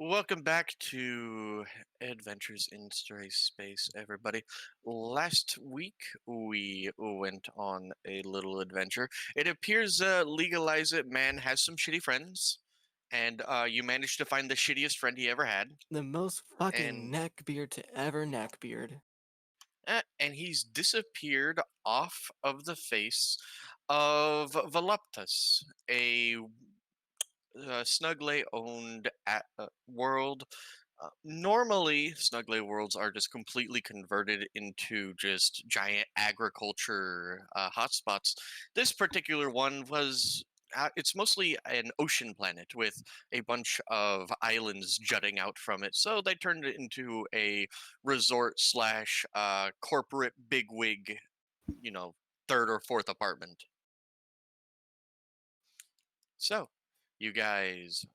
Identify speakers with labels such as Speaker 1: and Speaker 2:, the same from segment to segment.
Speaker 1: Welcome back to Adventures in Stray Space, everybody. Last week we went on a little adventure. It appears Legalize It man has some shitty friends, and you managed to find the shittiest friend he ever had,
Speaker 2: The most fucking
Speaker 1: and
Speaker 2: neckbeard to ever neckbeard.
Speaker 1: and he's disappeared off of the face of Voluptus, a Snugley owned world. Normally, Snugley worlds are just completely converted into just giant agriculture hotspots. This particular one was. It's mostly an ocean planet with a bunch of islands jutting out from it. So they turned it into a resort slash corporate bigwig, you know, third or fourth apartment. So, you guys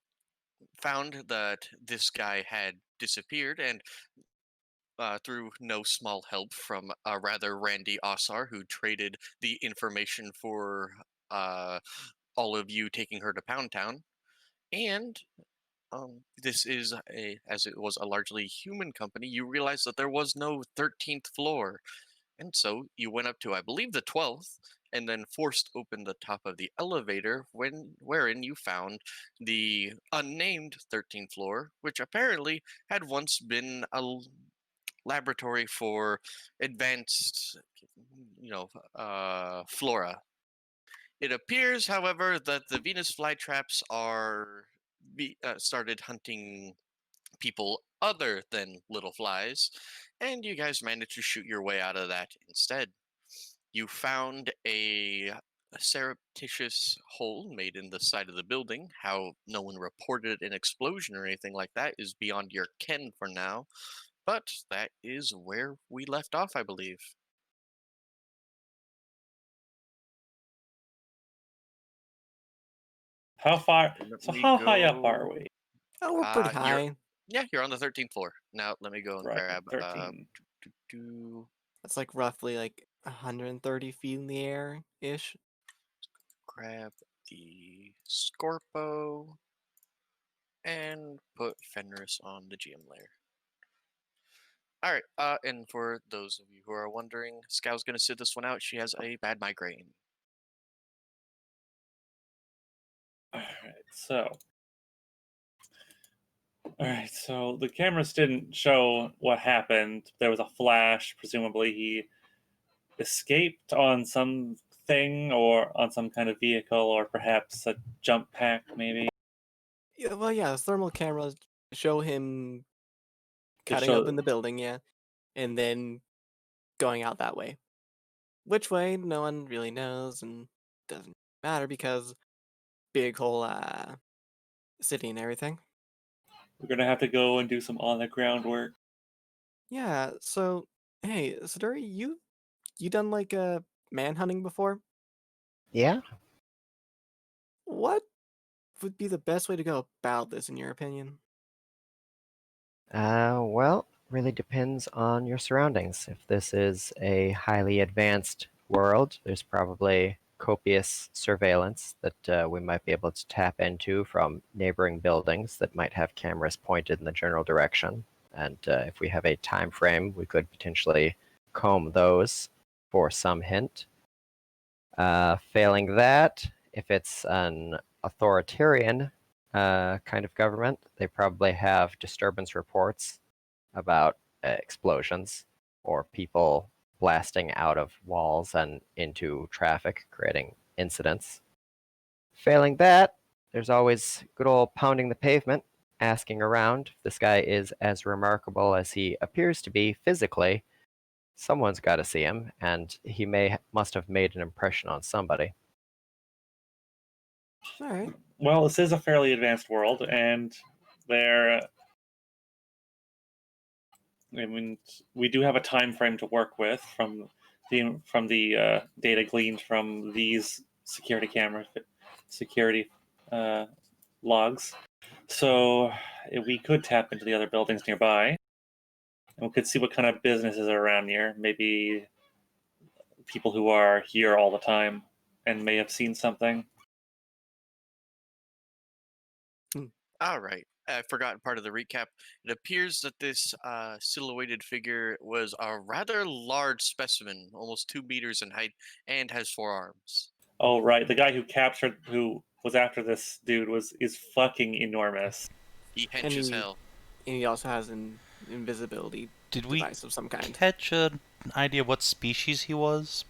Speaker 1: found that this guy had disappeared, and through no small help from a rather randy Osar, who traded the information for uh, all of you taking her to Pound Town. And this is as it was a largely human company, you realized that there was no 13th floor. And so you went up to, I believe, the 12th, and then forced open the top of the elevator, wherein you found the unnamed 13th floor, which apparently had once been a laboratory for advanced, flora. It appears, however, that the Venus flytraps started hunting people other than little flies, and you guys managed to shoot your way out of that instead. You found a surreptitious hole made in the side of the building. How no one reported an explosion or anything like that is beyond your ken for now, but that is where we left off, I believe.
Speaker 3: How far?
Speaker 1: Let
Speaker 3: So
Speaker 1: me
Speaker 3: how high up are
Speaker 1: go.
Speaker 3: we?
Speaker 2: Oh, we're pretty
Speaker 1: You're
Speaker 2: high.
Speaker 1: Yeah, you're on the 13th floor. Now let me go and
Speaker 3: Right,
Speaker 1: grab
Speaker 3: 13.
Speaker 2: That's like roughly like 130 feet in the air-ish.
Speaker 1: grab the Scorpo and put Fenris on the GM layer. All right, and for those of you who are wondering, Scow's gonna sit this one out. She has a bad migraine.
Speaker 3: Alright, so the cameras didn't show what happened. There was a flash. Presumably he escaped on something or on some kind of vehicle or perhaps a jump pack, maybe.
Speaker 2: Yeah, well, yeah, the thermal cameras show him
Speaker 3: To
Speaker 2: cutting
Speaker 3: show
Speaker 2: open the building, yeah, and then going out that way. Which way, no one really knows, and doesn't matter because big whole city and everything.
Speaker 3: we're gonna have to go and do some on the ground work.
Speaker 2: Yeah, so hey, Siduri, you done like man hunting before?
Speaker 4: Yeah.
Speaker 2: What would be the best way to go about this, in your opinion?
Speaker 4: Well, really depends on your surroundings. If this is a highly advanced world, there's probably copious surveillance that we might be able to tap into from neighboring buildings that might have cameras pointed in the general direction. And if we have a time frame, we could potentially comb those for some hint. Failing that, if it's an authoritarian kind of government, they probably have disturbance reports about explosions or people blasting out of walls and into traffic, creating incidents. Failing that, there's always good old pounding the pavement, asking around if this guy is as remarkable as he appears to be physically. Someone's got to see him, and he must have made an impression on somebody.
Speaker 2: All right.
Speaker 3: Well, this is a fairly advanced world, and there. I mean, we do have a time frame to work with from the data gleaned from these security logs. So we could tap into the other buildings nearby, and we could see what kind of businesses are around here. Maybe people who are here all the time and may have seen something.
Speaker 1: All right. I forgot part of the recap. It appears that this silhouetted figure was a rather large specimen, almost 2 meters in height, and has 4 arms.
Speaker 3: Oh right, the guy who was after this dude is fucking enormous.
Speaker 1: He
Speaker 2: And
Speaker 1: hench as hell.
Speaker 2: he also has an invisibility
Speaker 5: Did we
Speaker 2: device of some kind.
Speaker 5: catch an idea what species he was,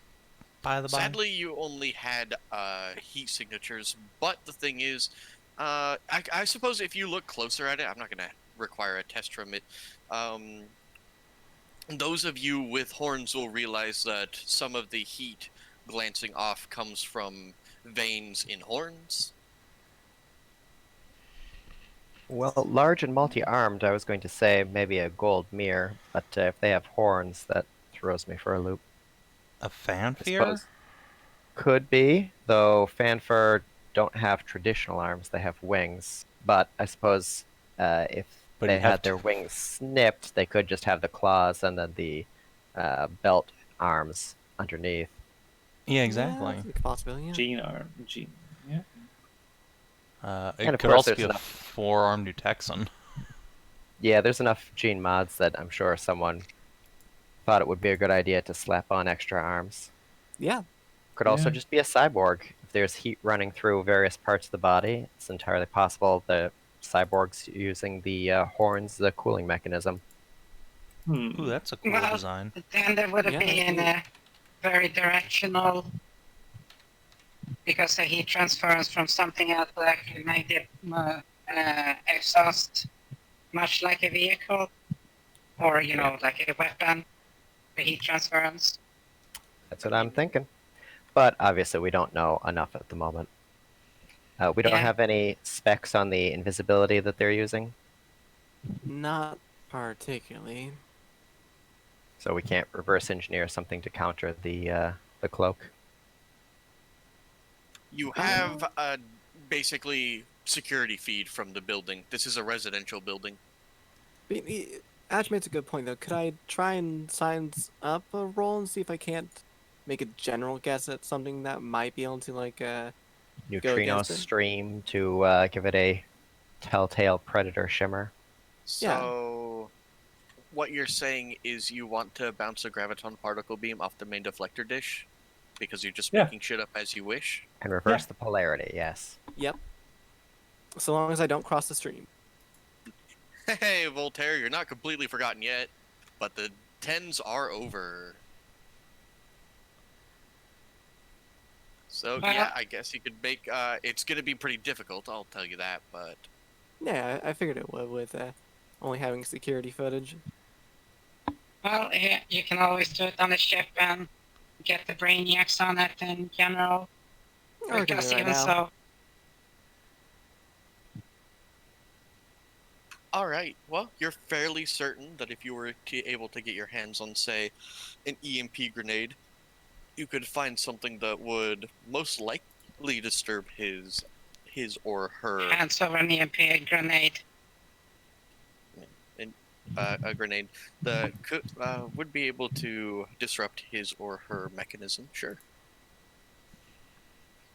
Speaker 5: by the by?
Speaker 1: Sadly, you only had heat signatures, but the thing is, I suppose if you look closer at it, I'm not going to require a test from it. Those of you with horns will realize that some of the heat glancing off comes from veins in horns.
Speaker 4: Well, large and multi-armed, I was going to say maybe a gold mirror, but if they have horns, that throws me for a loop.
Speaker 5: A
Speaker 4: I
Speaker 5: fanfare?
Speaker 4: suppose could be, though fanfare don't have traditional arms, they have wings. But I suppose if
Speaker 5: But
Speaker 4: they
Speaker 5: you'd have
Speaker 4: had their wings snipped, they could just have the claws and then the belt arms underneath.
Speaker 5: Yeah,
Speaker 2: Yeah,
Speaker 5: exactly.
Speaker 2: that's a possibility. Yeah.
Speaker 3: Gene arm, gene. Yeah.
Speaker 4: And
Speaker 5: It
Speaker 4: of
Speaker 5: could
Speaker 4: course
Speaker 5: also
Speaker 4: there's
Speaker 5: be a
Speaker 4: enough-
Speaker 5: four-armed Texan.
Speaker 4: Yeah, there's enough gene mods that I'm sure someone thought it would be a good idea to slap on extra arms.
Speaker 2: Yeah.
Speaker 4: Could also
Speaker 3: Yeah.
Speaker 4: just be a cyborg. If there's heat running through various parts of the body, it's entirely possible the cyborg's using the horns, the cooling mechanism.
Speaker 5: Ooh, that's a cool
Speaker 6: Well,
Speaker 5: design.
Speaker 6: then they would
Speaker 2: Yeah,
Speaker 6: be in a very directional, because the heat transference from something else will actually make the exhaust much like a vehicle, or like a weapon. The heat transference.
Speaker 4: That's what I'm thinking. But obviously, we don't know enough at the moment. We don't
Speaker 6: Yeah.
Speaker 4: have any specs on the invisibility that they're using,
Speaker 2: Not particularly.
Speaker 4: so we can't reverse engineer something to counter the cloak.
Speaker 1: You have basically security feed from the building. This is a residential building.
Speaker 2: Ash makes a good point though. Could I try and sign up a roll and see if I can't make a general guess at something that might be able to like
Speaker 4: Neutrino
Speaker 2: against it?
Speaker 4: stream to give it a telltale predator shimmer.
Speaker 1: So, what you're saying is you want to bounce a graviton particle beam off the main deflector dish? Because you're just
Speaker 3: Yeah.
Speaker 1: making shit up as you wish?
Speaker 4: And reverse the polarity, yes.
Speaker 2: Yep. So long as I don't cross the stream.
Speaker 1: Hey, Voltaire, you're not completely forgotten yet, but the 10s are over. So, yeah, I guess you could make... it's going to be pretty difficult, I'll tell you that, but...
Speaker 2: Yeah, I figured it would with only having security footage.
Speaker 6: Well, yeah, you can always do it on the ship and get the brainiacs on it in general.
Speaker 2: Or we can do
Speaker 6: Because
Speaker 2: it right
Speaker 6: even
Speaker 2: now.
Speaker 6: so,
Speaker 1: All right. Well, you're fairly certain that if you were able to get your hands on, say, an EMP grenade, you could find something that would most likely disturb his or her
Speaker 6: hands over an EMP grenade.
Speaker 1: a grenade that could would be able to disrupt his or her mechanism. Sure.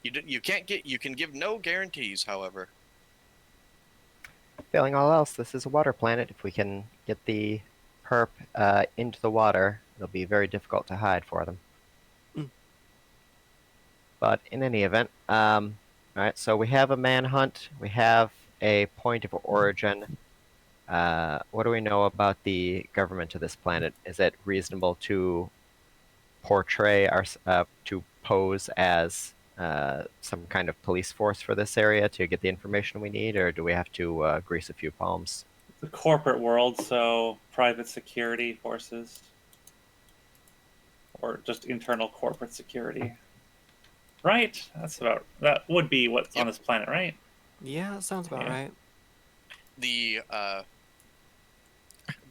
Speaker 1: You can give no guarantees, however.
Speaker 4: Failing all else, this is a water planet. If we can get the perp into the water, it'll be very difficult to hide for them. But in any event, alright, so we have a manhunt, we have a point of origin. What do we know about the government of this planet? Is it reasonable to portray to pose as some kind of police force for this area to get the information we need, or do we have to grease a few palms?
Speaker 3: The corporate world, so private security forces, or just internal corporate security. Right? That would be what's on this planet, right?
Speaker 2: Yeah, that sounds about
Speaker 3: Yeah.
Speaker 2: right.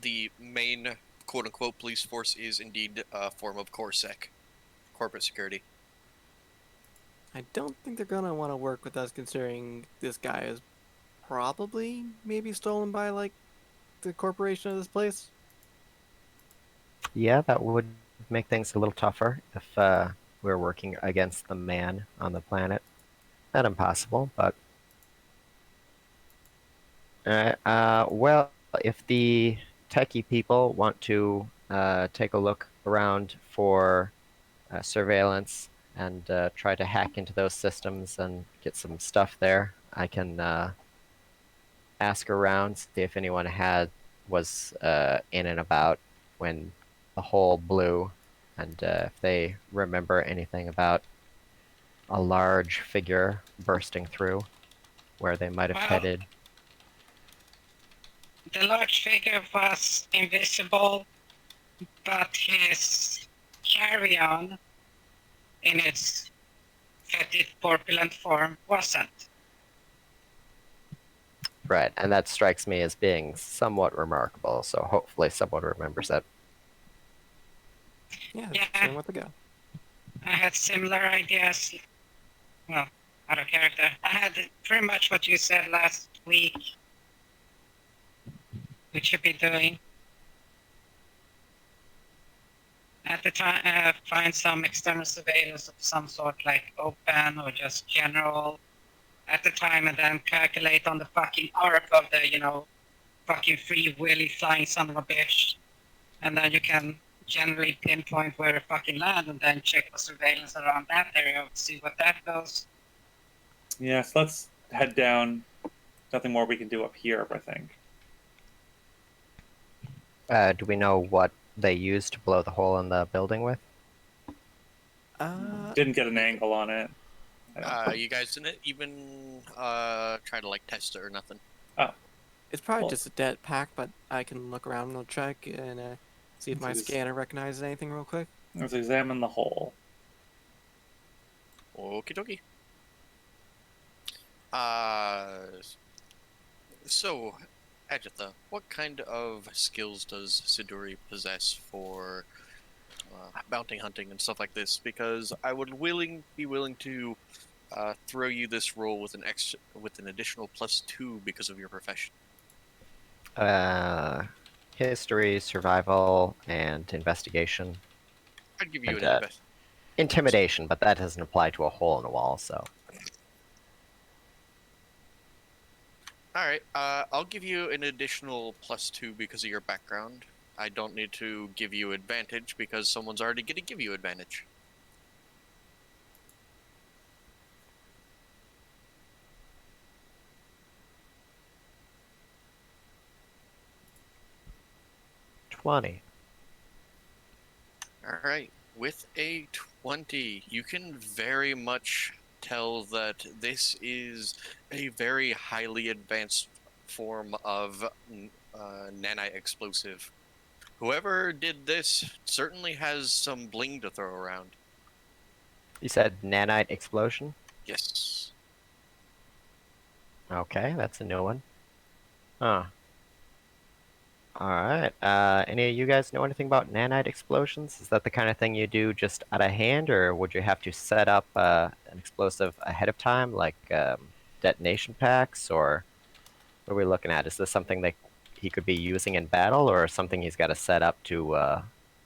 Speaker 1: The main quote-unquote police force is indeed a form of CorSec, corporate security.
Speaker 2: I don't think they're gonna want to work with us considering this guy is probably maybe stolen by like the corporation of this place.
Speaker 4: Yeah, that would make things a little tougher if we're working against the man on the planet. Not impossible, but Alright, well, if the techie people want to take a look around for surveillance and try to hack into those systems and get some stuff there, I can ask around, see if anyone was in and about when the hole blew, and if they remember anything about a large figure bursting through, where they might have
Speaker 6: Well,
Speaker 4: headed.
Speaker 6: the large figure was invisible, but his carry-on in its fetid corpulent form wasn't.
Speaker 4: Right, and that strikes me as being somewhat remarkable, so hopefully someone remembers it.
Speaker 2: Yeah,
Speaker 6: Yeah.
Speaker 2: same with the go.
Speaker 6: I had similar ideas. Well, out of character. I had pretty much what you said last week. We should be doing. At the time, find some external surveillance of some sort, like open or just general. At the time, and then calculate on the fucking arc of the, fucking free willy flying son of a bitch. And then you can generally pinpoint where it fucking land, and then check for surveillance around that area, see what that goes.
Speaker 3: Yes, let's head down. Nothing more we can do up here, I think.
Speaker 4: Do we know what they used to blow the hole in the building with?
Speaker 3: Didn't get an angle on it. I don't think.
Speaker 1: You guys didn't even try to like test it or nothing.
Speaker 3: Oh,
Speaker 2: It's probably
Speaker 3: Well-
Speaker 2: just a dead pack, but I can look around and check and see if my
Speaker 3: Let's see this-
Speaker 2: scanner recognizes anything real quick.
Speaker 3: let's examine the hole.
Speaker 1: Okie dokie. So, Adjatha, what kind of skills does Siduri possess for bounty hunting and stuff like this? Because I would be willing to throw you this roll with an additional +2 because of your profession.
Speaker 4: History, survival, and investigation.
Speaker 1: I'd give you
Speaker 4: And,
Speaker 1: an invest.
Speaker 4: Intimidation, but that doesn't apply to a hole in a wall, so.
Speaker 1: All right, I'll give you an additional +2 because of your background. I don't need to give you advantage because someone's already going to give you advantage.
Speaker 4: $20.
Speaker 1: All right, with a 20, you can very much tell that this is a very highly advanced form of nanite explosive. Whoever did this certainly has some bling to throw around.
Speaker 4: You said nanite explosion?
Speaker 1: Yes.
Speaker 4: Okay, that's a new one. Huh. Alright, any of you guys know anything about nanite explosions? Is that the kind of thing you do just out of hand, or would you have to set up an explosive ahead of time, like detonation packs, or what are we looking at? Is this something that he could be using in battle, or something he's got to set up to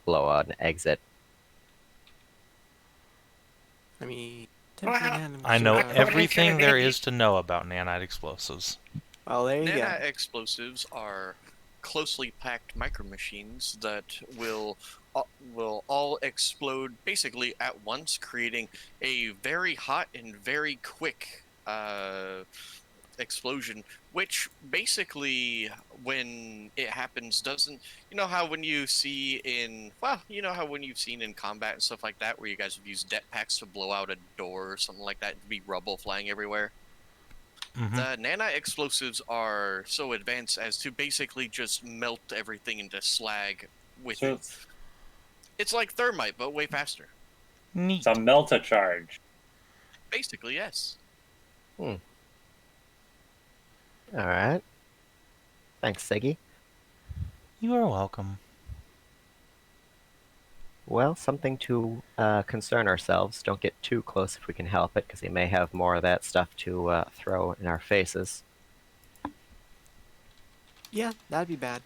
Speaker 4: blow an exit?
Speaker 2: I mean,
Speaker 6: Well,
Speaker 5: I know
Speaker 6: According to
Speaker 5: everything
Speaker 6: the
Speaker 5: there
Speaker 6: wiki-
Speaker 5: is to know about nanite explosives.
Speaker 2: well, there you go.
Speaker 1: Nanite explosives are closely packed micromachines that will all explode basically at once, creating a very hot and very quick explosion, which basically, when it happens, doesn't how when you see how when you've seen in combat and stuff like that, where you guys have used det packs to blow out a door or something like that, to be rubble flying everywhere.
Speaker 5: Hmm.
Speaker 1: The nanite explosives are so advanced as to basically just melt everything into slag with
Speaker 3: So
Speaker 1: it. It's like thermite, but way faster.
Speaker 5: Neat.
Speaker 3: it's a melt a charge.
Speaker 1: Basically, yes.
Speaker 4: Alright. Thanks, Siggy.
Speaker 5: You are welcome.
Speaker 4: Well, something to concern ourselves. Don't get too close if we can help it, because he may have more of that stuff to throw in our faces.
Speaker 2: Yeah, that'd be bad.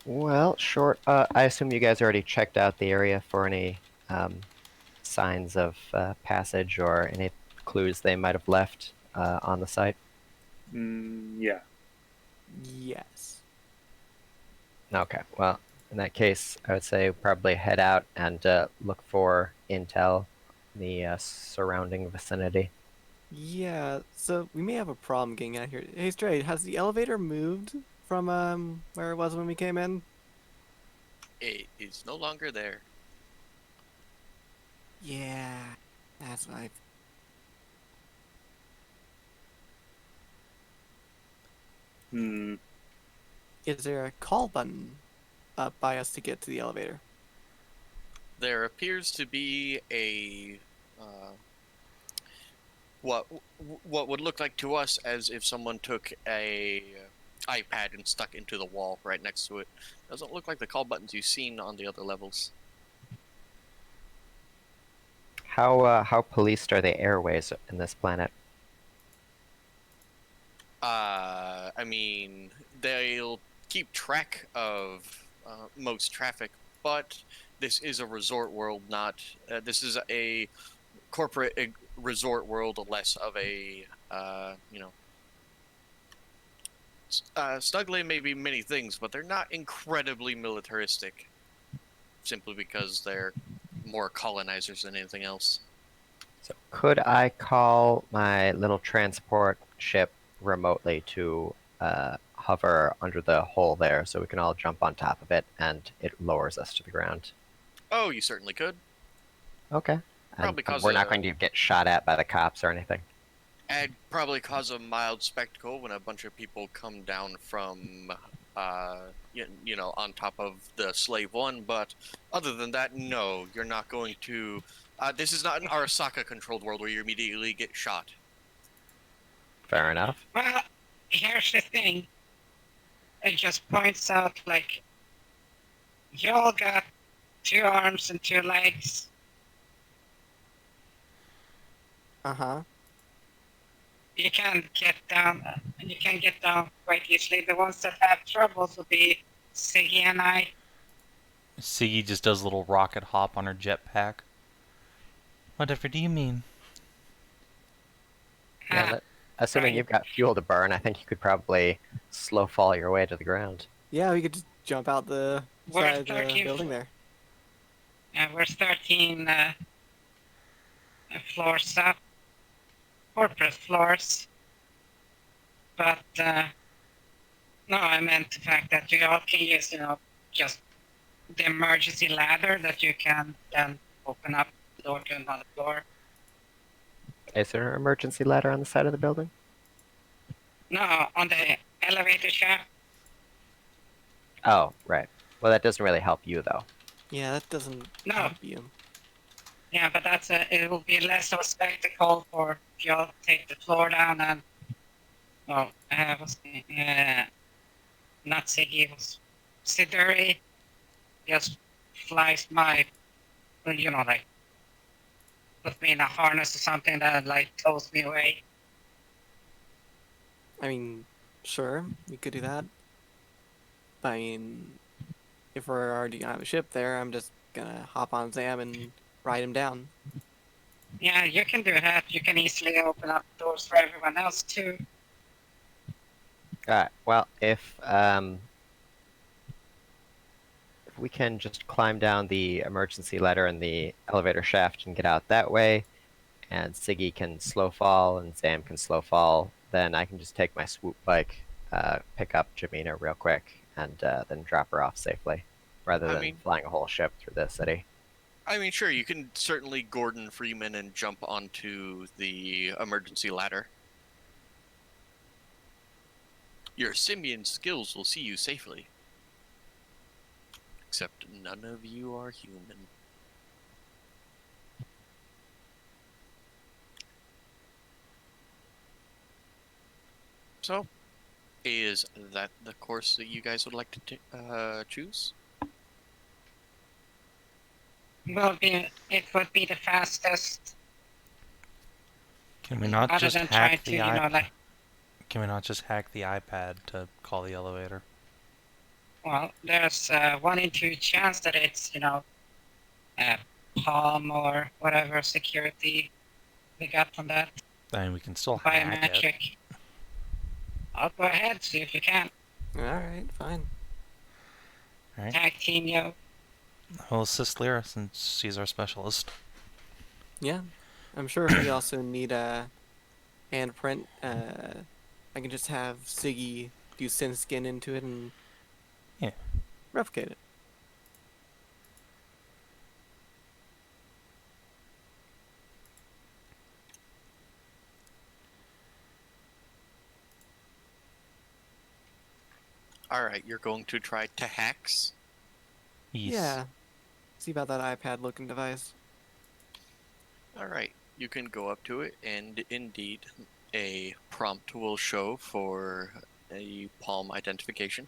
Speaker 4: Well, I assume you guys already checked out the area for any signs of passage or any clues they might have left on the site?
Speaker 3: Yeah.
Speaker 2: Yes.
Speaker 4: Okay, well, in that case, I would say probably head out and look for intel in the surrounding vicinity.
Speaker 2: Yeah, so we may have a problem getting out here. Hey, Stray, has the elevator moved from where it was when we came in?
Speaker 1: It is no longer there.
Speaker 2: Yeah, that's what I.
Speaker 3: Hmm.
Speaker 2: Is there a call button up by us to get to the elevator?
Speaker 1: There appears to be a what would look like to us as if someone took a iPad and stuck into the wall right next to it. Doesn't look like the call buttons you've seen on the other levels.
Speaker 4: How policed are the airways in this planet?
Speaker 1: I mean, they'll keep track of most traffic, but this is a resort world, not. This is a corporate resort world, less of a, Snugly may be many things, but they're not incredibly militaristic, simply because they're more colonizers than anything else.
Speaker 4: So could I call my little transport ship remotely to hover under the hole there so we can all jump on top of it and it lowers us to the ground?
Speaker 1: Oh, you certainly could.
Speaker 4: Okay.
Speaker 1: Probably
Speaker 4: And
Speaker 1: cause
Speaker 4: we're not
Speaker 1: a-
Speaker 4: going to get shot at by the cops or anything.
Speaker 1: And probably cause a mild spectacle when a bunch of people come down from, on top of the Slave One. But other than that, no, you're not going to. This is not an Arasaka-controlled world where you immediately get shot.
Speaker 4: Fair enough.
Speaker 6: Well, here's the thing. It just points out, like, you all got 2 arms and 2 legs.
Speaker 2: Uh-huh.
Speaker 6: You can get down, and you can get down quite easily. The ones that have troubles will be Siggy and I.
Speaker 5: Siggy just does a little rocket hop on her jetpack. Whatever do you mean?
Speaker 4: Yeah, assuming
Speaker 6: right.
Speaker 4: you've got fuel to burn, I think you could probably slow fall your way to the ground.
Speaker 2: Yeah, we could just jump out the
Speaker 6: We're
Speaker 2: side of the
Speaker 6: 13
Speaker 2: building there.
Speaker 6: We're 13 floors up. Corporate floors. But, no, I meant the fact that you all can use, just the emergency ladder that you can then open up the door to another floor.
Speaker 4: Is there an emergency ladder on the side of the building?
Speaker 6: No, on the elevator shaft.
Speaker 4: Oh, right. Well, that doesn't really help you, though.
Speaker 2: Yeah, that doesn't
Speaker 6: No.
Speaker 2: help you.
Speaker 6: Yeah, but it will be less of a spectacle for if you all take the floor down and, not Siggy, it was Siduri just flies my, like, put me in a harness or something that, like, tows me away.
Speaker 2: I mean, sure, you could do that. But I mean, if we're already gonna have a ship there, I'm just gonna hop on Zam and ride him down.
Speaker 6: Yeah, you can do that. You can easily open up doors for everyone else, too.
Speaker 4: Alright, well, if we can just climb down the emergency ladder in the elevator shaft and get out that way, and Siggy can slow fall and Zam can slow fall, then I can just take my swoop bike, pick up Jamina real quick, and then drop her off safely, rather than flying a whole ship through the city.
Speaker 1: I mean, sure, you can certainly Gordon Freeman and jump onto the emergency ladder. Your simian skills will see you safely. Except none of you are human. So, is that the course that you guys would like to choose?
Speaker 6: Well, it would be the fastest.
Speaker 5: Can we not
Speaker 6: Other
Speaker 5: just
Speaker 6: than trying
Speaker 5: hack
Speaker 6: to,
Speaker 5: the iPad? Can we not just hack the iPad to call the elevator?
Speaker 6: Well, there's 1 in 2 chance that it's, palm or whatever security we got from that
Speaker 5: I mean, we can still hack it.
Speaker 6: biometric. I'll go ahead, see if you can.
Speaker 2: Alright, fine.
Speaker 5: Alright.
Speaker 6: Tag team, yo.
Speaker 5: We'll assist Lyra since she's our specialist.
Speaker 2: Yeah. I'm sure if we also need a handprint, I can just have Siggy do synth skin into it and
Speaker 5: Yeah.
Speaker 2: replicate it.
Speaker 1: Alright, you're going to try to hacks?
Speaker 5: Yes.
Speaker 2: Yeah. See about that iPad looking device.
Speaker 1: Alright, you can go up to it, and indeed, a prompt will show for a palm identification.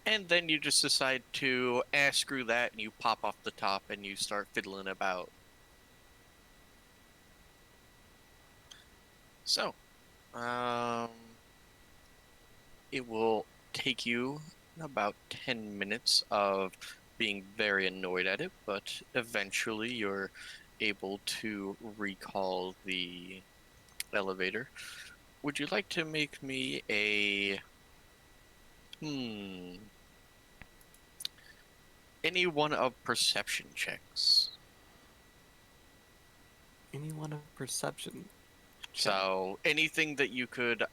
Speaker 1: And then you just decide to, screw that, and you pop off the top and you start fiddling about. So, it will take you about 10 minutes of being very annoyed at it, but eventually you're able to recall the elevator. Would you like to make me a... any one of perception checks?
Speaker 2: Any one of perception.
Speaker 1: So anything that you could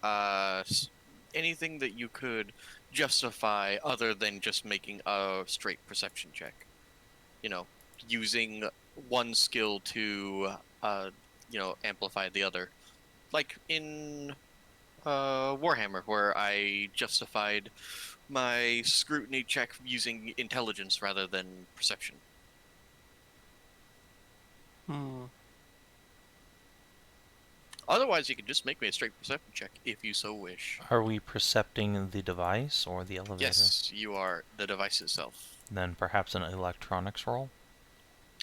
Speaker 1: justify other than just making a straight perception check. You know, using one skill to amplify the other. Like in Warhammer, where I justified my scrutiny check using intelligence rather than perception. Otherwise, you can just make me a straight perception check if you so wish.
Speaker 5: Are we percepting the device or the elevator?
Speaker 1: Yes, you are the device itself.
Speaker 5: Then perhaps an electronics roll?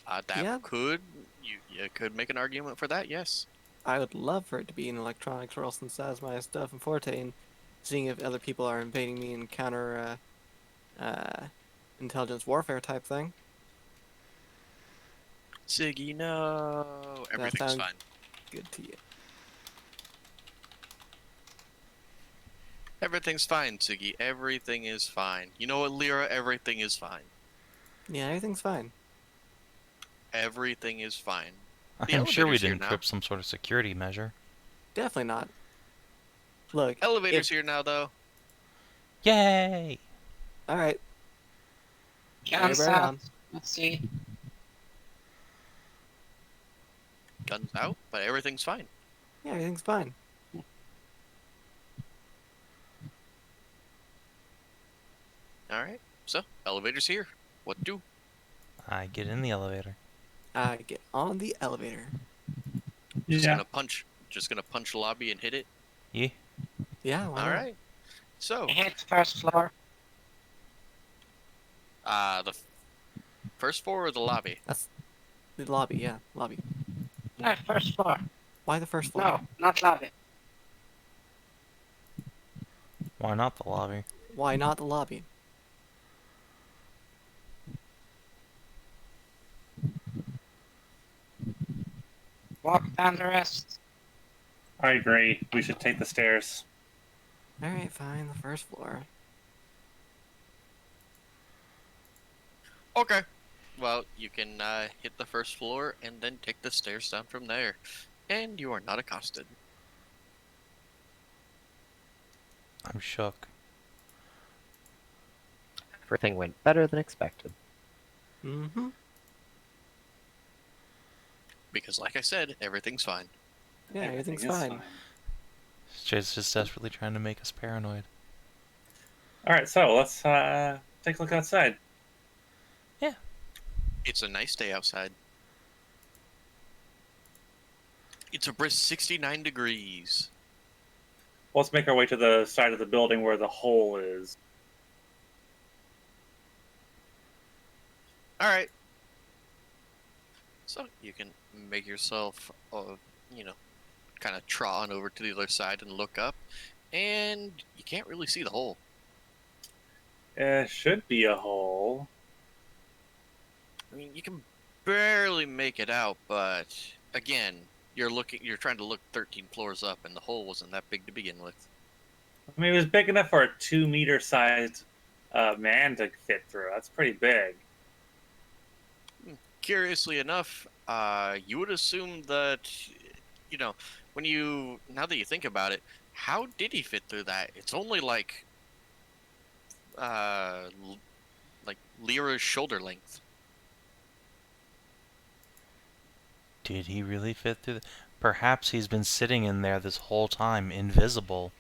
Speaker 2: Yeah.
Speaker 1: You could make an argument for that, yes.
Speaker 2: I would love for it to be an electronics roll since that's my stuff and forte, and seeing if other people are invading me and counter intelligence warfare type thing.
Speaker 1: Siggy, no. Everything's
Speaker 2: sounds
Speaker 1: fine.
Speaker 2: Good to you.
Speaker 1: Everything's fine, Siggy. Everything is fine. You know what, Lyra? Everything is fine.
Speaker 2: Yeah, everything's fine.
Speaker 1: Everything is fine.
Speaker 5: I'm sure we'd
Speaker 1: elevator's here
Speaker 5: encrypt some sort of security measure.
Speaker 2: Definitely not. Look.
Speaker 1: Elevator's here now, though.
Speaker 5: Yay!
Speaker 2: Alright.
Speaker 6: Guns
Speaker 2: Right
Speaker 6: out.
Speaker 2: on.
Speaker 6: Let's see.
Speaker 1: Guns out, but everything's fine.
Speaker 2: Yeah, everything's fine.
Speaker 1: Alright, so, elevator's here. What do?
Speaker 5: I get in the elevator.
Speaker 2: I get on the elevator.
Speaker 1: Just
Speaker 3: Yeah.
Speaker 1: gonna punch the lobby and hit it?
Speaker 5: Yeah.
Speaker 2: Yeah, why not?
Speaker 1: Alright. So,
Speaker 6: Hit first floor.
Speaker 1: the first floor or the lobby?
Speaker 2: That's the lobby, yeah, lobby.
Speaker 6: No, first floor.
Speaker 2: Why the first floor?
Speaker 6: No, not lobby.
Speaker 5: Why not the lobby?
Speaker 2: Why not the lobby?
Speaker 6: Walk down the rest.
Speaker 3: I agree. We should take the stairs.
Speaker 2: Alright, fine, the first floor.
Speaker 1: Okay. Well, you can hit the first floor and then take the stairs down from there. And you are not accosted.
Speaker 5: I'm shook.
Speaker 4: Everything went better than expected.
Speaker 2: Mm-hmm.
Speaker 1: Because, like I said, everything's fine.
Speaker 2: Yeah, everything's
Speaker 3: Everything is
Speaker 2: fine.
Speaker 5: Jay's just desperately trying to make us paranoid.
Speaker 3: All right, so let's take a look outside.
Speaker 1: It's a nice day outside. It's a brisk 69 degrees.
Speaker 3: Let's make our way to the side of the building where the hole is.
Speaker 1: Alright. So, you can make yourself, kind of trot on over to the other side and look up. And you can't really see the hole.
Speaker 3: Should be a hole.
Speaker 1: I mean, you can barely make it out, but again, you're trying to look 13 floors up, and the hole wasn't that big to begin with.
Speaker 3: I mean, it was big enough for a 2-meter sized man to fit through. That's pretty big.
Speaker 1: Curiously enough, you would assume that, now that you think about it, how did he fit through that? It's only uh, l- like Lyra's shoulder length.
Speaker 5: Did he really fit through the... Perhaps he's been sitting in there this whole time, invisible.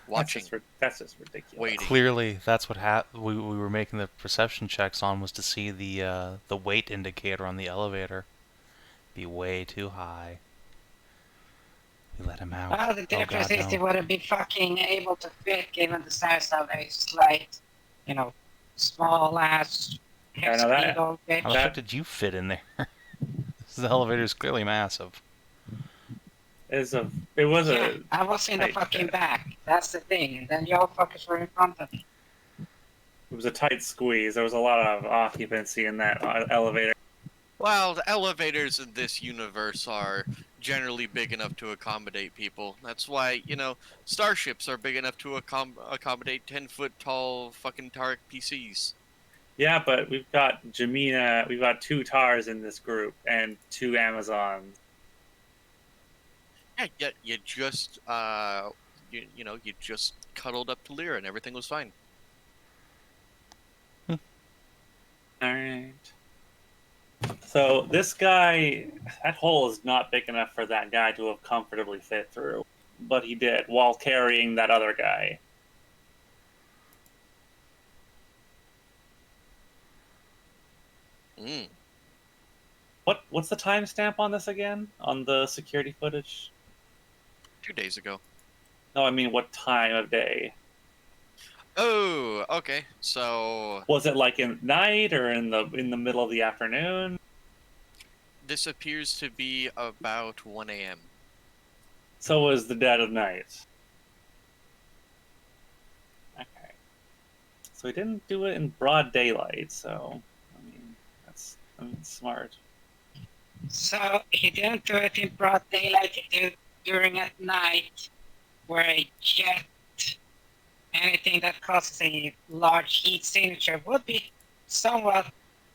Speaker 1: Watching,
Speaker 3: That's just ridiculous.
Speaker 1: waiting.
Speaker 5: Clearly, that's what we were making the perception checks on, was to see the weight indicator on the elevator be way too high. We let him out.
Speaker 6: Well, the
Speaker 5: Oh
Speaker 6: difference
Speaker 5: god,
Speaker 6: is he
Speaker 5: no.
Speaker 6: wouldn't be fucking able to fit given the size of a slight, small ass
Speaker 3: Yeah, no, that-
Speaker 6: needle
Speaker 5: How the
Speaker 6: bitch.
Speaker 5: fuck did you fit in there? This elevator is clearly massive.
Speaker 3: It was
Speaker 6: Yeah,
Speaker 3: a
Speaker 6: I was in the
Speaker 3: tight
Speaker 6: fucking
Speaker 3: fit.
Speaker 6: back. That's the thing. And then y'all fuckers were in front of me.
Speaker 3: It was a tight squeeze. There was a lot of occupancy in that elevator.
Speaker 1: Well, the elevators in this universe are generally big enough to accommodate people. That's why, starships are big enough to accommodate 10-foot tall fucking Taric PCs.
Speaker 3: Yeah, but we've got Jamina. We've got 2 Tars in this group and 2 Amazons.
Speaker 1: Yeah, you just, you just cuddled up to Lyra and everything was fine.
Speaker 3: All right. So this guy, that hole is not big enough for that guy to have comfortably fit through, but he did while carrying that other guy.
Speaker 1: Mm.
Speaker 3: What's the timestamp on this again? On the security footage?
Speaker 1: 2 days ago.
Speaker 3: No, I mean what time of day?
Speaker 1: Oh, okay. So
Speaker 3: Was it like in night or in the middle of the afternoon?
Speaker 1: this appears to be about 1 a.m.
Speaker 3: So was the dead of night. Okay. So he didn't do it in broad daylight, so that's smart.
Speaker 6: So he didn't do it in broad daylight. He did it during at night, where a jet, anything that causes a large heat signature, would be somewhat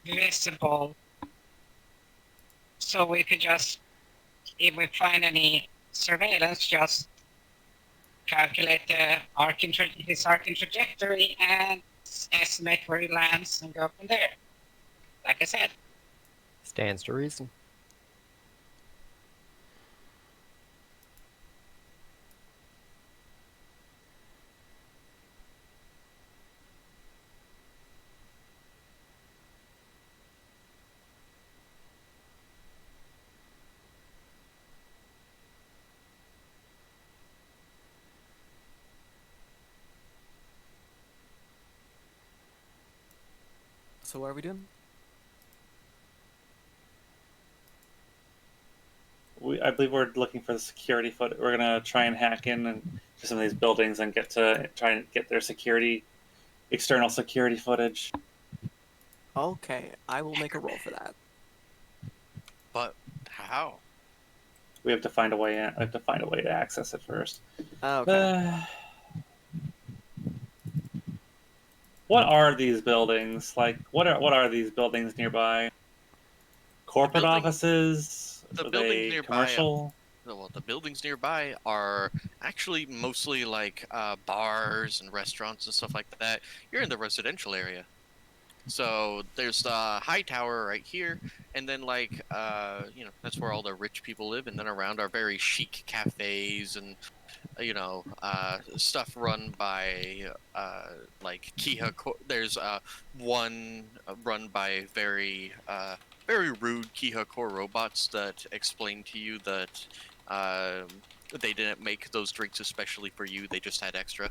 Speaker 6: visible. So we could just, if we find any surveillance, just calculate his arc in trajectory and estimate where he lands and go from there. Like I said.
Speaker 4: Stands to reason.
Speaker 2: So what are we doing?
Speaker 3: I believe we're looking for the security footage. We're gonna try and hack in and to some of these buildings and try and get their external security footage.
Speaker 2: Okay, I will make a roll for that.
Speaker 1: But how?
Speaker 3: We have to find a way in. We have to find a way to access it first.
Speaker 2: Okay.
Speaker 3: What are these buildings? Like, what are these buildings nearby? Corporate
Speaker 1: building-
Speaker 3: offices?
Speaker 1: the
Speaker 3: Are
Speaker 1: buildings
Speaker 3: they
Speaker 1: nearby,
Speaker 3: commercial?
Speaker 1: Well, the buildings nearby are actually mostly like bars and restaurants and stuff like that. You're in the residential area. So there's the high tower right here, and then that's where all the rich people live, and then around are very chic cafes and stuff run by like there's one run by very rude Kiha core robots that explain to you that they didn't make those drinks especially for you, they just had extra.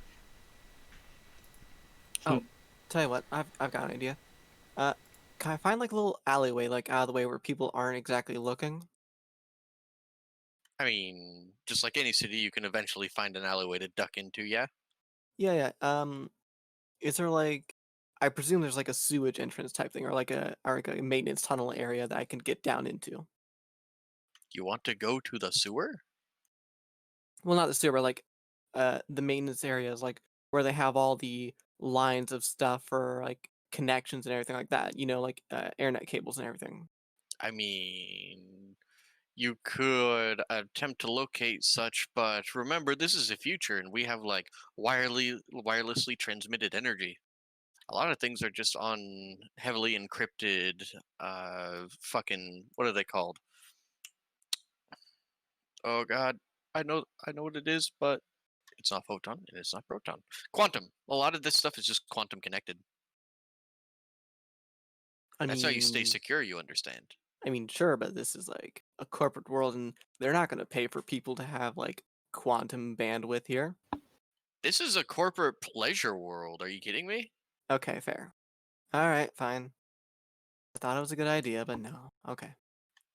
Speaker 2: Oh, tell you what, I've got an idea. Can I find like a little alleyway, like out of the way where people aren't exactly looking?
Speaker 1: I mean, just like any city, you can eventually find an alleyway to duck into, yeah?
Speaker 2: Yeah, yeah. Is there like, I presume there's like a sewage entrance type thing, or like a maintenance tunnel area that I can get down into.
Speaker 1: You want to go to the sewer?
Speaker 2: Well, not the sewer, but like the maintenance areas, like where they have all the lines of stuff for like connections and everything like that. You know, like internet cables and everything.
Speaker 1: I mean, you could attempt to locate such, but remember, this is the future, and we have like wirelessly transmitted energy. A lot of things are just on heavily encrypted, fucking, what are they called? Oh God, I know what it is, but it's not photon and it's not proton. Quantum. A lot of this stuff is just quantum connected.
Speaker 2: I
Speaker 1: That's how you stay
Speaker 2: mean,
Speaker 1: secure. You understand?
Speaker 2: sure, but this is like a corporate world, and they're not going to pay for people to have like quantum bandwidth here.
Speaker 1: This is a corporate pleasure world. Are you kidding me?
Speaker 2: Okay, fair. All right, fine. I thought it was a good idea, but no. Okay.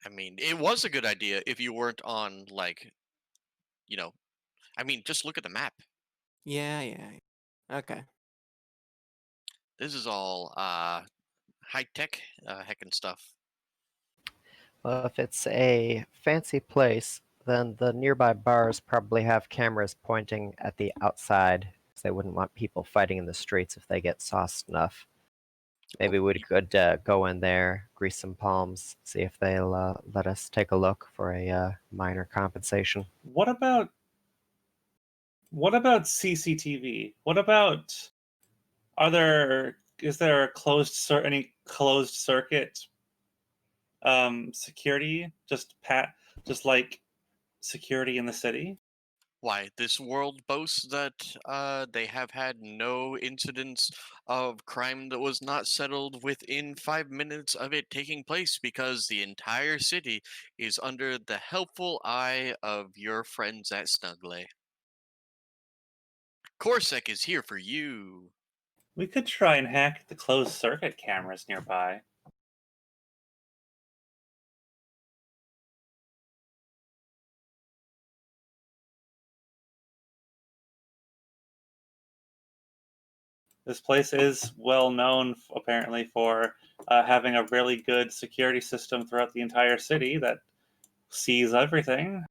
Speaker 1: I mean, it was a good idea if you weren't on like, you know, I mean, just look at the map.
Speaker 2: Yeah, yeah. Okay.
Speaker 1: This is all high tech heckin' stuff.
Speaker 4: Well, if it's a fancy place, then the nearby bars probably have cameras pointing at the outside, because they wouldn't want people fighting in the streets if they get sauced enough. Maybe we could go in there, grease some palms, see if they'll let us take a look for a minor compensation.
Speaker 3: What about CCTV? What about is there a any closed circuit security? Just like security in the city?
Speaker 1: Why, this world boasts that they have had no incidents of crime that was not settled within 5 minutes of it taking place because the entire city is under the helpful eye of your friends at Snugley. Corsac is here for you.
Speaker 3: We could try and hack the closed circuit cameras nearby. This place is well known, apparently, for having a really good security system throughout the entire city that sees everything.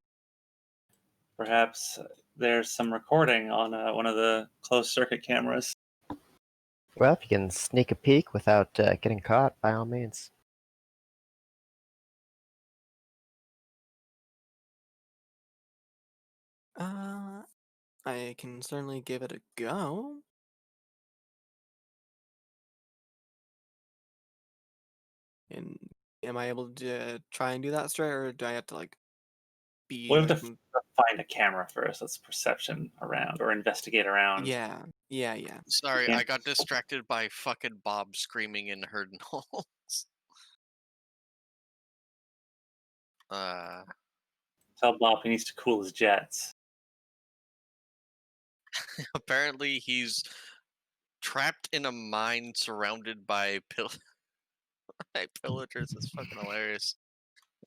Speaker 3: Perhaps there's some recording on one of the closed circuit cameras.
Speaker 4: Well, if you can sneak a peek without getting caught, by all means.
Speaker 2: I can certainly give it a go. And am I able to try and do that straight, or do I have to like
Speaker 3: We
Speaker 2: be
Speaker 3: have
Speaker 2: like?
Speaker 3: to find a camera first. Let's perception around or investigate around.
Speaker 2: Yeah, yeah.
Speaker 1: Sorry,
Speaker 3: Yeah.
Speaker 1: I got distracted by fucking Bob screaming in herd knolls.
Speaker 3: Tell Bob he needs to cool his jets.
Speaker 1: Apparently he's trapped in a mine surrounded by pillagers. It's fucking hilarious.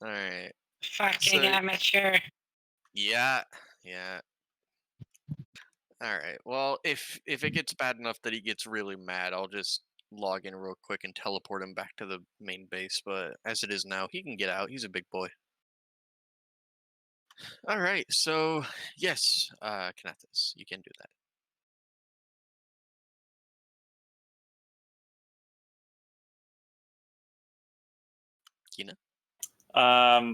Speaker 1: Alright.
Speaker 6: Fucking
Speaker 1: So-
Speaker 6: amateur.
Speaker 1: Yeah. Alright. Well, if it gets bad enough that he gets really mad, I'll just log in real quick and teleport him back to the main base. But as it is now, he can get out. He's a big boy. Alright, so yes, Kinathis, you can do that. Kina?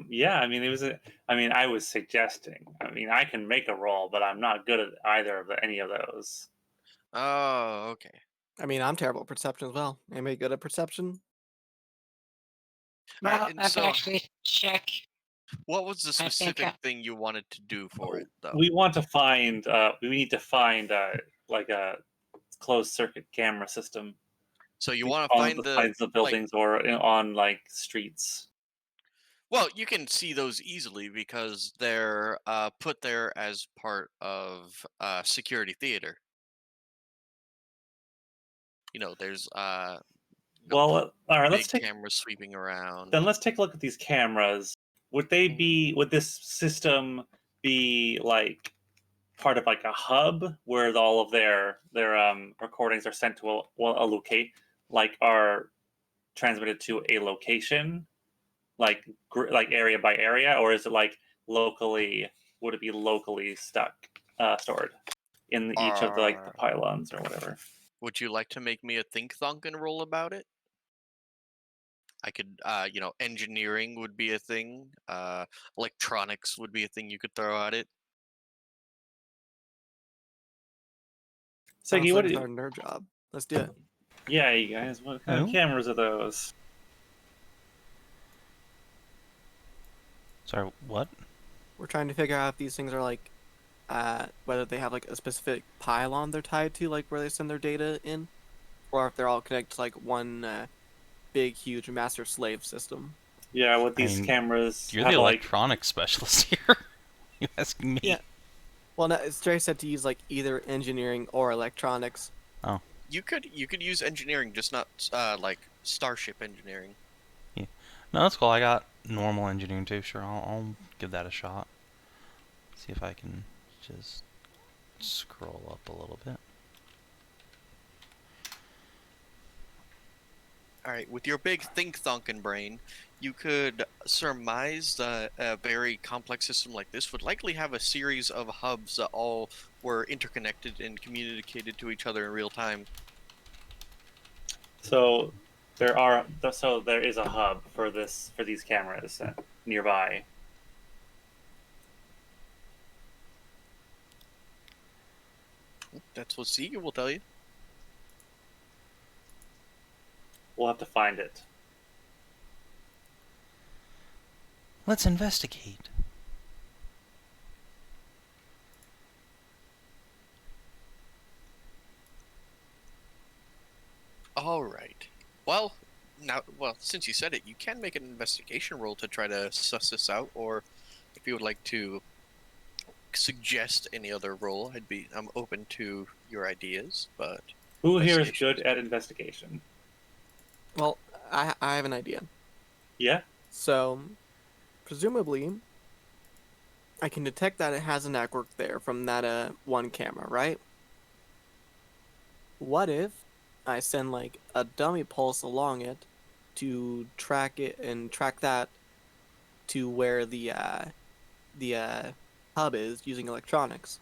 Speaker 3: Yeah, I mean, I was suggesting. I mean, I can make a roll, but I'm not good at either of any of those.
Speaker 1: Oh, okay.
Speaker 2: I mean, I'm terrible at perception as well. Anybody good at perception?
Speaker 1: Alright,
Speaker 6: Well,
Speaker 1: and
Speaker 6: let's
Speaker 1: so
Speaker 6: actually check.
Speaker 1: what was the
Speaker 6: I think,
Speaker 1: specific thing you wanted to do for it, though?
Speaker 3: We want to find. We need to find like a closed circuit camera system
Speaker 1: So you want to
Speaker 3: on
Speaker 1: find
Speaker 3: the
Speaker 1: the
Speaker 3: sides of buildings or on like streets.
Speaker 1: Well, you can see those easily because they're put there as part of security theater. You know, there's
Speaker 3: Well, all right.
Speaker 1: big cameras sweeping around.
Speaker 3: Then let's take a look at these cameras. Would they
Speaker 1: Mhm.
Speaker 3: be? Would this system be like part of like a hub where all of their recordings are sent to a locate, like are transmitted to a location, like area by area, or is it like locally? Would it be locally stored in each of the the pylons or whatever?
Speaker 1: Would you like to make me a think thonkin roll about it? I could, engineering would be a thing. Electronics would be a thing you could throw at it.
Speaker 2: Sounds
Speaker 3: Siggy, what
Speaker 2: like
Speaker 3: do
Speaker 2: our nerd job. Let's do it.
Speaker 3: Yeah, you guys, what kind of
Speaker 5: Oh.
Speaker 3: cameras are those?
Speaker 5: Sorry, what?
Speaker 2: We're trying to figure out if these things are like, whether they have like a specific pylon they're tied to, like where they send their data in, or if they're all connected to like one big, huge master-slave system.
Speaker 3: Yeah, with
Speaker 5: I
Speaker 3: these
Speaker 5: mean,
Speaker 3: cameras
Speaker 5: You're
Speaker 3: have
Speaker 5: the
Speaker 3: like
Speaker 5: electronics specialist here. You asking me?
Speaker 2: Yeah. Well, no, Stray said to use like either engineering or electronics.
Speaker 1: You could use engineering, just not like starship engineering.
Speaker 5: No, that's cool. I got normal engineering too. Sure, I'll give that a shot. See if I can just scroll up a little bit.
Speaker 1: All right, with your big think thonkin brain, you could surmise that a very complex system like this would likely have a series of hubs that all were interconnected and communicated to each other in real time.
Speaker 3: so there is a hub for these cameras nearby.
Speaker 1: That's what Siegwulfe will tell you.
Speaker 3: We'll have to find it.
Speaker 5: Let's investigate.
Speaker 1: All right. Well, since you said it, you can make an investigation roll to try to suss this out, or if you would like to suggest any other role, I'm open to your ideas, but
Speaker 3: Who here is
Speaker 1: investigation
Speaker 3: good at investigation?
Speaker 2: Well, I have an idea.
Speaker 3: Yeah.
Speaker 2: So, presumably, I can detect that it has a network there from that one camera, right? What if I send like a dummy pulse along it to track it and track that to where the hub is using electronics?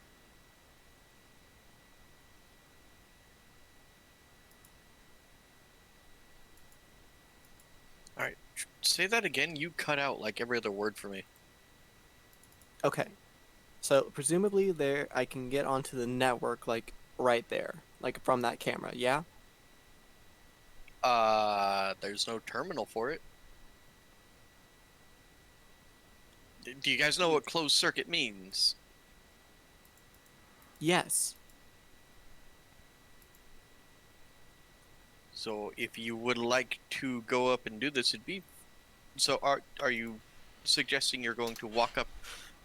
Speaker 1: All right, say that again. You cut out like every other word for me.
Speaker 2: Okay. So presumably there I can get onto the network like right there, like from that camera, yeah?
Speaker 1: There's no terminal for it. Do you guys know what closed circuit means?
Speaker 2: Yes.
Speaker 1: So if you would like to go up and do this, are you suggesting you're going to walk up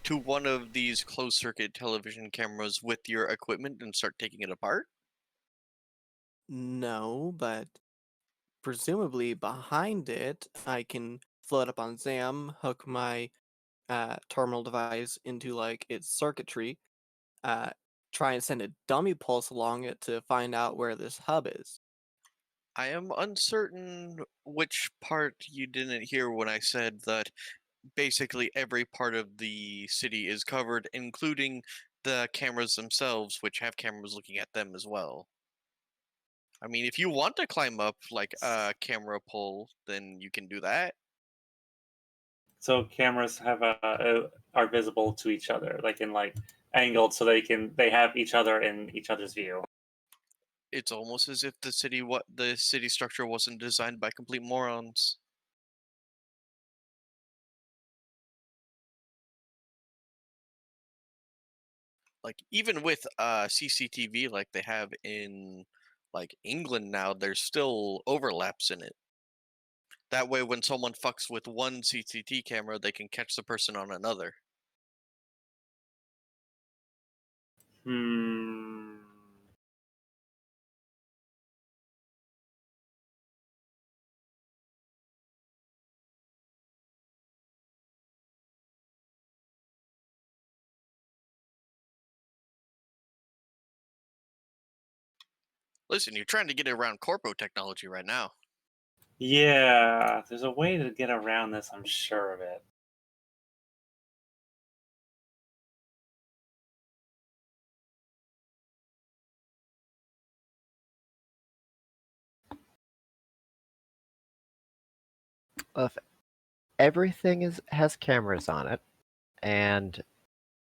Speaker 1: to one of these closed circuit television cameras with your equipment and start taking it apart?
Speaker 2: No, but presumably behind it I can float up on Zam, hook my terminal device into like its circuitry, uh try and send a dummy pulse along it to find out where this hub is.
Speaker 1: I am uncertain which part you didn't hear when I said that basically every part of the city is covered, including the cameras themselves, which have cameras looking at them as well. I mean, if you want to climb up like a camera pole, then you can do that.
Speaker 3: So cameras are visible to each other, like in like angled, so they have each other in each other's view.
Speaker 1: It's almost as if the city structure wasn't designed by complete morons. Like even with CCTV like they have in like England now, there's still overlaps in it. That way when someone fucks with one CCT camera, they can catch the person on another.
Speaker 3: Hmm.
Speaker 1: Listen, you're trying to get around corpo technology right now.
Speaker 3: Yeah, there's a way to get around this, I'm sure of it.
Speaker 4: If everything has cameras on it, and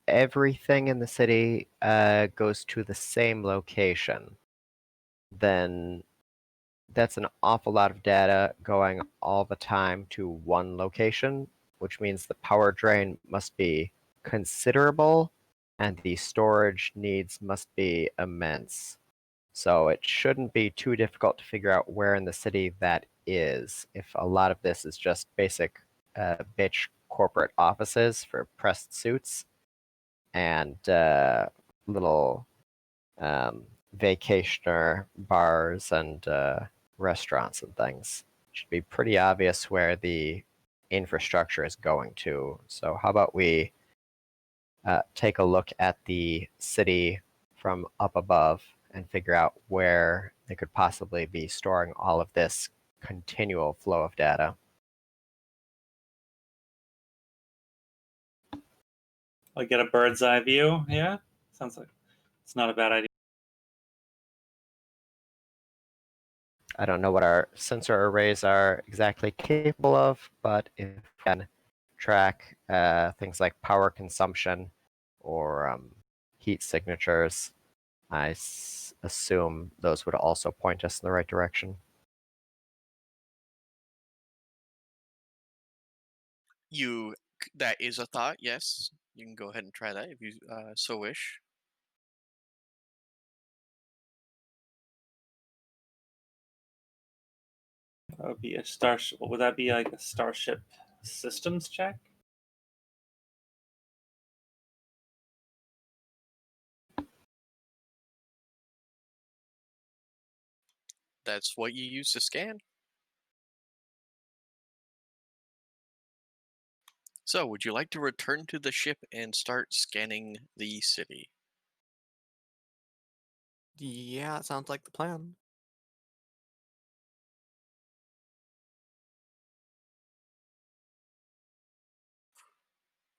Speaker 4: everything in the city goes to the same location, then that's an awful lot of data going all the time to one location, which means the power drain must be considerable and the storage needs must be immense. So it shouldn't be too difficult to figure out where in the city that is, if a lot of this is just basic bitch corporate offices for pressed suits and little vacationer bars and restaurants and things. It should be pretty obvious where the infrastructure is going to. So how about we take a look at the city from up above and figure out where they could possibly be storing all of this continual flow of data.
Speaker 3: I'll get a bird's eye view. Yeah, sounds like it's not a bad idea.
Speaker 4: I don't know what our sensor arrays are exactly capable of, but if we can track things like power consumption or heat signatures, I assume those would also point us in the right direction.
Speaker 1: That is a thought, yes. You can go ahead and try that if you so wish.
Speaker 3: That would be a starship. Would that be like a starship systems check?
Speaker 1: That's what you use to scan. So, would you like to return to the ship and start scanning the city?
Speaker 2: Yeah, it sounds like the plan.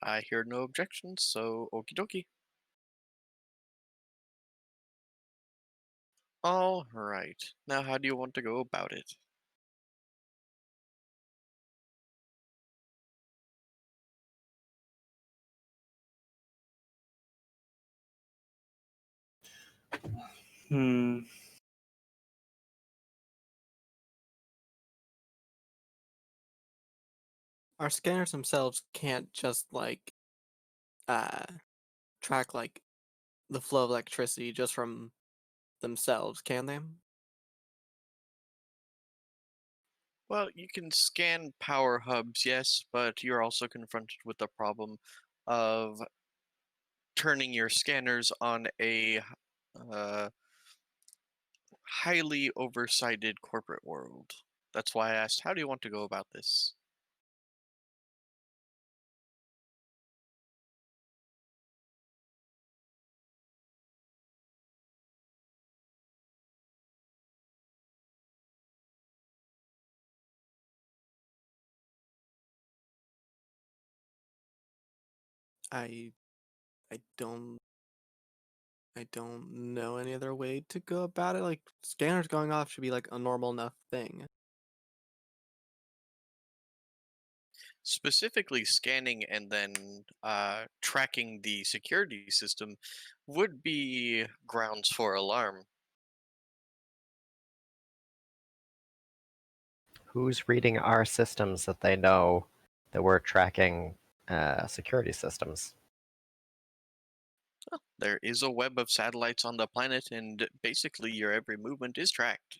Speaker 1: I hear no objections, so okie dokie. All right. Now, how do you want to go about it?
Speaker 3: Hmm.
Speaker 2: Our scanners themselves can't just like track like the flow of electricity just from themselves, can they?
Speaker 1: Well, you can scan power hubs, yes, but you're also confronted with the problem of turning your scanners on a uh, highly oversighted corporate world. That's why I asked, how do you want to go about this?
Speaker 2: I I don't I don't know any other way to go about it. Like scanners going off should be like a normal enough thing.
Speaker 1: Specifically, scanning and then tracking the security system would be grounds for alarm.
Speaker 4: Who's reading our systems that they know that we're tracking security systems?
Speaker 1: There is a web of satellites on the planet, and basically your every movement is tracked.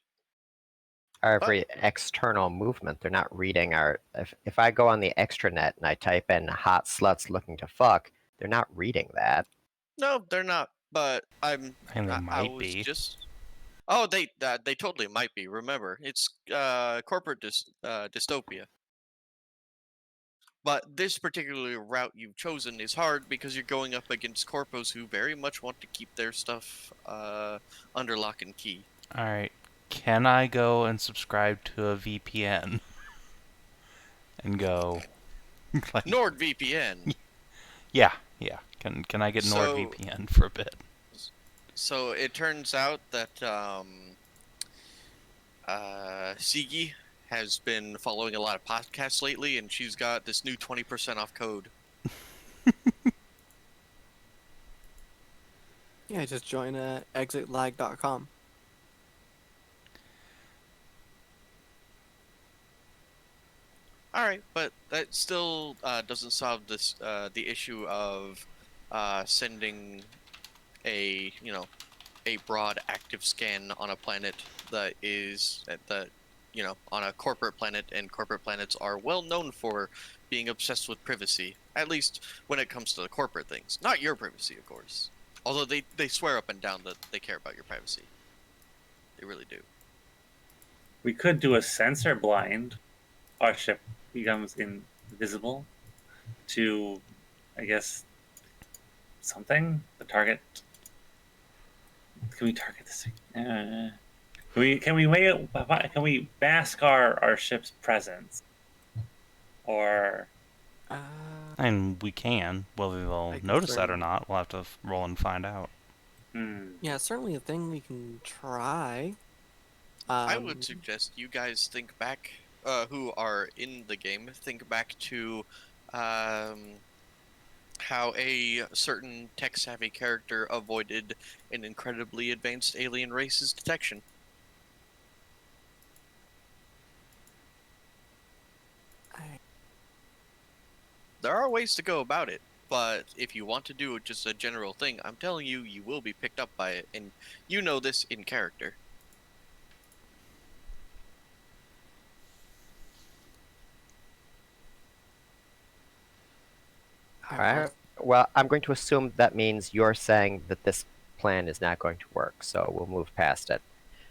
Speaker 4: Our
Speaker 1: But
Speaker 4: every external movement, they're not reading our. If I go on the extranet and I type in hot sluts looking to fuck, they're not reading that.
Speaker 1: no, they're not. But
Speaker 5: And they
Speaker 1: I
Speaker 5: might
Speaker 1: was
Speaker 5: be.
Speaker 1: just. Oh, they totally might be. Remember, it's corporate dystopia. But this particular route you've chosen is hard because you're going up against corpos who very much want to keep their stuff under lock and key.
Speaker 5: Alright. Can I go and subscribe to a VPN? And go... like,
Speaker 1: NordVPN.
Speaker 5: yeah. Can I get
Speaker 1: So-
Speaker 5: NordVPN for a bit?
Speaker 1: So it turns out that Sigi has been following a lot of podcasts lately, and she's got this new 20% off code.
Speaker 2: Yeah, just join exitlag.com.
Speaker 1: All right, but that still doesn't solve this the issue of sending a a broad active scan on a planet that is at the on a corporate planet, and corporate planets are well known for being obsessed with privacy, at least when it comes to the corporate things. Not your privacy, of course. Although they swear up and down that they care about your privacy. They really do.
Speaker 3: We could do a sensor blind. Our ship becomes invisible to, I guess, something. The target. Can we target this? Can we mask our ship's presence? Or
Speaker 5: And we can. Whether they'll
Speaker 2: I can
Speaker 5: notice that or
Speaker 2: certainly-
Speaker 5: not, we'll have to roll and find out.
Speaker 2: Yeah, certainly a thing we can try.
Speaker 1: I would suggest you guys think back, who are in the game, think back to how a certain tech-savvy character avoided an incredibly advanced alien race's detection. There are ways to go about it, but if you want to do just a general thing, I'm telling you, you will be picked up by it, and you know this in character.
Speaker 4: Alright. Well, I'm going to assume that means you're saying that this plan is not going to work, so we'll move past it.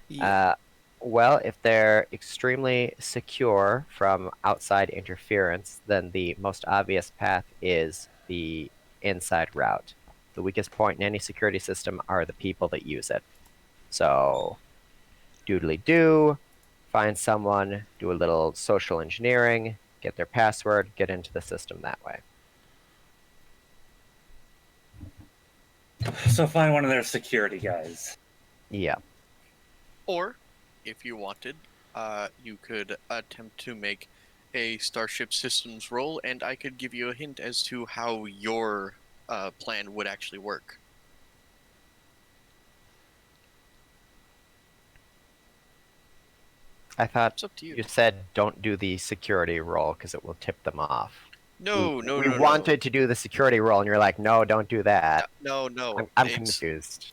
Speaker 2: Yeah.
Speaker 4: Well, if they're extremely secure from outside interference, then the most obvious path is the inside route. The weakest point in any security system are the people that use it. So, doodly-doo, find someone, do a little social engineering, get their password, get into the system that way.
Speaker 3: so find one of their security guys.
Speaker 4: Yeah.
Speaker 1: Or, if you wanted, you could attempt to make a Starship Systems roll, and I could give you a hint as to how your plan would actually work.
Speaker 4: I thought
Speaker 1: It's up to you.
Speaker 4: you said don't do the security roll because it will tip them off.
Speaker 1: No,
Speaker 4: We wanted to do the security roll, and you're like, no, don't do that.
Speaker 1: No.
Speaker 4: I'm
Speaker 1: it's-
Speaker 4: confused.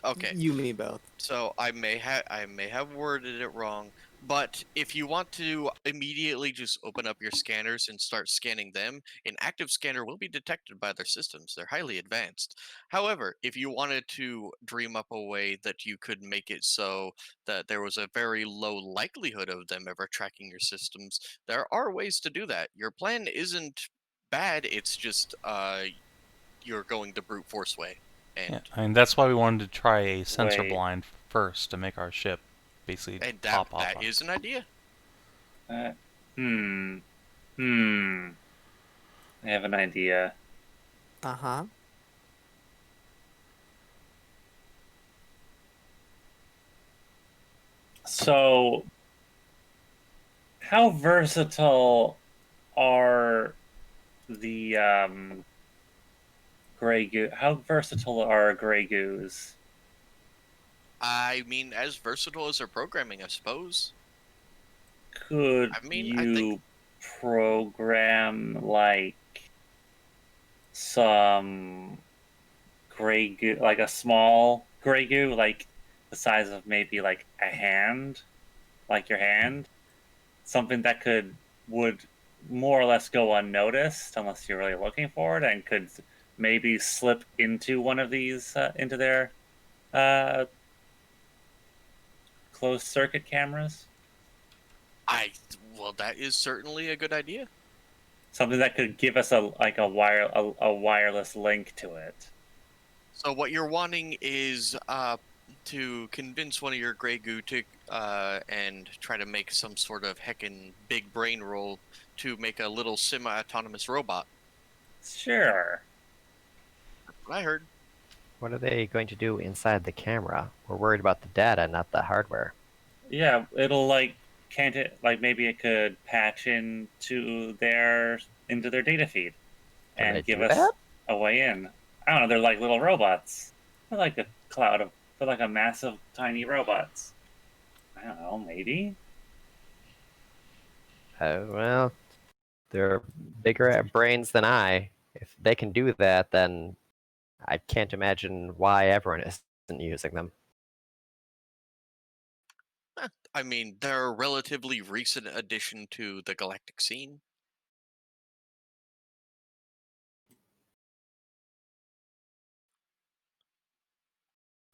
Speaker 1: Okay.
Speaker 2: You, me both.
Speaker 1: So I may have worded it wrong, but if you want to immediately just open up your scanners and start scanning them, an active scanner will be detected by their systems. They're highly advanced. However, if you wanted to dream up a way that you could make it so that there was a very low likelihood of them ever tracking your systems, there are ways to do that. Your plan isn't bad, it's just you're going the brute force way. And
Speaker 5: Yeah, I mean, that's why we wanted to try a sensor
Speaker 3: Wait.
Speaker 5: blind first to make our ship basically
Speaker 1: and
Speaker 5: pop off.
Speaker 1: that is an idea.
Speaker 3: I have an idea.
Speaker 2: Uh-huh.
Speaker 3: So, how versatile are the gray goo? How versatile are gray goos?
Speaker 1: I mean, as versatile as their programming, I suppose.
Speaker 3: Could
Speaker 1: I mean, I
Speaker 3: you
Speaker 1: think-
Speaker 3: program like some gray goo, like a small gray goo, like the size of maybe like a hand, like your hand, something that would more or less go unnoticed unless you're really looking for it, and could maybe slip into one of these into their closed circuit cameras.
Speaker 1: Well, that is certainly a good idea.
Speaker 3: Something that could give us a wireless link to it.
Speaker 1: So what you're wanting is to convince one of your Grey Goo to and try to make some sort of heckin' big brain roll to make a little semi-autonomous robot.
Speaker 3: Sure.
Speaker 1: I heard.
Speaker 4: What are they going to do inside the camera? We're worried about the data, not the hardware.
Speaker 3: Yeah, it'll can't it maybe it could patch into their data feed
Speaker 4: Can they
Speaker 3: and give
Speaker 4: do
Speaker 3: us
Speaker 4: that?
Speaker 3: a way in. I don't know. They're like little robots. They're like a cloud of. They're like a massive, tiny robots. I don't know. Maybe.
Speaker 4: Well, they're bigger at brains than I. If they can do that, then I can't imagine why everyone isn't using them.
Speaker 1: I mean, they're a relatively recent addition to the galactic scene.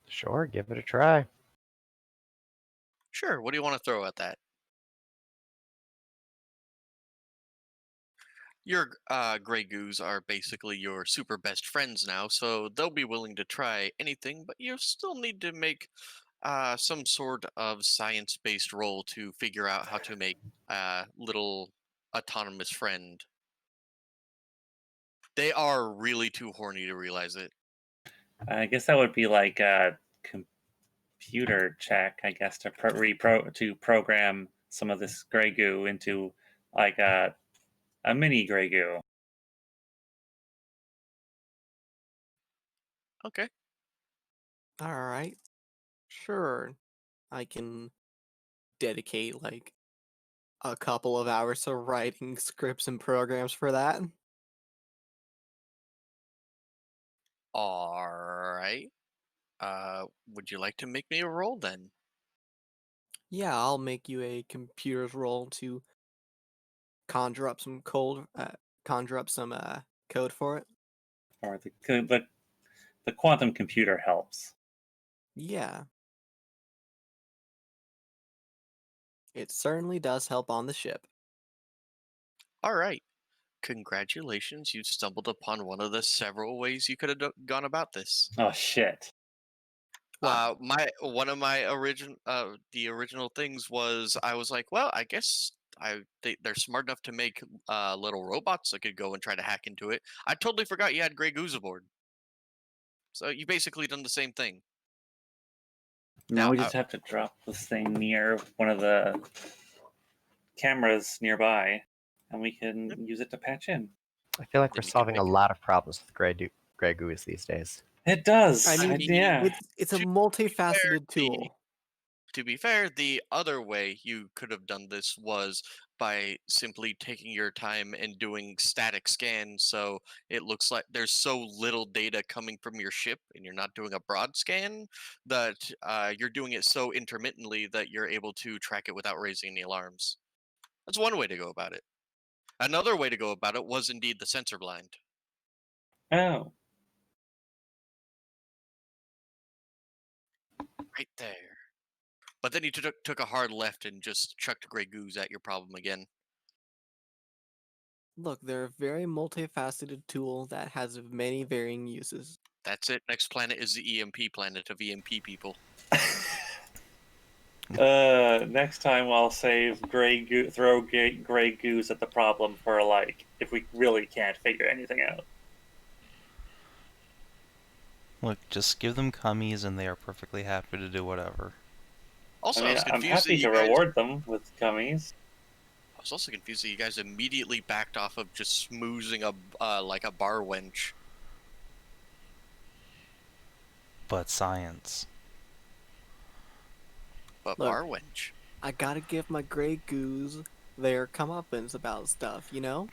Speaker 4: Sure, give it a try.
Speaker 1: Sure, what do you want to throw at that? Your Grey Goos are basically your super best friends now, so they'll be willing to try anything, but you still need to make some sort of science-based role to figure out how to make a little autonomous friend. They are really too horny to realize it.
Speaker 3: I guess that would be like a computer check. I guess to to program some of this Grey Goo into like a mini Grey Goo.
Speaker 1: Okay.
Speaker 2: All right. Sure. I can dedicate like a couple of hours to writing scripts and programs for that.
Speaker 1: All right. Would you like to make me a roll then?
Speaker 2: Yeah, I'll make you a computer's roll to conjure up some code for it.
Speaker 3: Or the quantum computer helps.
Speaker 2: Yeah. It certainly does help on the ship.
Speaker 1: All right. Congratulations, you stumbled upon one of the several ways you could have gone about this.
Speaker 3: Oh shit.
Speaker 2: What?
Speaker 1: One of my the original things was I was like, well, I guess they're smart enough to make little robots that could go and try to hack into it. I totally forgot you had Grey Goose aboard. So you basically done the same thing.
Speaker 3: Now
Speaker 1: Now,
Speaker 3: we just have to drop this thing near one of the cameras nearby, and we can use it to patch in.
Speaker 4: I feel like
Speaker 1: Then
Speaker 4: we're
Speaker 1: you can
Speaker 4: solving a
Speaker 1: make
Speaker 4: lot of problems with Grey Goos these days.
Speaker 3: It does.
Speaker 2: I mean,
Speaker 3: Yeah.
Speaker 2: it's a
Speaker 1: To be
Speaker 2: multifaceted
Speaker 1: the-
Speaker 2: tool.
Speaker 1: To be fair, the other way you could have done this was by simply taking your time and doing static scans, so it looks like there's so little data coming from your ship and you're not doing a broad scan that you're doing it so intermittently that you're able to track it without raising any alarms. That's one way to go about it. Another way to go about it was indeed the sensor blind.
Speaker 3: Oh.
Speaker 1: Right there. But then you took a hard left and just chucked Grey Goose at your problem again.
Speaker 2: Look, they're a very multifaceted tool that has many varying uses.
Speaker 1: That's it. Next planet is the EMP planet of EMP people.
Speaker 3: Next time I'll save throw Grey Goose at the problem for if we really can't figure anything out.
Speaker 5: Look, just give them cummies and they are perfectly happy to do whatever.
Speaker 1: Also,
Speaker 3: I mean,
Speaker 1: was
Speaker 3: I'm
Speaker 1: confused
Speaker 3: happy
Speaker 1: that
Speaker 3: to
Speaker 1: you guys.
Speaker 3: reward them with gummies.
Speaker 1: I was also confused that you guys immediately backed off of just smoozing like a bar wench.
Speaker 5: But science.
Speaker 1: But
Speaker 2: Look.
Speaker 1: bar wench.
Speaker 2: I gotta give my Grey Goose their comeuppance about stuff, you know?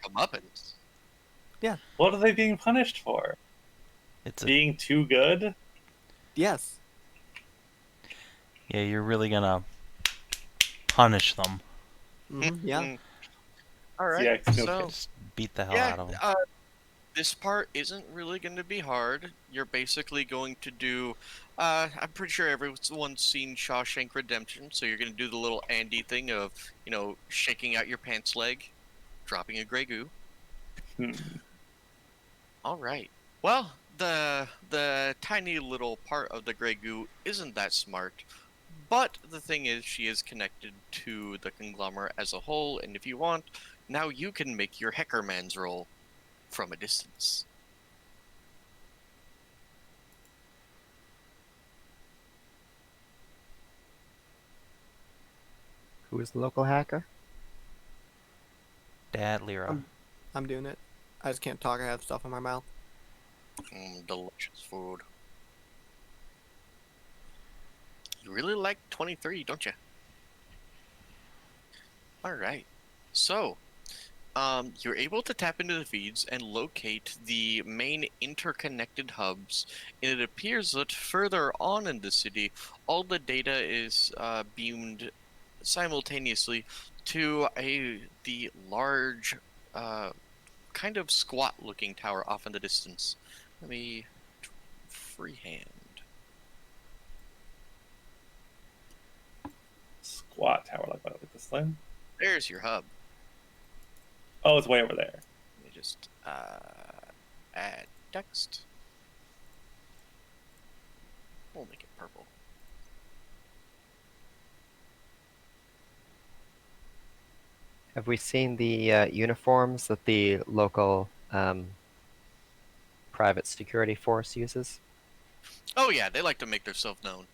Speaker 1: Comeuppance.
Speaker 3: What are they being punished for?
Speaker 5: It's a,
Speaker 3: Being too good?
Speaker 2: Yes.
Speaker 5: yeah, you're really gonna punish them.
Speaker 2: Yeah.
Speaker 1: All right.
Speaker 3: Yeah,
Speaker 1: So
Speaker 5: Just beat the hell
Speaker 1: yeah,
Speaker 5: out of them.
Speaker 1: this part isn't really going to be hard. You're basically going to do. I'm pretty sure everyone's seen Shawshank Redemption, so you're going to do the little Andy thing of, shaking out your pants leg, dropping a Grey Goo.
Speaker 3: Hmm.
Speaker 1: All right. Well, the tiny little part of the gray goo isn't that smart, but the thing is, she is connected to the conglomerate as a whole, and if you want, now you can make your Heckerman's roll from a distance.
Speaker 4: Who is the local hacker?
Speaker 5: Dad, Lyra.
Speaker 2: I'm doing it. I just can't talk. I have stuff in my mouth.
Speaker 1: Delicious food. You really like 23, don't you? Alright. So, you're able to tap into the feeds and locate the main interconnected hubs, and it appears that further on in the city, all the data is beamed simultaneously to the large, kind of squat-looking tower off in the distance. Let me freehand.
Speaker 3: Squat tower, like this thing.
Speaker 1: There's your hub.
Speaker 3: Oh, it's way over there.
Speaker 1: Let me just add text. We'll make it purple.
Speaker 4: Have we seen the uniforms that the local private security force uses?
Speaker 1: Oh yeah, they like to make themselves known.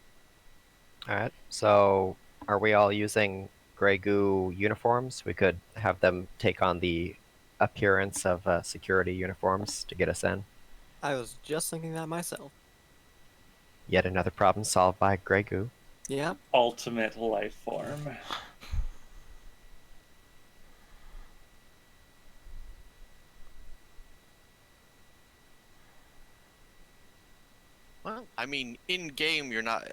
Speaker 4: All right. So, are we all using gray goo uniforms? We could have them take on the appearance of security uniforms to get us in.
Speaker 2: I was just thinking that myself.
Speaker 4: Yet another problem solved by gray goo.
Speaker 2: Yep.
Speaker 3: Ultimate life form.
Speaker 1: Well, I mean, in-game you're not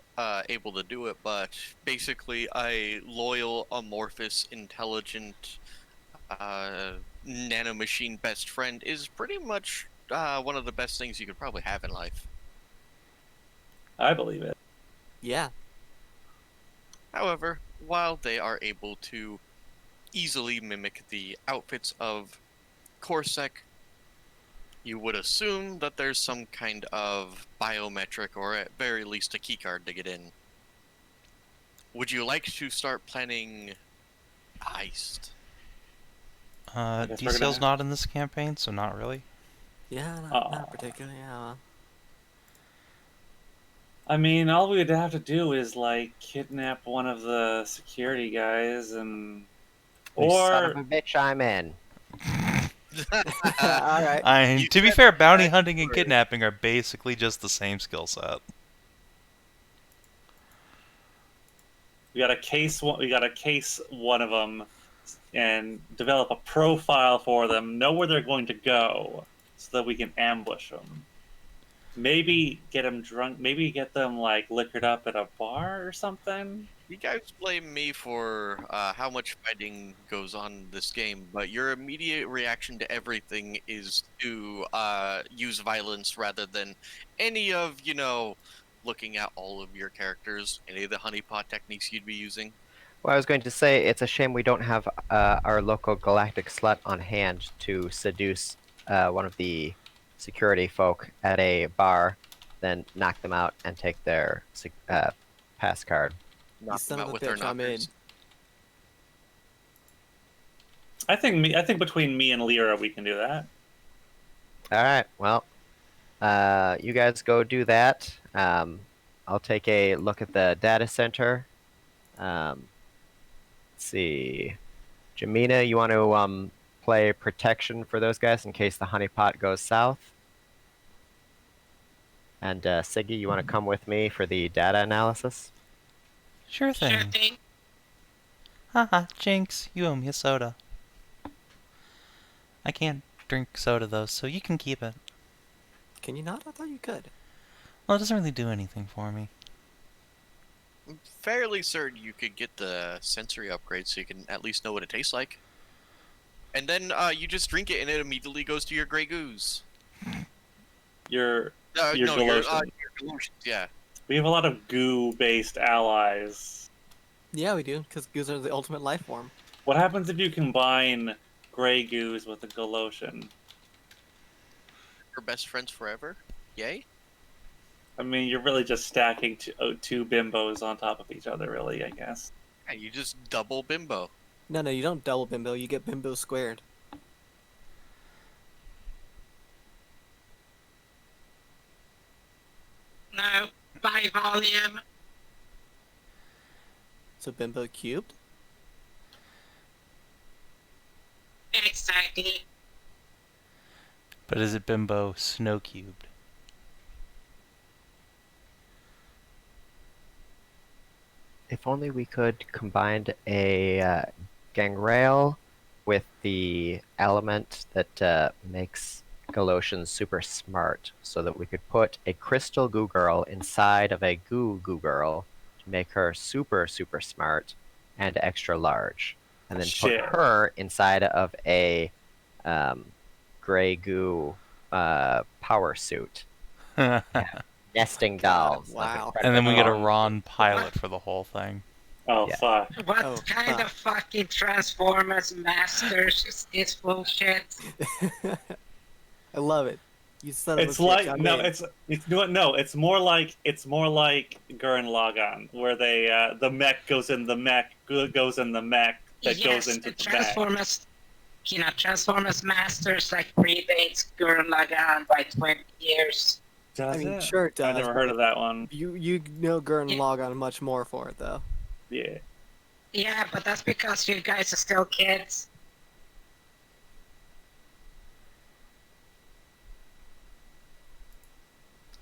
Speaker 1: able to do it, but basically a loyal, amorphous, intelligent nanomachine best friend is pretty much one of the best things you could probably have in life.
Speaker 3: I believe it.
Speaker 2: Yeah.
Speaker 1: However, while they are able to easily mimic the outfits of Corsac, you would assume that there's some kind of biometric or at very least a keycard to get in. Would you like to start planning a heist?
Speaker 3: guess we're
Speaker 5: DCL's
Speaker 3: gonna-
Speaker 5: not in this campaign, so not really.
Speaker 2: Yeah,
Speaker 3: Aw.
Speaker 2: not particularly. Yeah.
Speaker 3: I mean, all we would have to do is like kidnap one of the security guys and
Speaker 4: You son of
Speaker 3: or
Speaker 4: a bitch, I'm in.
Speaker 2: All right.
Speaker 1: You
Speaker 5: To be
Speaker 1: said
Speaker 5: fair, bounty
Speaker 1: that
Speaker 5: hunting and
Speaker 1: word.
Speaker 5: kidnapping are basically just the same skill set.
Speaker 3: we gotta case one of them and develop a profile for them, know where they're going to go so that we can ambush them. Maybe get them drunk, maybe get them like liquored up at a bar or something.
Speaker 1: You guys blame me for how much fighting goes on in this game, but your immediate reaction to everything is to use violence rather than any of, looking at all of your characters, any of the honeypot techniques you'd be using.
Speaker 4: Well, I was going to say it's a shame we don't have our local galactic slut on hand to seduce one of the security folk at a bar, then knock them out and take their pass card.
Speaker 1: Knock
Speaker 2: son
Speaker 1: them
Speaker 2: of
Speaker 1: out
Speaker 2: a
Speaker 1: with their
Speaker 2: bitch, I'm in.
Speaker 1: knockers.
Speaker 3: I think between me and Lyra we can do that.
Speaker 4: All right. Well, you guys go do that. I'll take a look at the data center. Let's see. Jamina, you want to play protection for those guys in case the honeypot goes south? And Siggy, you want to come with me for the data analysis?
Speaker 5: Sure
Speaker 6: Sure
Speaker 5: thing.
Speaker 6: thing.
Speaker 5: Haha, Jinx, you owe me a soda. I can't drink soda though, so you can keep it.
Speaker 2: Can you not? I thought you could.
Speaker 5: Well, it doesn't really do anything for me.
Speaker 1: I'm fairly certain you could get the sensory upgrade so you can at least know what it tastes like. And then you just drink it and it immediately goes to your Grey Goose.
Speaker 3: Your
Speaker 1: No,
Speaker 3: Your
Speaker 1: your
Speaker 3: Galoshin.
Speaker 1: Galoshin, yeah.
Speaker 3: We have a lot of goo-based allies.
Speaker 2: Yeah, we do, because goos are the ultimate life form.
Speaker 3: What happens if you combine Grey Goose with a Galoshin?
Speaker 1: Your best friends forever? Yay?
Speaker 3: I mean, you're really just stacking two bimbos on top of each other, really, I guess.
Speaker 1: Yeah, you just double bimbo.
Speaker 2: No, you don't double bimbo. You get bimbo squared.
Speaker 6: No, by volume.
Speaker 2: So bimbo cubed?
Speaker 6: Exactly.
Speaker 5: But is it bimbo snow cubed?
Speaker 4: If only we could combine a gangrail with the element that makes Galoshan super smart, so that we could put a crystal goo girl inside of a goo girl to make her super smart and extra large, and then
Speaker 3: Shit.
Speaker 4: put her inside of a gray goo power suit. Nesting dolls. of
Speaker 2: wow.
Speaker 5: And then we get a
Speaker 4: incredible-
Speaker 5: Ron pilot for the whole thing.
Speaker 3: Oh,
Speaker 4: Yeah.
Speaker 3: fuck.
Speaker 6: What
Speaker 2: Oh,
Speaker 6: kind
Speaker 2: fuck.
Speaker 6: of fucking Transformers Masters is this bullshit?
Speaker 2: I love it. You son of
Speaker 3: It's
Speaker 2: a bitch.
Speaker 3: like
Speaker 2: I'm
Speaker 3: no,
Speaker 2: in.
Speaker 3: it's more like Gurren Lagann, where the mech goes in the mech, goes in the mech that
Speaker 6: Yes,
Speaker 3: goes into the mech.
Speaker 6: Transformers, Transformers Masters like predates Gurren Lagann by 20 years.
Speaker 3: Does
Speaker 2: I mean,
Speaker 3: it?
Speaker 2: sure it does.
Speaker 3: I've never heard of that one.
Speaker 2: You know Gurren
Speaker 6: Yeah.
Speaker 2: Lagann much more for it though.
Speaker 3: Yeah.
Speaker 6: Yeah, but that's because you guys are still kids.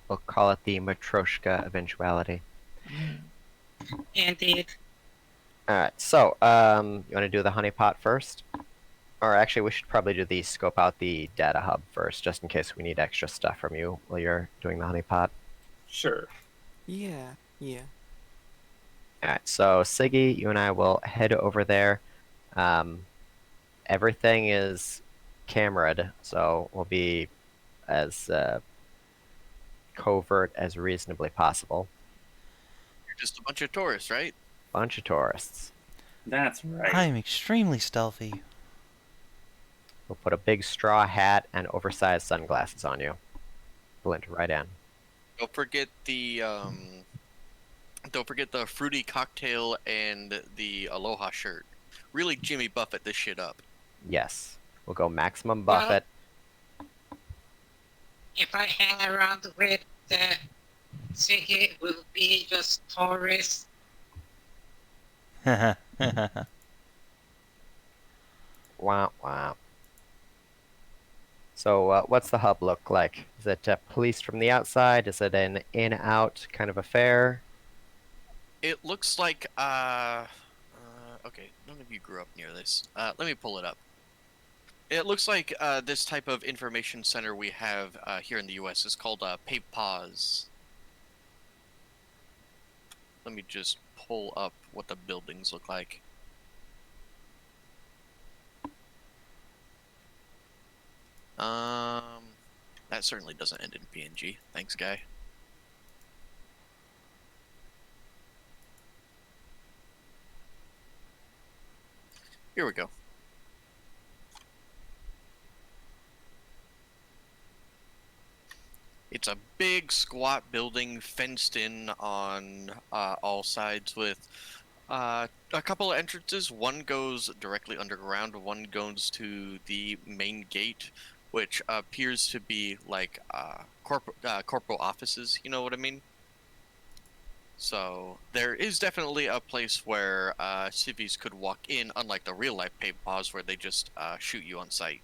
Speaker 4: We'll call it the Matryoshka eventuality.
Speaker 6: Indeed.
Speaker 4: Alright, so, you want to do the honeypot first? Or actually, we should probably do the scope out the data hub first, just in case we need extra stuff from you while you're doing the honeypot.
Speaker 3: Sure.
Speaker 2: Yeah.
Speaker 4: Alright, so Siggy, you and I will head over there. Everything is camera'd, so we'll be as covert as reasonably possible.
Speaker 1: You're just a bunch of tourists, right?
Speaker 4: Bunch of tourists.
Speaker 3: That's right.
Speaker 5: I am extremely stealthy.
Speaker 4: We'll put a big straw hat and oversized sunglasses on you. Blend right in.
Speaker 1: Don't forget the fruity cocktail and the Aloha shirt. Really Jimmy Buffett this shit up.
Speaker 4: Yes. We'll go maximum
Speaker 6: Well-
Speaker 4: Buffett.
Speaker 6: If I hang around with Siggy, we'll be just tourists.
Speaker 4: Wah, wah. So, what's the hub look like? Is it police from the outside? Is it an in-out kind of affair?
Speaker 1: It looks like okay, none of you grew up near this. Let me pull it up. It looks like this type of information center we have here in the U.S. is called PAWS. Let me just pull up what the buildings look like. That certainly doesn't end in PNG. Thanks, guy. Here we go. It's a big, squat building, fenced in on all sides with a couple of entrances. One goes directly underground, one goes to the main gate, which appears to be like corporal offices, you know what I mean? So there is definitely a place where civvies could walk in, unlike the real-life PAWS where they just shoot you on sight.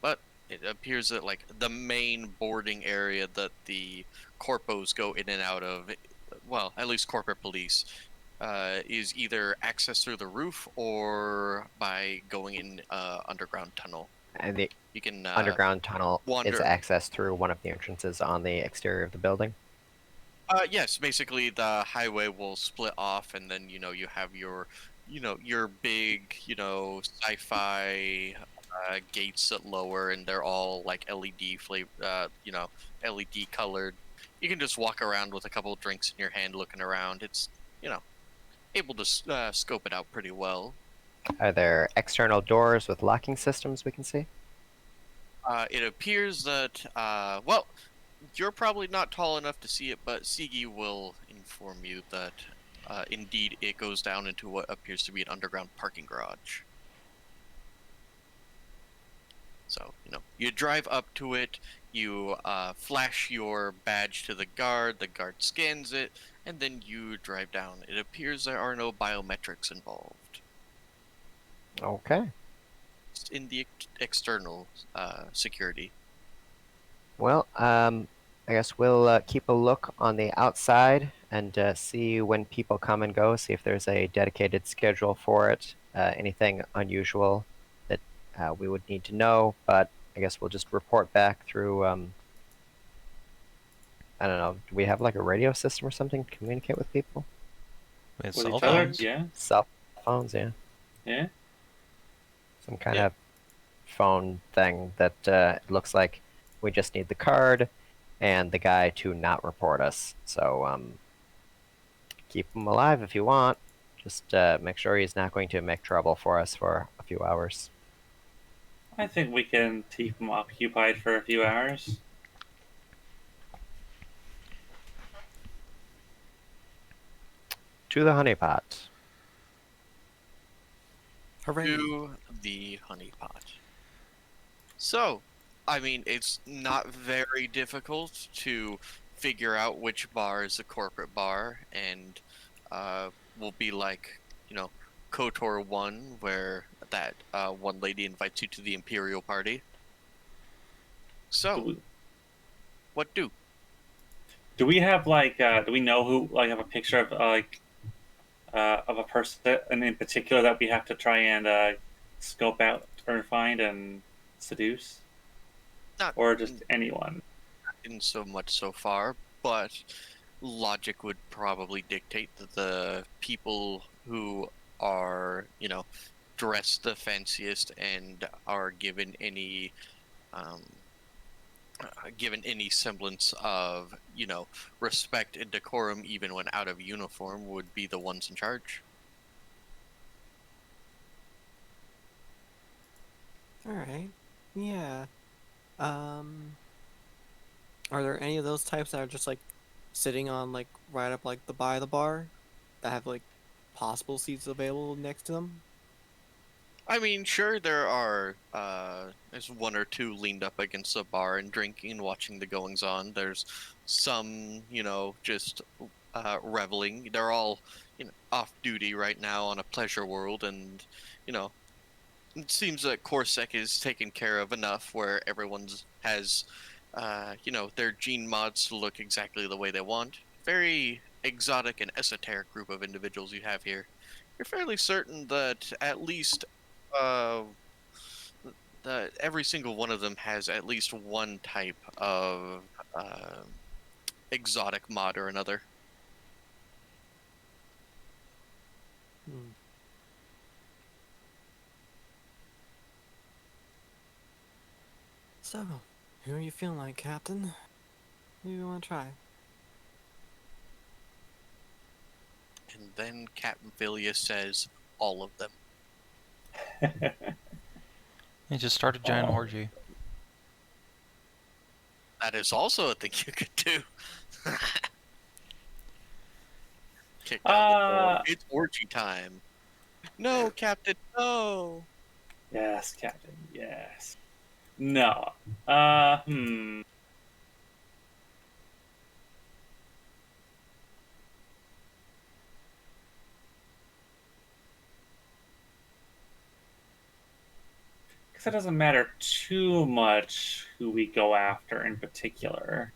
Speaker 1: But it appears that like the main boarding area that the corpos go in and out of, well, at least corporate police, is either access through the roof or by going in underground tunnel.
Speaker 4: And the
Speaker 1: You can
Speaker 4: underground tunnel is
Speaker 1: wander.
Speaker 4: accessed through one of the entrances on the exterior of the building.
Speaker 1: Yes, basically the highway will split off, and then you have your big sci-fi gates that lower, and they're all like LED LED colored. You can just walk around with a couple of drinks in your hand, looking around. It's able to scope it out pretty well.
Speaker 4: Are there external doors with locking systems we can see?
Speaker 1: It appears that well, You're probably not tall enough to see it, but Sigi will inform you that indeed it goes down into what appears to be an underground parking garage. So, you drive up to it, you flash your badge to the guard scans it, and then you drive down. It appears there are no biometrics involved.
Speaker 4: Okay.
Speaker 1: It's in the external security.
Speaker 4: Well, I guess we'll keep a look on the outside and see when people come and go, see if there's a dedicated schedule for it, anything unusual that we would need to know, but I guess we'll just report back through, I don't know, do we have like a radio system or something to communicate with people?
Speaker 5: With
Speaker 3: With
Speaker 5: cell
Speaker 3: each other,
Speaker 5: phones?
Speaker 3: yeah.
Speaker 4: Cell phones, yeah.
Speaker 3: Yeah.
Speaker 4: Some kind
Speaker 1: Yeah.
Speaker 4: of phone thing that it looks like we just need the card and the guy to not report us. So keep him alive if you want. Just make sure he's not going to make trouble for us for a few hours.
Speaker 3: I think we can keep him occupied for a few hours.
Speaker 4: To the honeypot.
Speaker 2: Hooray!
Speaker 1: To the honeypot. So, I mean, it's not very difficult to figure out which bar is a corporate bar, and will be like, KOTOR 1, where that one lady invites you to the Imperial Party.
Speaker 3: Do
Speaker 1: So,
Speaker 3: we,
Speaker 1: what do?
Speaker 3: do we have like? Do we know who? Like, have a picture of of a person in particular that we have to try and scope out or find and seduce,
Speaker 1: Not
Speaker 3: or just anyone?
Speaker 1: in so much so far, but logic would probably dictate that the people who are, dressed the fanciest and are um, given any semblance of, respect and decorum even when out of uniform would be the ones in charge.
Speaker 2: All right. Yeah. Um. Are there any of those types that are just like sitting on like right up like by the bar that have like possible seats available next to them?
Speaker 1: I mean, sure, there are, there's one or two leaned up against a bar and drinking and watching the goings on. There's some, just reveling. They're all, off duty right now on a pleasure world, and, you know, it seems that Corsac is taken care of enough where everyone's has, their gene mods to look exactly the way they want. Very exotic and esoteric group of individuals you have here. You're fairly certain that at least uh, every single one of them has at least one type of exotic mod or another.
Speaker 2: Hmm. So, who are you feeling like, Captain? Who do you want to try?
Speaker 1: And then Captain Philia says, all of them.
Speaker 5: You just start a giant
Speaker 3: Oh.
Speaker 5: orgy.
Speaker 1: That is also a thing you could do. Kick down the door. It's orgy time. No, Captain, no.
Speaker 3: Yes, Captain. Yes. No. Hmm. Because it doesn't matter too much who we go after in particular,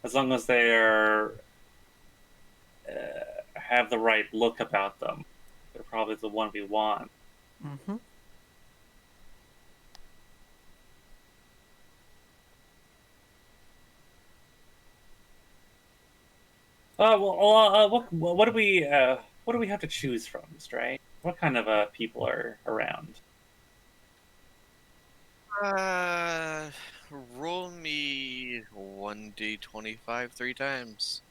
Speaker 3: as long as they're have the right look about them. They're probably the one we want.
Speaker 2: Mm-hmm.
Speaker 3: What do we have to choose from, Stray? What kind of people are around?
Speaker 1: Uh, roll me 1d25 3 times.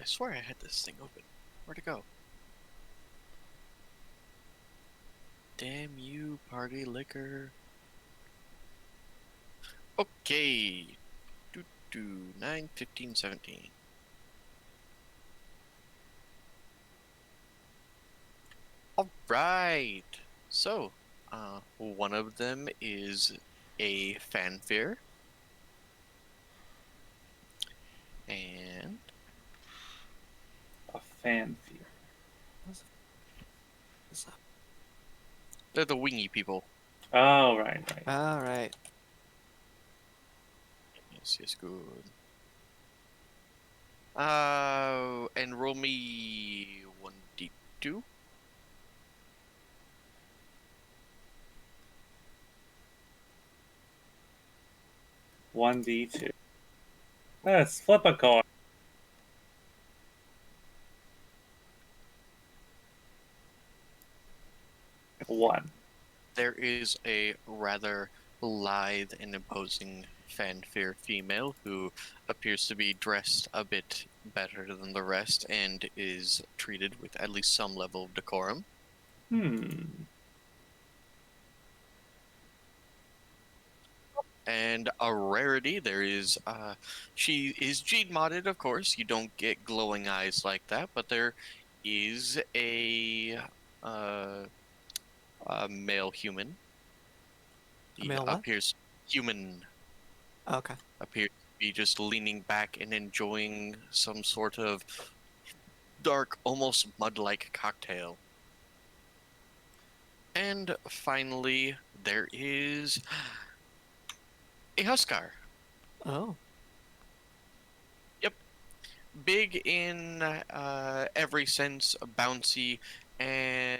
Speaker 1: I swear I had this thing open. Where'd it go? Damn you, party liquor. Okay. 9, 15, 17. Alright. So, one of them is a fanfare. And
Speaker 3: A fanfare.
Speaker 2: What's up?
Speaker 1: they're the wingy people.
Speaker 3: Oh, right.
Speaker 2: All right.
Speaker 1: Yes, good. And roll me 1d2.
Speaker 3: 1d2. Let's flip a coin. One.
Speaker 1: There is a rather lithe and imposing fanfare female who appears to be dressed a bit better than the rest and is treated with at least some level of decorum. And a rarity, there is, she is Gene modded, of course. You don't get glowing eyes like that, but there is a male human. He
Speaker 2: male what?
Speaker 1: appears human.
Speaker 2: Okay.
Speaker 1: Appears to be just leaning back and enjoying some sort of dark, almost mud-like cocktail. And finally, there is a Huskar.
Speaker 2: Oh.
Speaker 1: Yep. Big in every sense, bouncy, and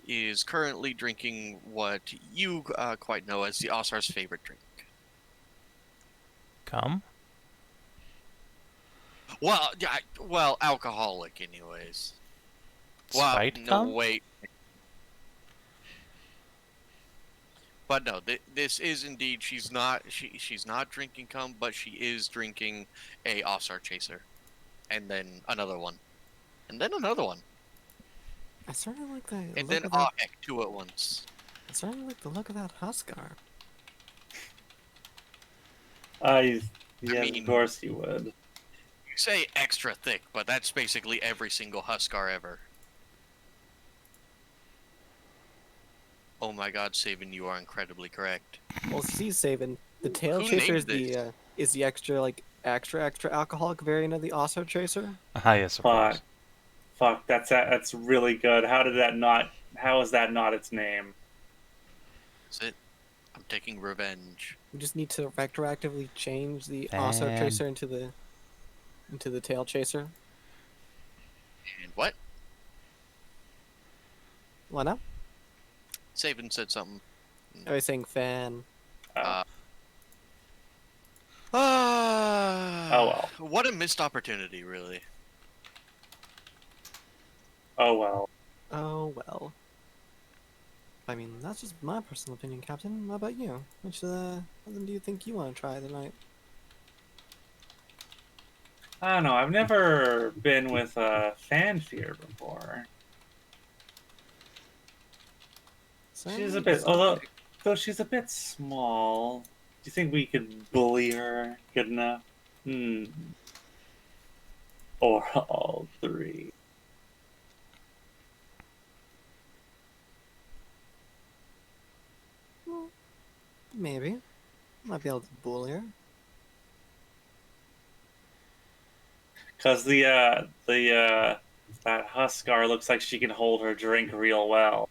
Speaker 1: is currently drinking what you quite know as the Ausar's favorite drink.
Speaker 5: Come?
Speaker 1: Well, yeah, well, alcoholic, anyways.
Speaker 5: Spite
Speaker 1: Well, no,
Speaker 5: come?
Speaker 1: wait. But no, this is indeed. She's not. She's not drinking cum, but she is drinking a Ausar chaser, and then another one, and then another one,
Speaker 2: I certainly like the
Speaker 1: and
Speaker 2: look
Speaker 1: then
Speaker 2: of that.
Speaker 1: heck, two at once.
Speaker 2: I certainly like the look of that Huskar.
Speaker 3: Yes,
Speaker 1: mean-
Speaker 3: of course you would.
Speaker 1: You say extra thick, but that's basically every single Huskar ever. Oh my God, Savin, you are incredibly correct.
Speaker 2: Well, see, Savin, the tail
Speaker 1: Who
Speaker 2: chaser
Speaker 1: named
Speaker 2: is the extra extra alcoholic variant of the Ausar chaser.
Speaker 5: Ah, yes, of course.
Speaker 3: Fuck, that's really good. How is that not its name?
Speaker 1: Is it? I'm taking revenge.
Speaker 2: We just need to retroactively change the
Speaker 5: Fan.
Speaker 2: Ausar chaser into the tail chaser.
Speaker 1: And what?
Speaker 2: Why not?
Speaker 1: Savin said something.
Speaker 2: I was saying fan.
Speaker 1: Oh
Speaker 3: well.
Speaker 1: What a missed opportunity, really.
Speaker 3: Oh well.
Speaker 2: Oh well. I mean, that's just my personal opinion, Captain. What about you? Which of them do you think you want to try tonight?
Speaker 3: I don't know. I've never been with a fanfare before. She's a bit, though she's a bit small. Do you think we could bully her good enough? Or all three?
Speaker 2: Well, maybe. Might be able to bully her.
Speaker 3: Because that Huskar looks like she can hold her drink real well.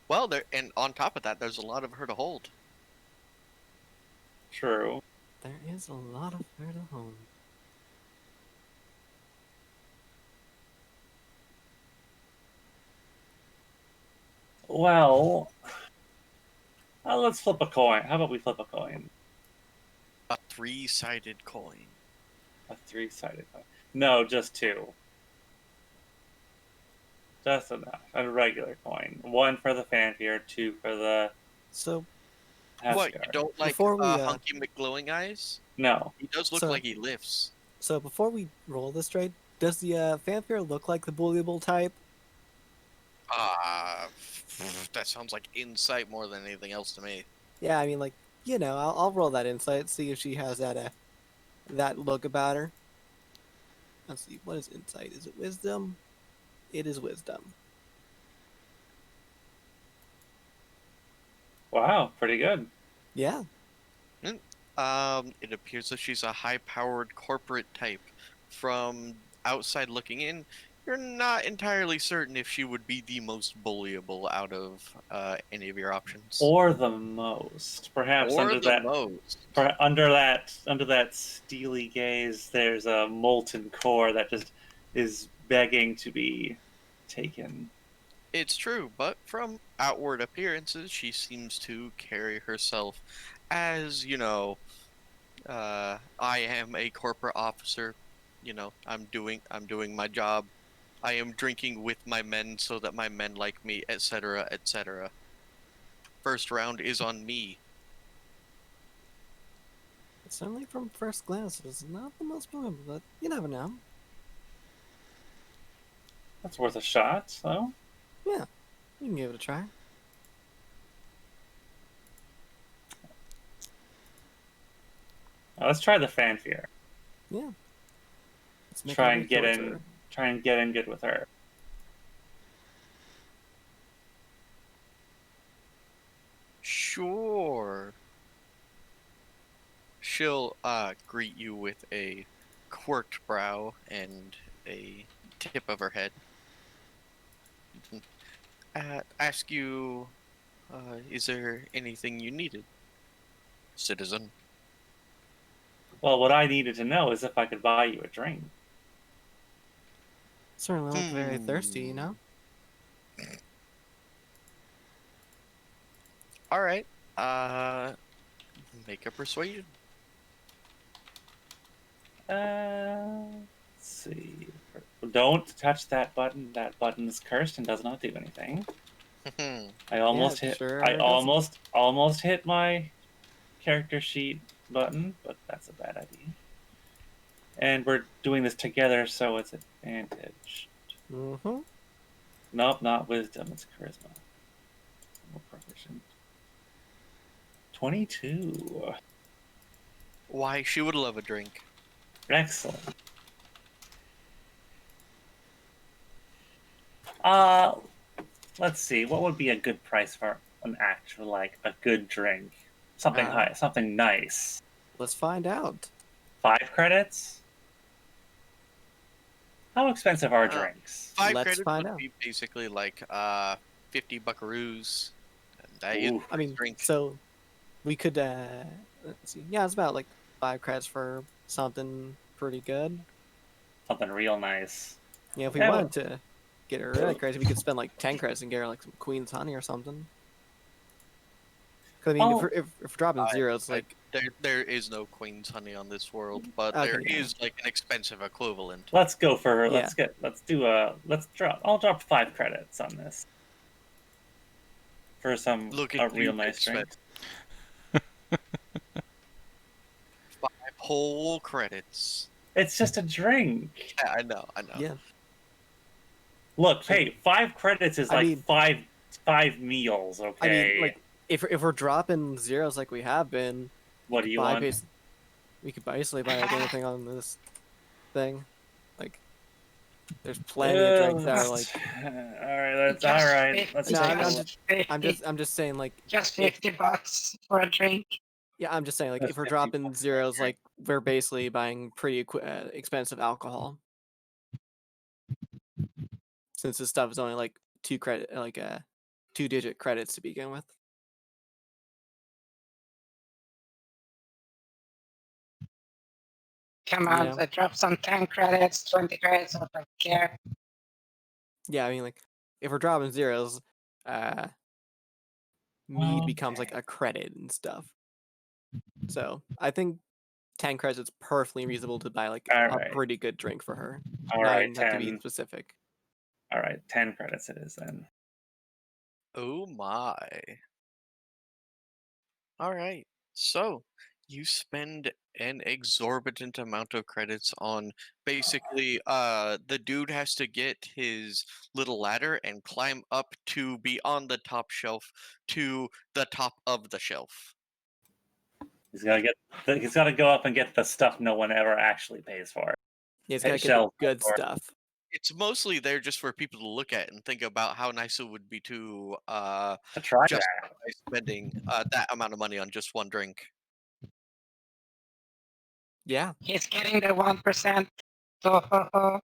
Speaker 1: Well, and on top of that, there's a lot of her to hold.
Speaker 3: True.
Speaker 2: There is a lot of her to hold.
Speaker 3: Well, let's flip a coin. How about we flip a coin?
Speaker 1: A 3-sided coin.
Speaker 3: A 3-sided coin. No, just 2. Just a regular coin. 1 for the fanfare, 2 for the
Speaker 2: So,
Speaker 3: Huskar.
Speaker 1: What, you don't like
Speaker 2: Before we,
Speaker 1: Hunky McGlowing Eyes?
Speaker 3: No.
Speaker 1: He does look
Speaker 2: So-
Speaker 1: like he lifts.
Speaker 2: So before we roll this trade, does the fanfare look like the bullyable type?
Speaker 1: That sounds like insight more than anything else to me.
Speaker 2: Yeah, I mean, like, I'll roll that insight, see if she has that look about her. Let's see, what is insight? Is it wisdom? It is wisdom.
Speaker 3: Wow, pretty good.
Speaker 2: Yeah.
Speaker 1: It appears that she's a high-powered corporate type. From outside looking in, you're not entirely certain if she would be the most bullyable out of any of your options.
Speaker 3: Or the most. Perhaps
Speaker 1: Or
Speaker 3: under
Speaker 1: the
Speaker 3: that
Speaker 1: most.
Speaker 3: under that steely gaze, there's a molten core that just is begging to be taken.
Speaker 1: It's true, but from outward appearances, she seems to carry herself as, I am a corporate officer. I'm doing my job. I am drinking with my men so that my men like me, etc., etc. First round is on me.
Speaker 2: Certainly from first glance, it's not the most bullyable, but you never know.
Speaker 3: That's worth a shot, though.
Speaker 2: Yeah, you can give it a try.
Speaker 3: Now, let's try the fanfare.
Speaker 2: Yeah. Let's make
Speaker 3: Try
Speaker 2: our
Speaker 3: and
Speaker 2: way
Speaker 3: get
Speaker 2: towards
Speaker 3: in.
Speaker 2: her.
Speaker 3: Try and get in good with her.
Speaker 1: Sure. She'll greet you with a quirked brow and a tip of her head. Ask you, is there anything you needed, citizen?
Speaker 3: Well, what I needed to know is if I could buy you a drink.
Speaker 2: Certainly look very thirsty, you know?
Speaker 1: All right. Make a persuasion.
Speaker 3: Let's see. Don't touch that button. That button is cursed and does not do anything. I almost hit.
Speaker 2: sure
Speaker 3: I
Speaker 2: doesn't.
Speaker 3: almost hit my character sheet button, but that's a bad idea. And we're doing this together, so it's advantage.
Speaker 2: Mm-hmm.
Speaker 3: Nope, not wisdom. It's charisma. More proficient. 22.
Speaker 1: Why, she would love a drink.
Speaker 3: Excellent. Let's see. What would be a good price for an actual, like, a good drink? Something high, something nice.
Speaker 2: Let's find out.
Speaker 3: 5 credits? How expensive are
Speaker 1: Uh,
Speaker 3: drinks?
Speaker 1: 5
Speaker 2: Let's
Speaker 1: credits
Speaker 2: find
Speaker 1: would
Speaker 2: out.
Speaker 1: be basically like 50 buckaroos. And that is
Speaker 3: Ooh.
Speaker 2: I mean,
Speaker 1: drink.
Speaker 2: so we could, let's see. Yeah, it's about like 5 credits for something pretty good.
Speaker 3: Something real nice.
Speaker 2: Yeah, if we
Speaker 3: Yeah,
Speaker 2: wanted to get her really crazy, we could spend like 10 credits and get her like some Queen's Honey or something. Because I mean,
Speaker 3: Oh.
Speaker 2: if we're dropping zeros, like
Speaker 1: There is no Queen's Honey on this world, but
Speaker 2: Okay,
Speaker 1: there
Speaker 2: yeah.
Speaker 1: is like an expensive equivalent.
Speaker 3: Let's go for
Speaker 2: Yeah.
Speaker 3: I'll drop 5 credits on this. For some
Speaker 1: Look
Speaker 3: a
Speaker 1: at
Speaker 3: real
Speaker 1: you,
Speaker 3: nice drink.
Speaker 1: Misfit. 5 whole credits.
Speaker 3: It's just a drink.
Speaker 1: Yeah, I know.
Speaker 2: yeah.
Speaker 3: Look, hey, 5 credits is
Speaker 2: I
Speaker 3: like
Speaker 2: mean-
Speaker 3: five meals, okay?
Speaker 2: I mean, like if we're dropping zeros like we have been,
Speaker 3: what do you
Speaker 2: buy
Speaker 3: want?
Speaker 2: we could basically buy like anything on this thing. Like, there's plenty of drinks that are like.
Speaker 3: Alright, that's alright. Let's
Speaker 2: No,
Speaker 3: take
Speaker 2: I'm
Speaker 3: a
Speaker 2: just-
Speaker 3: look.
Speaker 2: I'm just saying like.
Speaker 6: Just $50 for a drink.
Speaker 2: Yeah, I'm just saying like
Speaker 3: That's
Speaker 2: if we're
Speaker 3: 50
Speaker 2: dropping
Speaker 3: bucks for a
Speaker 2: zeros,
Speaker 3: drink.
Speaker 2: like we're basically buying pretty expensive alcohol. Since this stuff is only like 2-digit credits to begin with.
Speaker 6: Come on,
Speaker 2: know?
Speaker 6: I drop some 10 credits, 20 credits, I don't care.
Speaker 2: Yeah, I mean like if we're dropping zeros, mead becomes like
Speaker 3: Okay.
Speaker 2: a credit and stuff. So I think 10 credits is perfectly reasonable to buy like a
Speaker 3: Alright.
Speaker 2: pretty good drink for her. Not
Speaker 3: Alright,
Speaker 2: even have to be
Speaker 3: 10.
Speaker 2: specific.
Speaker 3: Alright, 10 credits it is then.
Speaker 1: Oh my. All right. So You spend an exorbitant amount of credits on basically the dude has to get his little ladder and climb up to be on the top shelf to the top of the shelf.
Speaker 3: He's got to go up and get the stuff no one ever actually pays for.
Speaker 2: Yeah, it's
Speaker 3: Hey,
Speaker 2: gotta get the
Speaker 3: shelf
Speaker 2: good
Speaker 3: or-
Speaker 2: stuff.
Speaker 1: It's mostly there just for people to look at and think about how nice it would be to
Speaker 3: To try
Speaker 1: justify
Speaker 3: that.
Speaker 1: spending that amount of money on just one drink.
Speaker 2: Yeah.
Speaker 6: He's getting the 1%. So,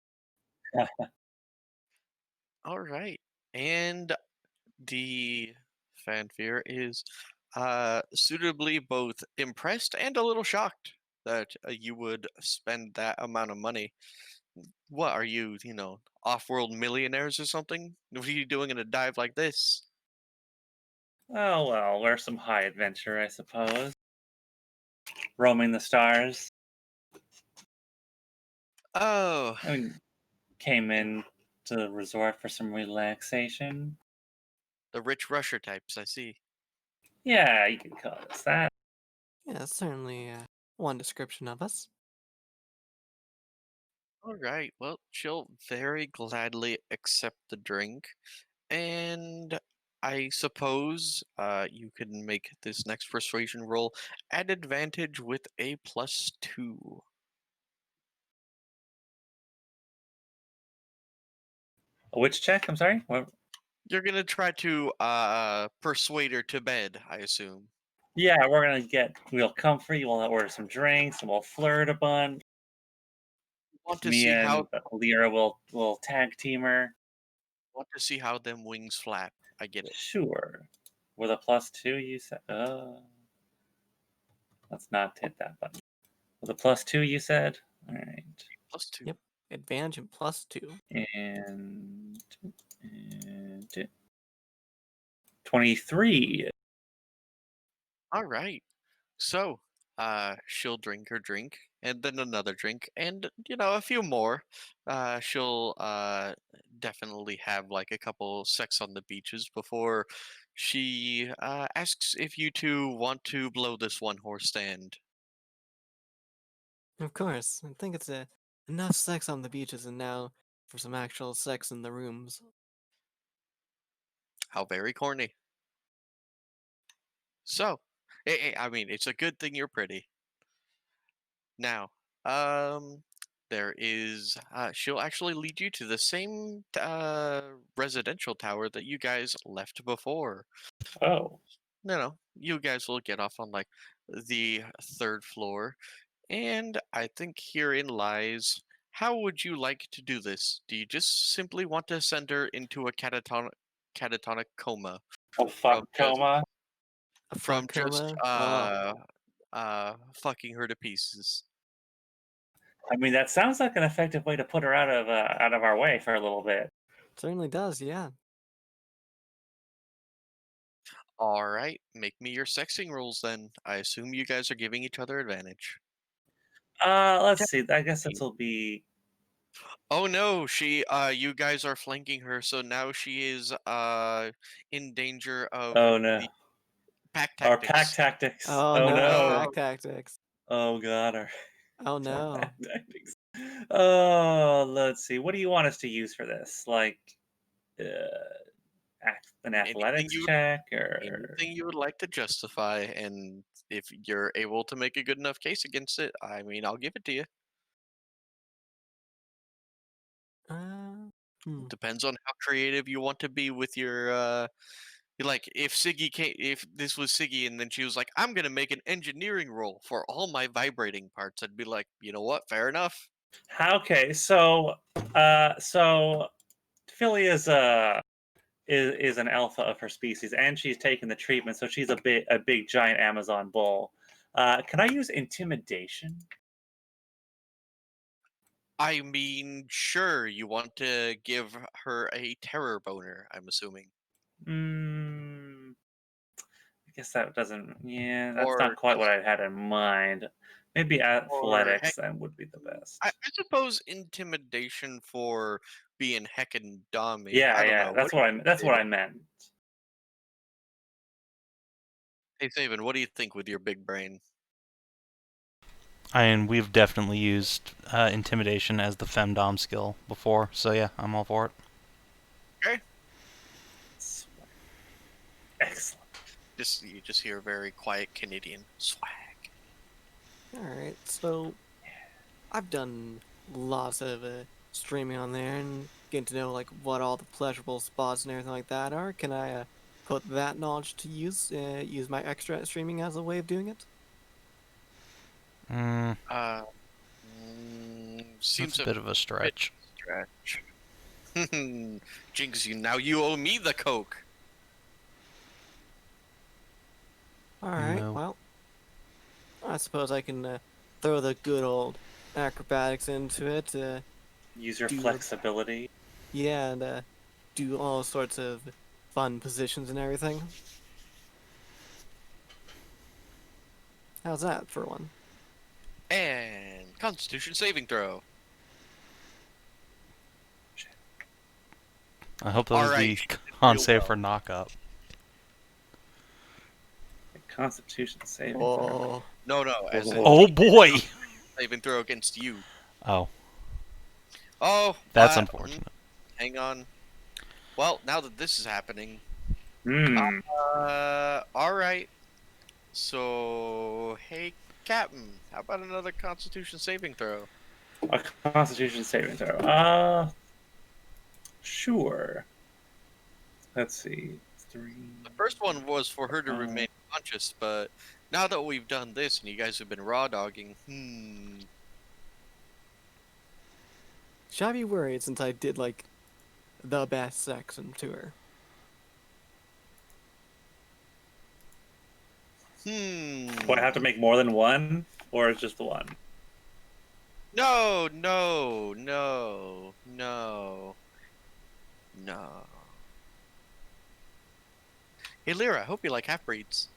Speaker 1: All right. And the fanfare is suitably both impressed and a little shocked that you would spend that amount of money. What are you, off-world millionaires or something? What are you doing in a dive like this?
Speaker 3: Oh well, we're some high adventure, I suppose. Roaming the stars.
Speaker 1: Oh,
Speaker 3: I mean, came in to the resort for some relaxation.
Speaker 1: the rich rusher types, I see.
Speaker 3: Yeah, you could call us that.
Speaker 2: Yeah, that's certainly one description of us.
Speaker 1: All right, well, she'll very gladly accept the drink. And I suppose you can make this next persuasion roll at advantage with a +2.
Speaker 3: Which check? I'm sorry. What?
Speaker 1: You're gonna try to persuade her to bed, I assume.
Speaker 3: Yeah, we're gonna get real comfy. We'll order some drinks and we'll flirt a bunch.
Speaker 1: Want to
Speaker 3: Me
Speaker 1: see how
Speaker 3: and Lyra will tag team her.
Speaker 1: them wings flap. I get it.
Speaker 3: Sure. With a +2, you said. Let's not hit that button. With a +2, you said. All right.
Speaker 1: +2.
Speaker 2: Yep. Advantage and +2.
Speaker 3: And 23.
Speaker 1: All right. So, she'll drink her drink, and then another drink, and a few more. She'll definitely have like a couple sex on the beaches before she asks if you two want to blow this one horse stand.
Speaker 2: Of course. I think it's enough sex on the beaches and now for some actual sex in the rooms.
Speaker 1: How very corny. So, I mean, it's a good thing you're pretty. Now, there is. She'll actually lead you to the same residential tower that you guys left before.
Speaker 3: Oh.
Speaker 1: No, you guys will get off on like the third floor, and I think herein lies. How would you like to do this? Do you just simply want to send her into a catatonic coma
Speaker 3: A
Speaker 1: from
Speaker 3: fuck coma?
Speaker 2: A
Speaker 1: from
Speaker 2: fuck
Speaker 1: just
Speaker 2: coma? Oh,
Speaker 1: fucking her to pieces?
Speaker 3: I mean, that sounds like an effective way to put her out of our way for a little bit.
Speaker 2: certainly does, yeah.
Speaker 1: All right, make me your sexing rolls then. I assume you guys are giving each other advantage.
Speaker 3: Let's see. I guess this will be.
Speaker 1: Oh no, you guys are flanking her, so now she is in danger of
Speaker 3: Oh no.
Speaker 1: the pack
Speaker 3: Our pack
Speaker 1: tactics.
Speaker 3: tactics.
Speaker 2: Oh
Speaker 3: Oh
Speaker 2: no,
Speaker 3: no.
Speaker 2: pack tactics.
Speaker 3: Oh god. Our
Speaker 2: Oh no.
Speaker 3: pack tactics. Oh, let's see. What do you want us to use for this? Like, uh, an
Speaker 1: Anything
Speaker 3: athletics
Speaker 1: you
Speaker 3: check or.
Speaker 1: anything you would like to justify, and if you're able to make a good enough case against it, I mean, I'll give it to you.
Speaker 2: Hmm.
Speaker 1: Depends on how creative you want to be with your like if if this was Siggy and then she was like, I'm gonna make an engineering roll for all my vibrating parts, I'd be like, you know what, fair enough.
Speaker 3: Okay, so Philia is an alpha of her species, and she's taken the treatment, so she's a big giant Amazon bull. Can I use intimidation?
Speaker 1: I mean, sure, you want to give her a terror boner, I'm assuming.
Speaker 3: Mm, I guess that doesn't. Yeah, that's
Speaker 1: Or
Speaker 3: not quite what
Speaker 1: just
Speaker 3: I had in mind. Maybe
Speaker 1: or heck
Speaker 3: athletics then would be the
Speaker 1: I
Speaker 3: best.
Speaker 1: suppose intimidation for being heckin' dummy.
Speaker 3: Yeah,
Speaker 1: I don't
Speaker 3: yeah,
Speaker 1: know. What do you
Speaker 3: that's
Speaker 1: think,
Speaker 3: what
Speaker 1: Savin?
Speaker 3: I meant.
Speaker 1: Hey Savin, what do you think with your big brain?
Speaker 5: And we've definitely used intimidation as the femdom skill before, so yeah, I'm all for it.
Speaker 1: Okay.
Speaker 3: Excellent.
Speaker 1: You just hear a very quiet Canadian swag.
Speaker 2: Alright, so I've done lots of streaming on there and getting to know like what all the pleasurable spots and everything like that are. Can I put that knowledge to use? Use my extra streaming as a way of doing it?
Speaker 5: Mm,
Speaker 1: Seems
Speaker 5: that's a bit of a stretch.
Speaker 1: stretch. Jinx, now you owe me the Coke.
Speaker 2: Alright,
Speaker 5: No.
Speaker 2: well, I suppose I can throw the good old acrobatics into it.
Speaker 3: Use your
Speaker 2: Do you-
Speaker 3: flexibility.
Speaker 2: Yeah, and do all sorts of fun positions and everything. How's that for one?
Speaker 1: And Constitution saving throw.
Speaker 5: I hope that
Speaker 1: All
Speaker 5: was
Speaker 1: right,
Speaker 5: the
Speaker 1: she did
Speaker 5: con
Speaker 1: real
Speaker 5: save
Speaker 1: well.
Speaker 5: for knock-up.
Speaker 3: Constitution saving throw.
Speaker 2: Oh,
Speaker 1: No, as in
Speaker 5: Oh boy!
Speaker 1: saving throw against you.
Speaker 5: Oh,
Speaker 1: Oh,
Speaker 5: that's unfortunate.
Speaker 1: hang on. Well, now that this is happening,
Speaker 3: Hmm.
Speaker 1: all right. So, hey, Captain, how about another Constitution saving throw?
Speaker 3: A Constitution saving throw. Sure. Let's see. 3.
Speaker 1: The first one was for her to
Speaker 3: Uh,
Speaker 1: remain conscious, but now that we've done this and you guys have been raw dogging,
Speaker 2: should I be worried since I did like the best section to her?
Speaker 3: Do I have to make more than one, or just the one?
Speaker 1: No. Hey, Lyra, I hope you like half-breeds.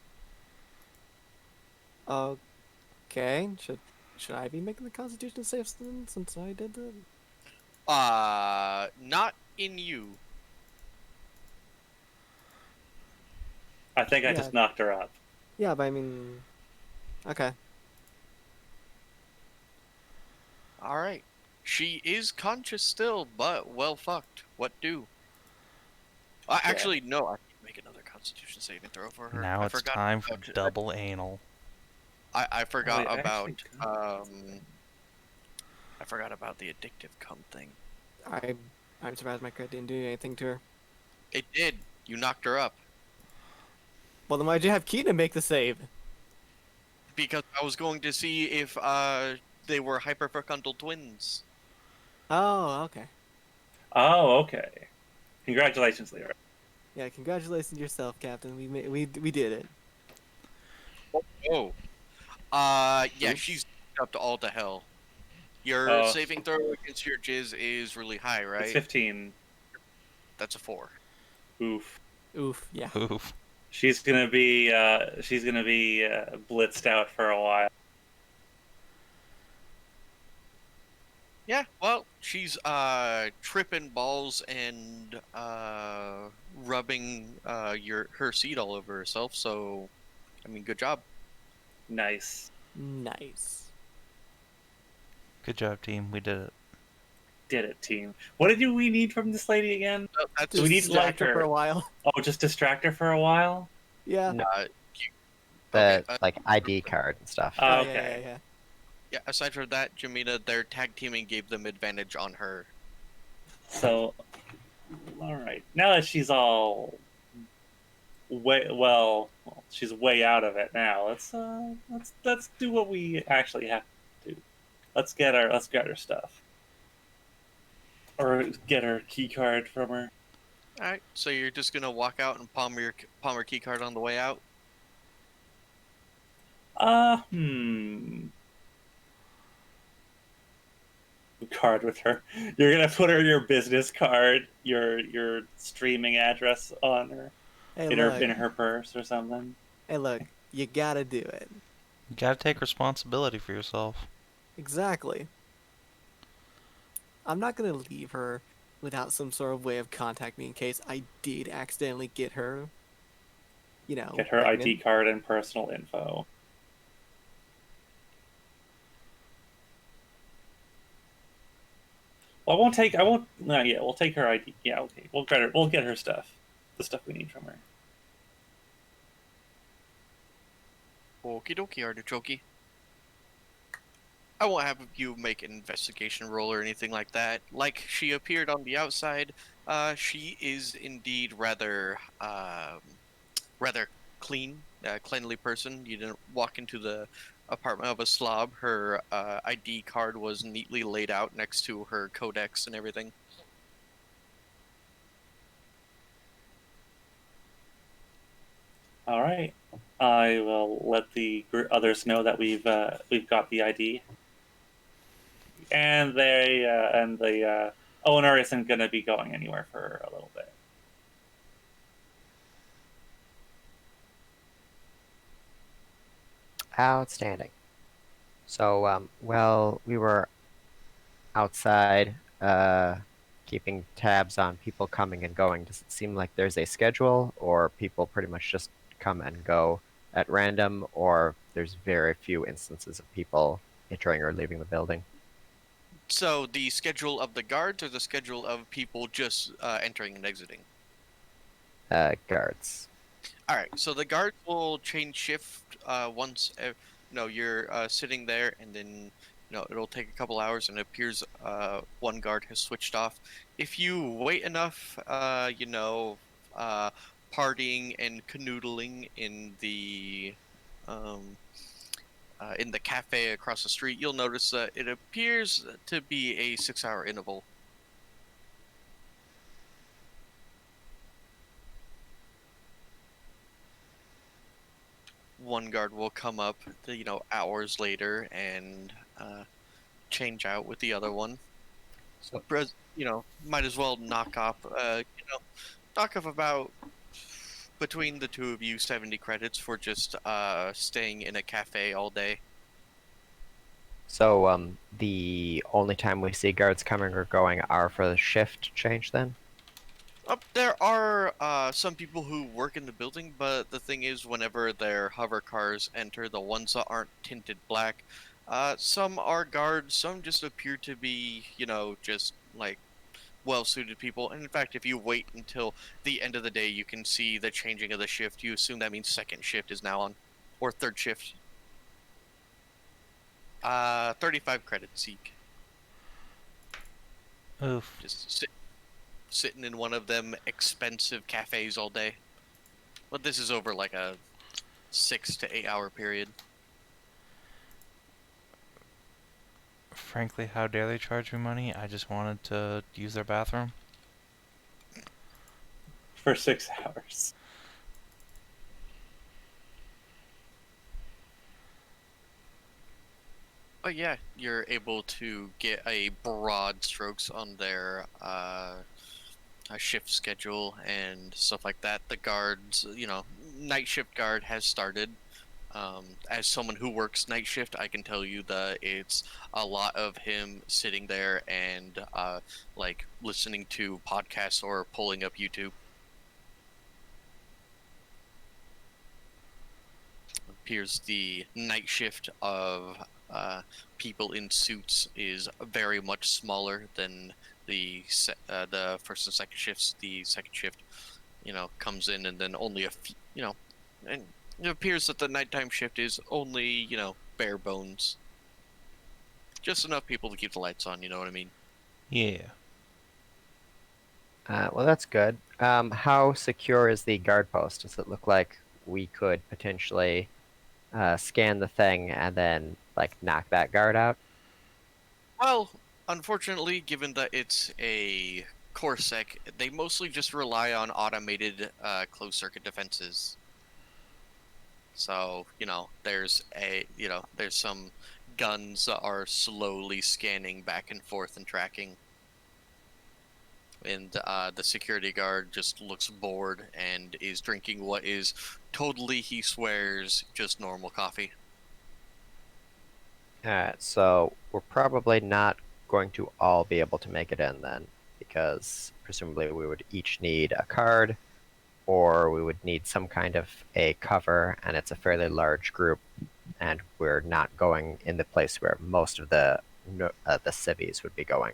Speaker 2: Okay, should I be making the Constitution save then, since I did that?
Speaker 1: Not in you.
Speaker 3: I think I
Speaker 2: Yeah.
Speaker 3: just knocked her up.
Speaker 2: Yeah, but I mean, okay.
Speaker 1: All right. She is conscious still, but well fucked. What do? Actually, no. I can make another Constitution saving throw for her.
Speaker 5: Now
Speaker 1: I
Speaker 5: it's
Speaker 1: forgot
Speaker 5: time for
Speaker 1: about-
Speaker 5: double anal.
Speaker 1: I forgot
Speaker 3: Wait,
Speaker 1: about
Speaker 3: actually,
Speaker 1: I forgot about the addictive cum thing.
Speaker 2: I'm surprised my crit didn't do anything to her.
Speaker 1: It did. You knocked her up
Speaker 2: Well, then why'd you have Keena make the save?
Speaker 1: because I was going to see if they were hyperfecundal twins.
Speaker 2: Oh, okay.
Speaker 3: Oh, okay. Congratulations, Lyra.
Speaker 2: Yeah, congratulations yourself, Captain. We did it.
Speaker 1: Oh. Yeah,
Speaker 2: Oops.
Speaker 1: she's up to all to hell. Your
Speaker 3: Oh.
Speaker 1: saving throw against your jizz is really high, right?
Speaker 3: It's 15.
Speaker 1: That's a 4.
Speaker 3: Oof.
Speaker 2: Oof. Yeah.
Speaker 5: Oof.
Speaker 3: She's gonna be blitzed out for a while.
Speaker 1: Yeah, well, she's tripping balls and rubbing her seed all over herself, so I mean, good job.
Speaker 3: Nice.
Speaker 2: Nice.
Speaker 5: Good job, team. We did it.
Speaker 3: Did it, team. What did we need from this lady again?
Speaker 1: That's
Speaker 3: Do we need to
Speaker 2: distract
Speaker 3: like
Speaker 2: her for
Speaker 3: her?
Speaker 2: a while.
Speaker 3: Oh, just distract her for a while?
Speaker 2: Yeah.
Speaker 4: No,
Speaker 1: okay,
Speaker 4: the like ID card and stuff.
Speaker 3: Oh,
Speaker 2: Oh,
Speaker 3: okay.
Speaker 2: yeah.
Speaker 1: yeah, aside from that, Jamina, their tag teaming gave them advantage on her.
Speaker 3: So, all right. Now that she's all she's way out of it now. Let's do what we actually have to do. Let's get her stuff, or get her key card from her.
Speaker 1: All right, so you're just gonna walk out and palm her key card on the way out.
Speaker 3: Card with her. You're gonna put her your business card, your streaming address on her
Speaker 2: Hey,
Speaker 3: in
Speaker 2: look.
Speaker 3: her purse or something.
Speaker 2: Hey, look. You gotta do it.
Speaker 5: You gotta take responsibility for yourself.
Speaker 2: Exactly. I'm not gonna leave her without some sort of way of contacting me in case I did accidentally get her.
Speaker 3: Get her ID
Speaker 2: pregnant.
Speaker 3: card and personal info. Well, I won't. No, yeah, we'll take her ID. Yeah, okay. We'll get her. We'll get her stuff. The stuff we need from her.
Speaker 1: Okie dokie, artichoke. I won't have you make an investigation roll or anything like that. Like she appeared on the outside, she is indeed rather clean, cleanly person. You didn't walk into the apartment of a slob. Her ID card was neatly laid out next to her codex and everything.
Speaker 3: All right. I will let the others know that we've got the ID, and the owner isn't going to be going anywhere for a little bit.
Speaker 4: Outstanding. So, well, we were outside, keeping tabs on people coming and going. Does it seem like there's a schedule, or people pretty much just come and go at random, or there's very few instances of people entering or leaving the building?
Speaker 1: So the schedule of the guards or the schedule of people just entering and exiting?
Speaker 4: Guards.
Speaker 1: All right, so the guards will change shift once. You're sitting there, and then it'll take a couple hours, and it appears one guard has switched off. If you wait enough, partying and canoodling in the cafe across the street, you'll notice that it appears to be a 6-hour interval. One guard will come up, hours later and change out with the other one. So, might as well knock off about between the two of you 70 credits for just staying in a cafe all day.
Speaker 4: So, the only time we see guards coming or going are for the shift change then?
Speaker 1: There are some people who work in the building, but the thing is, whenever their hover cars enter, the ones that aren't tinted black, some are guards, some just appear to be, just like well-suited people. And in fact, if you wait until the end of the day, you can see the changing of the shift. You assume that means second shift is now on, or third shift. 35 credits seek.
Speaker 5: Oof.
Speaker 1: Just sitting in one of them expensive cafes all day. But this is over like a 6 to 8 hour period.
Speaker 5: Frankly, how dare they charge me money? I just wanted to use their bathroom.
Speaker 3: For 6 hours.
Speaker 1: But yeah, you're able to get a broad strokes on their shift schedule and stuff like that. The guards, night shift guard has started. As someone who works night shift, I can tell you that it's a lot of him sitting there and like listening to podcasts or pulling up YouTube. Appears the night shift of people in suits is very much smaller than the first and second shifts. The second shift, comes in, and then only a few, and it appears that the nighttime shift is only, bare bones. Just enough people to keep the lights on, you know what I mean?
Speaker 5: Yeah.
Speaker 4: Well, that's good. How secure is the guard post? Does it look like we could potentially scan the thing and then, like, knock that guard out?
Speaker 1: Well, unfortunately, given that it's a core sec, they mostly just rely on automated closed circuit defenses. So, there's some guns that are slowly scanning back and forth and tracking. And the security guard just looks bored and is drinking what is totally, he swears, just normal coffee.
Speaker 4: Alright, so we're probably not going to all be able to make it in then, because presumably we would each need a card, or we would need some kind of a cover, and it's a fairly large group, and we're not going in the place where most of the civies would be going.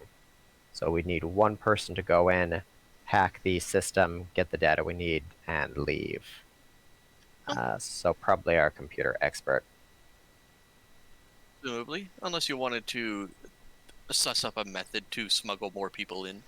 Speaker 4: So we need one person to go in, hack the system, get the data we need, and leave. So probably our computer expert.
Speaker 1: Presumably, unless you wanted to suss up a method to smuggle more people in.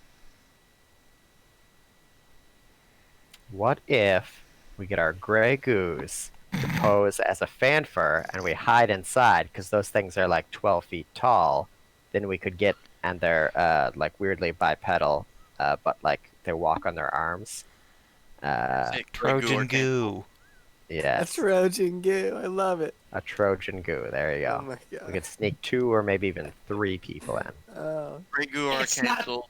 Speaker 4: What if we get our gray goose to pose as a fanfare and we hide inside, because those things are like 12 feet tall? Then we could get, and they're like weirdly bipedal, but like they walk on their arms.
Speaker 1: Say Grey Goo or
Speaker 5: Trojan goo.
Speaker 2: A
Speaker 4: Yes,
Speaker 2: Trojan goo. I love it.
Speaker 4: a Trojan goo. There you
Speaker 2: Oh
Speaker 4: go.
Speaker 2: my
Speaker 4: We
Speaker 2: god.
Speaker 4: could sneak 2 or maybe even 3 people in.
Speaker 2: Oh.
Speaker 1: Grey Goo are
Speaker 6: It's not-
Speaker 1: cancelled.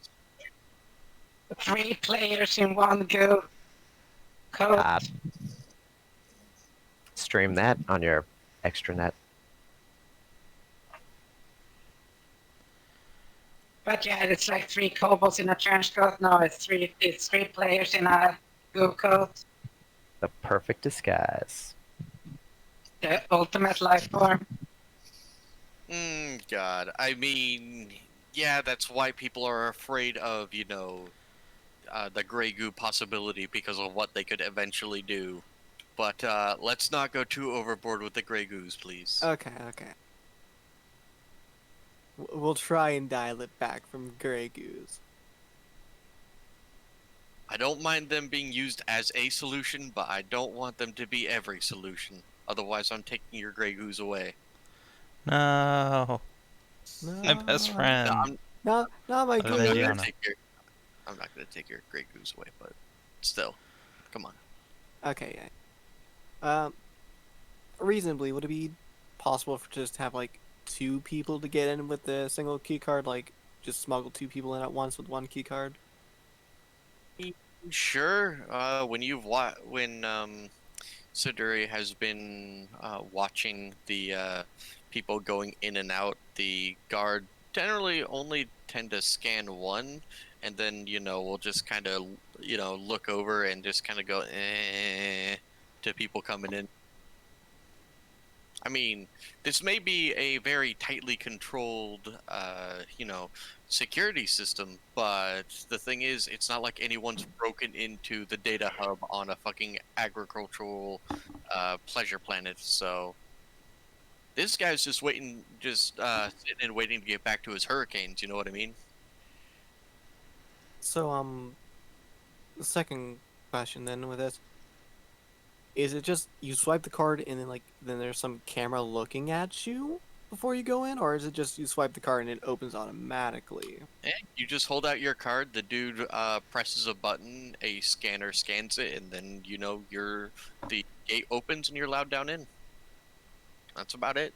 Speaker 6: 3 players in 1 go. Code.
Speaker 4: Stream that on your extranet.
Speaker 6: But yeah, it's like 3 kobolds in a trench coat. No, it's 3 players in a goo coat.
Speaker 4: The perfect disguise.
Speaker 6: The ultimate life form.
Speaker 1: God. I mean, yeah, that's why people are afraid of, the Grey Goo possibility because of what they could eventually do. But let's not go too overboard with the Grey Goos, please.
Speaker 2: Okay. We'll try and dial it back from gray goose.
Speaker 1: I don't mind them being used as a solution, but I don't want them to be every solution. Otherwise, I'm taking your Grey Goos away.
Speaker 5: No. My best
Speaker 2: No.
Speaker 5: friend.
Speaker 2: Not my
Speaker 5: Other than
Speaker 2: goose.
Speaker 5: Gianna.
Speaker 1: I'm not gonna take your Grey Goose away, but still, come on.
Speaker 2: Okay, yeah. Reasonably, would it be possible for just have like 2 people to get in with the single key card? Like, just smuggle 2 people in at once with 1 key card?
Speaker 1: Sure. When Siduri has been watching the people going in and out, the guard generally only tend to scan one, and then we'll just kind of look over and just kind of go to people coming in. I mean, this may be a very tightly controlled, security system, but the thing is, it's not like anyone's broken into the data hub on a fucking agricultural pleasure planet. So this guy's just waiting, sitting and waiting to get back to his hurricanes. You know what I mean?
Speaker 2: So, the second question then with this. Is it just you swipe the card and then there's some camera looking at you before you go in, or is it just you swipe the card and it opens automatically?
Speaker 1: And you just hold out your card. The dude presses a button, a scanner scans it, and then the gate opens and you're allowed down in. That's about it.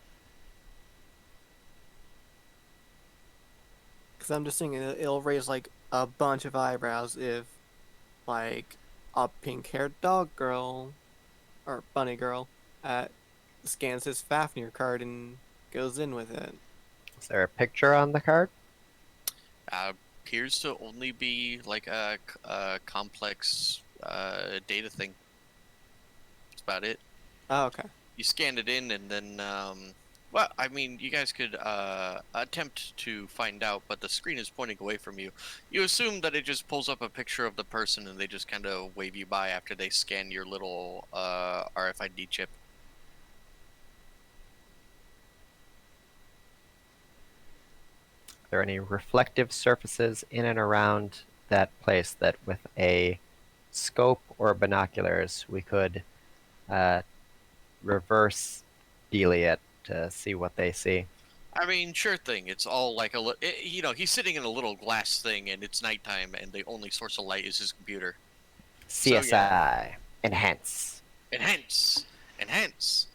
Speaker 2: Because I'm just thinking it'll raise like a bunch of eyebrows if like a pink-haired dog girl or bunny girl scans his Fafnir card and goes in with it.
Speaker 4: Is there a picture on the card?
Speaker 1: Appears to only be like a complex data thing. That's about it.
Speaker 2: Oh, okay.
Speaker 1: You scan it in, and then well, I mean, you guys could attempt to find out, but the screen is pointing away from you. You assume that it just pulls up a picture of the person, and they just kind of wave you by after they scan your little RFID chip.
Speaker 4: Are there any reflective surfaces in and around that place that with a scope or binoculars we could reverse dealy it to see what they see?
Speaker 1: I mean, sure thing. It's all like he's sitting in a little glass thing, and it's nighttime, and the only source of light is his computer. So,
Speaker 4: CSI.
Speaker 1: yeah.
Speaker 4: Enhance.
Speaker 1: Enhance.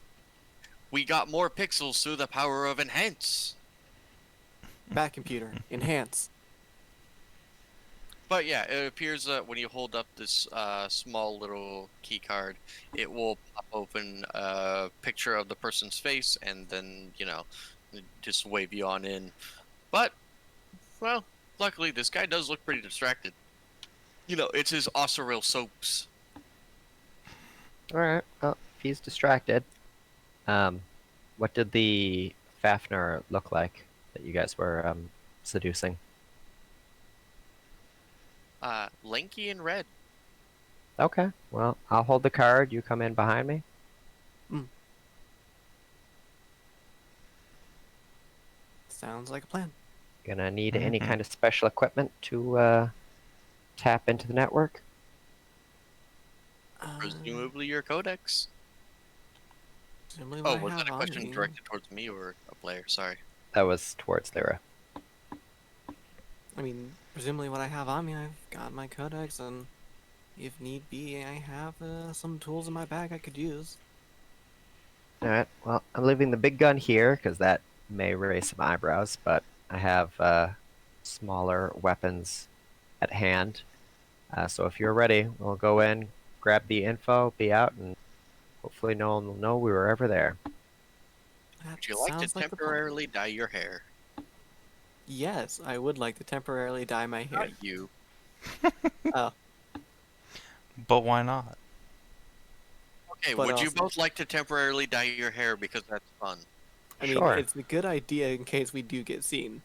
Speaker 1: We got more pixels through the power of enhance.
Speaker 2: Back computer. Enhance.
Speaker 1: But yeah, it appears that when you hold up this small little key card, it will pop open a picture of the person's face, and then just wave you on in. But well, luckily this guy does look pretty distracted. It's his Ausaril soaps.
Speaker 4: Alright, well, if he's distracted, what did the Fafnir look like that you guys were seducing?
Speaker 1: Lanky and red.
Speaker 4: Okay, well, I'll hold the card. You come in behind me.
Speaker 2: Sounds like a plan.
Speaker 4: Gonna need any
Speaker 5: Mhm.
Speaker 4: kind of special equipment to tap into the network.
Speaker 1: Presumably your codex.
Speaker 2: Presumably
Speaker 1: Oh,
Speaker 2: what I
Speaker 1: was that
Speaker 2: have
Speaker 1: a
Speaker 2: on
Speaker 1: question
Speaker 2: me.
Speaker 1: directed towards me or a player? Sorry.
Speaker 4: That was towards Lyra.
Speaker 2: I mean, presumably what I have on me, I've got my codex, and if need be, I have some tools in my bag I could use.
Speaker 4: Alright, well, I'm leaving the big gun here, because that may raise some eyebrows, but I have smaller weapons at hand. So if you're ready, we'll go in, grab the info, be out, and hopefully no one will know we were ever there.
Speaker 2: That
Speaker 1: Would you like to
Speaker 2: sounds like the plan.
Speaker 1: temporarily dye your hair?
Speaker 2: Yes, I would like to temporarily dye my hair.
Speaker 1: Not you.
Speaker 2: Oh,
Speaker 5: But why not?
Speaker 1: Okay,
Speaker 2: But
Speaker 1: would you
Speaker 2: also-
Speaker 1: both like to temporarily dye your hair because that's fun?
Speaker 2: I mean,
Speaker 4: Sure.
Speaker 2: it's a good idea in case we do get seen.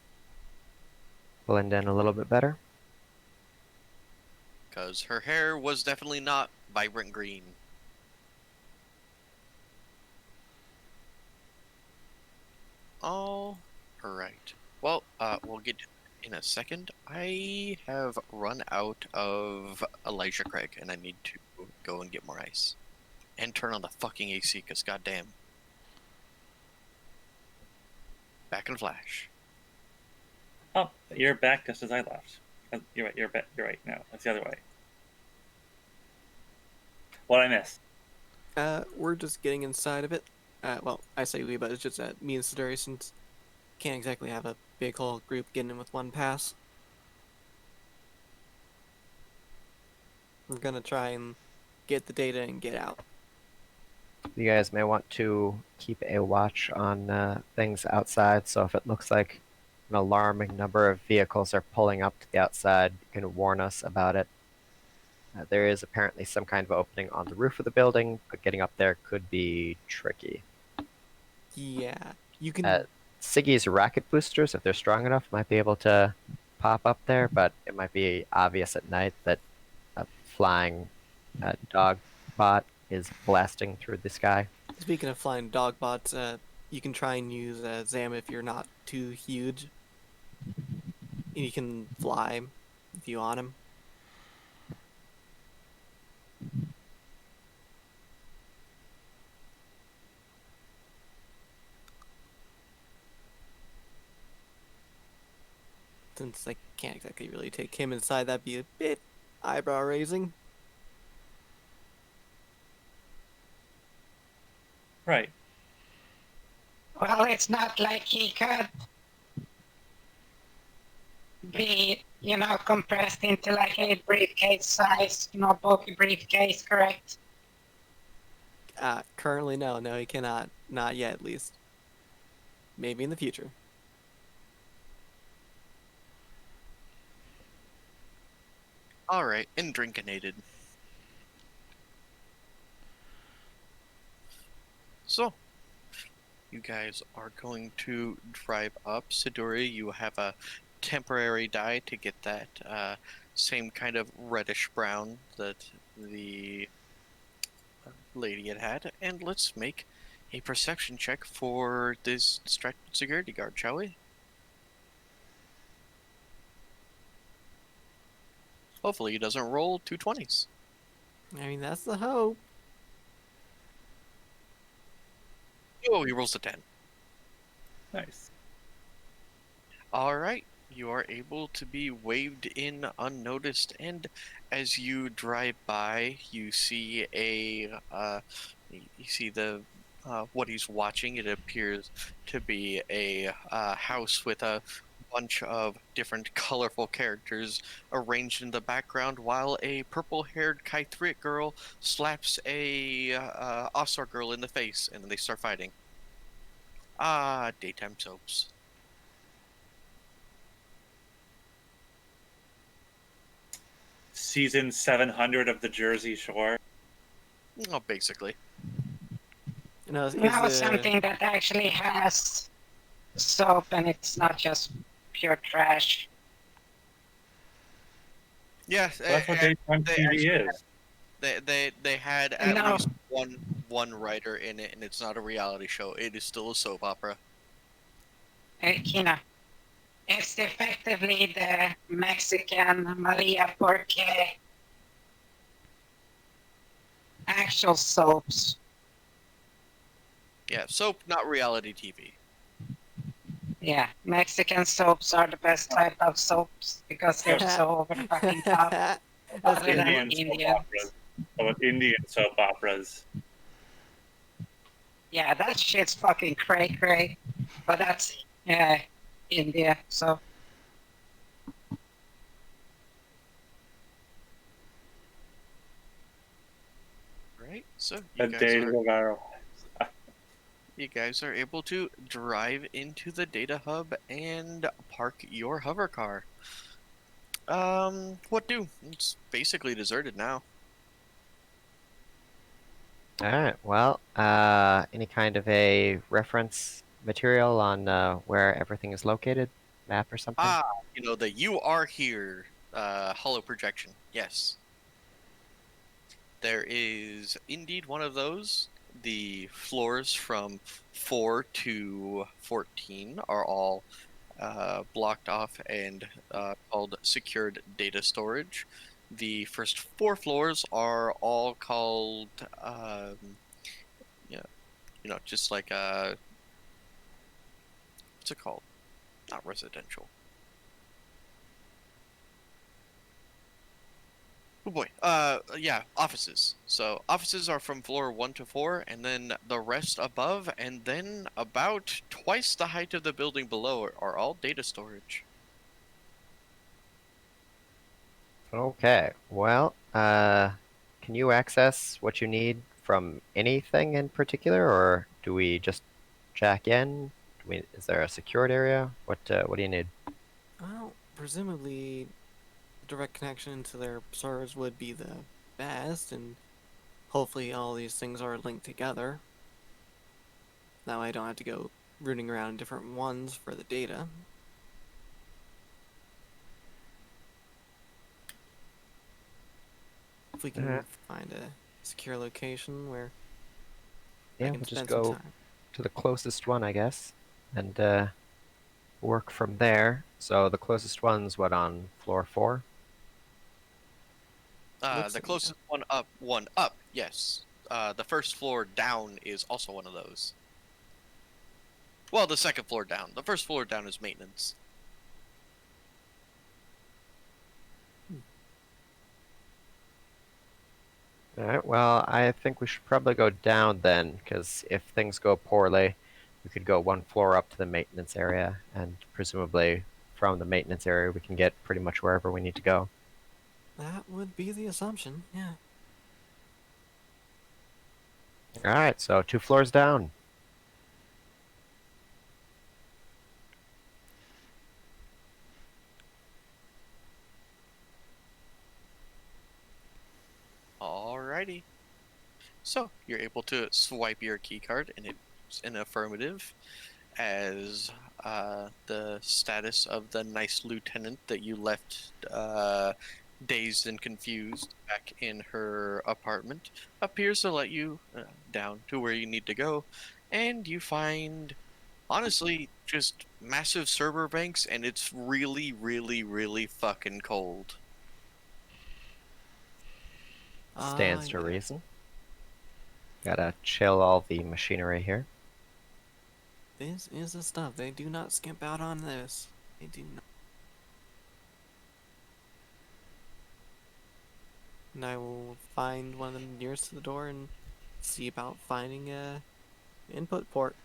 Speaker 4: Blend in a little bit better.
Speaker 1: Because her hair was definitely not vibrant green. All right. Well, we'll get in a second. I have run out of Elijah Craig, and I need to go and get more ice. And turn on the fucking AC, because goddamn. Back in Flash.
Speaker 3: Oh, you're back just as I left. You're right. You're back. You're right. No, it's the other way. What I missed?
Speaker 2: We're just getting inside of it. Well, I say we, but it's just me and Siduri, since can't exactly have a big whole group getting in with one pass. We're gonna try and get the data and get out.
Speaker 4: You guys may want to keep a watch on things outside, so if it looks like an alarming number of vehicles are pulling up to the outside, you can warn us about it. There is apparently some kind of opening on the roof of the building, but getting up there could be tricky.
Speaker 2: Yeah, you can.
Speaker 4: Siggy's rocket boosters, if they're strong enough, might be able to pop up there, but it might be obvious at night that a flying dog bot is blasting through the sky.
Speaker 2: Speaking of flying dog bots, you can try and use Zam if you're not too huge. You can fly if you want him. Since I can't exactly really take him inside, that'd be a bit eyebrow raising.
Speaker 3: Right.
Speaker 6: Well, it's not like he could be, compressed into like a briefcase size, bulky briefcase, correct?
Speaker 2: Currently, no, he cannot. Not yet, at least. Maybe in the future.
Speaker 1: Alright, and drinkinated. So, you guys are going to drive up. Siduri, you have a temporary dye to get that same kind of reddish brown that the lady had. And let's make a perception check for this distracted security guard, shall we? Hopefully he doesn't roll 2 20s.
Speaker 2: I mean, that's the hope.
Speaker 1: Oh, he rolls a 10.
Speaker 3: Nice.
Speaker 1: Alright, you are able to be waved in unnoticed, and as you drive by, you see what he's watching. It appears to be a house with a bunch of different colorful characters arranged in the background, while a purple-haired Kythrit girl slaps a Ausar girl in the face, and then they start fighting. Daytime soaps.
Speaker 3: Season 700 of the Jersey Shore.
Speaker 1: Oh, basically.
Speaker 2: No,
Speaker 6: Now something that actually has soap and it's not just pure trash.
Speaker 1: Yeah,
Speaker 3: That's what
Speaker 1: and
Speaker 3: daytime
Speaker 1: they
Speaker 3: TV
Speaker 1: actually
Speaker 3: is.
Speaker 1: they had at
Speaker 6: No,
Speaker 1: least one writer in it, and it's not a reality show. It is still a soap opera.
Speaker 6: Kina. It's effectively the Mexican Maria Porque actual soaps.
Speaker 1: Yeah, soap, not reality TV.
Speaker 6: Yeah, Mexican soaps are the best type of soaps because they're so over the fucking top.
Speaker 2: That's
Speaker 6: Other
Speaker 2: good.
Speaker 6: than
Speaker 3: Indian soap
Speaker 6: Indians.
Speaker 3: operas. Oh, Indian soap operas.
Speaker 6: Yeah, that shit's fucking cray cray. But that's India, so
Speaker 1: Right? So
Speaker 3: A day to go viral.
Speaker 1: you guys are able to drive into the data hub and park your hover car. What do? It's basically deserted now.
Speaker 4: All right. Well, any kind of a reference material on where everything is located, map or something?
Speaker 1: Ah, the "you are here" hollow projection. Yes. There is indeed one of those. The floors from 4 to 14 are all blocked off and called secured data storage. The first 4 floors are all called, yeah, just like what's it called? Not residential. Oh boy. Yeah, offices. So offices are from floor 1 to 4, and then the rest above, and then about twice the height of the building below are all data storage.
Speaker 4: Okay. Well, can you access what you need from anything in particular, or do we just jack in? Is there a secured area? What do you need?
Speaker 2: Well, presumably, direct connection to their servers would be the best, and hopefully all these things are linked together. That way I don't have to go rooting around different ones for the data. If we can find a secure location where I
Speaker 4: Yeah,
Speaker 2: can
Speaker 4: we'll just
Speaker 2: spend some
Speaker 4: go
Speaker 2: time.
Speaker 4: to the closest one, I guess, and work from there. So the closest one's what, on floor 4?
Speaker 2: Looks
Speaker 1: The
Speaker 2: like,
Speaker 1: closest one up, yes. The first floor down is also one of those. Well, the second floor down. The first floor down is maintenance.
Speaker 4: All right, well, I think we should probably go down then, because if things go poorly, we could go 1 floor up to the maintenance area, and presumably from the maintenance area we can get pretty much wherever we need to go.
Speaker 2: that would be the assumption, yeah.
Speaker 4: All right, so 2 floors down.
Speaker 1: Alrighty. So you're able to swipe your key card, and it's an affirmative, as the status of the nice lieutenant that you left dazed and confused back in her apartment appears to let you down to where you need to go, and you find, honestly, just massive server banks, and it's really, really, really fucking cold.
Speaker 4: Stands to
Speaker 2: Yeah.
Speaker 4: reason. Gotta chill all the machinery here.
Speaker 2: This is the stuff. They do not skimp out on this. They do not. And I will find one of them nearest to the door and see about finding a input port.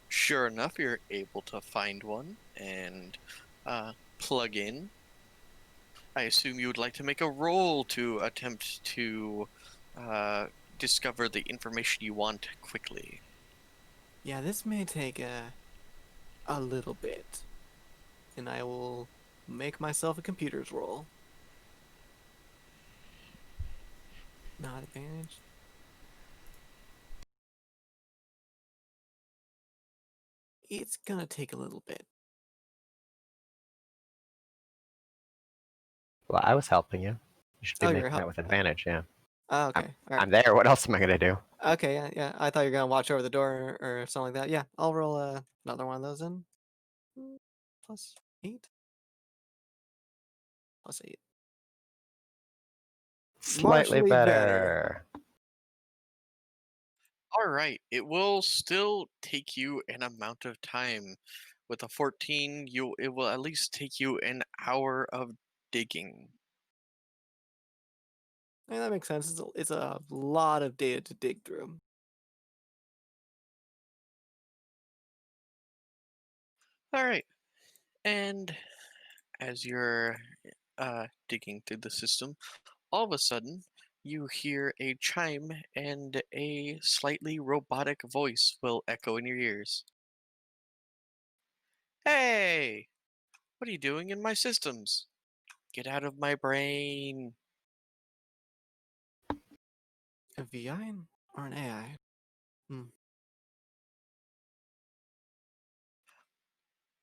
Speaker 1: Sure enough, you're able to find one and plug in. I assume you would like to make a roll to attempt to discover the information you want quickly.
Speaker 2: Yeah, this may take a little bit. And I will make myself a computer's roll. Not advantage. It's gonna take a little bit.
Speaker 4: Well, I was helping you. You should be
Speaker 2: Oh, you're
Speaker 4: making that with advantage, yeah.
Speaker 2: Oh, okay. All right.
Speaker 4: I'm there. What else am I going to do?
Speaker 2: Okay, yeah. I thought you were gonna watch over the door or something like that. Yeah, I'll roll another one of those in. Plus 8. Plus 8.
Speaker 4: Slightly
Speaker 2: Marginally
Speaker 4: better.
Speaker 1: All right, it will still take you an amount of time. With a 14, it will at least take you an hour of digging.
Speaker 2: Yeah, that makes sense. It's a lot of data to dig through.
Speaker 1: All right, and as you're digging through the system, all of a sudden you hear a chime and a slightly robotic voice will echo in your ears. Hey, what are you doing in my systems? Get out of my brain.
Speaker 2: A VI or an AI? Hmm.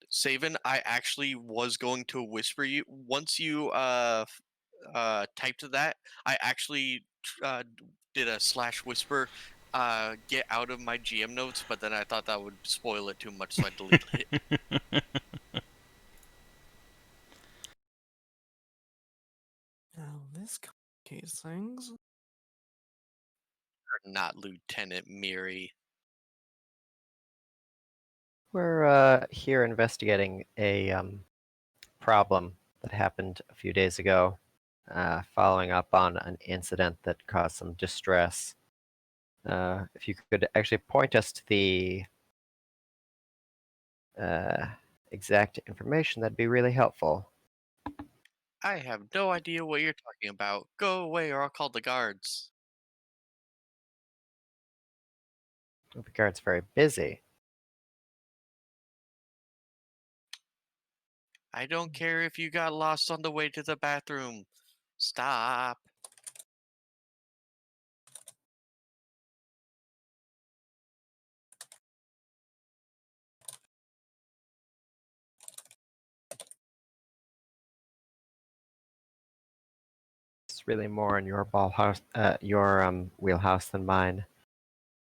Speaker 1: Savin, I actually was going to whisper you once you typed that. I actually did a slash whisper. Get out of my GM notes, but then I thought that would spoil it too much, so I deleted it.
Speaker 2: Now this complicates things.
Speaker 1: Not Lieutenant Miri.
Speaker 4: We're here investigating a problem that happened a few days ago, following up on an incident that caused some distress. If you could actually point us to the exact information, that'd be really helpful.
Speaker 1: I have no idea what you're talking about. Go away, or I'll call the guards.
Speaker 4: The guard's very busy.
Speaker 1: I don't care if you got lost on the way to the bathroom. Stop.
Speaker 4: It's really more in your wheelhouse than mine.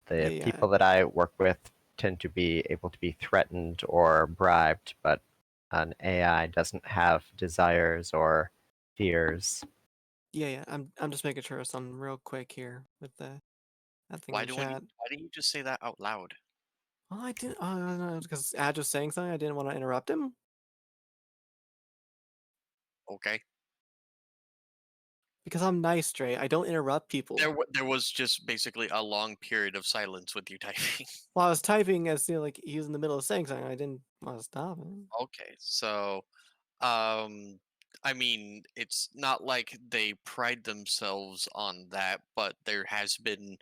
Speaker 4: The
Speaker 2: Yeah.
Speaker 4: people that I work with tend to be able to be threatened or bribed, but an AI doesn't have desires or fears.
Speaker 2: Yeah. I'm just making sure something real quick here with that thing
Speaker 1: Why
Speaker 2: in
Speaker 1: don't
Speaker 2: chat.
Speaker 1: you just say that out loud?
Speaker 2: Well, I didn't. Because Ad was saying something. I didn't want to interrupt him
Speaker 1: Okay.
Speaker 2: because I'm nice, Stray. I don't interrupt people.
Speaker 1: There was just basically a long period of silence with you typing.
Speaker 2: Well, I was typing as like he was in the middle of saying something. I didn't want to stop him.
Speaker 1: Okay, so I mean, it's not like they pride themselves on that, but there has been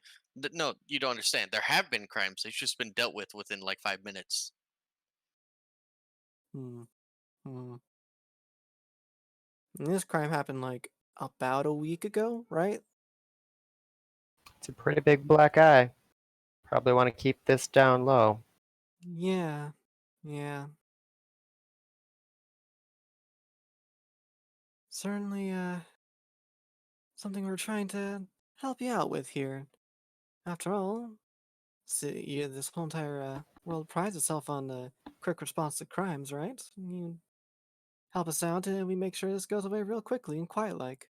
Speaker 1: no, you don't understand. There have been crimes. They've just been dealt with within like 5 minutes.
Speaker 2: Hmm. Hmm. And this crime happened like about a week ago, right?
Speaker 4: It's a pretty big black eye. Probably want to keep this down low.
Speaker 2: Yeah. Yeah. Certainly, something we're trying to help you out with here. After all, this whole entire world prides itself on quick response to crimes, right? You help us out, and we make sure this goes away real quickly and quiet-like.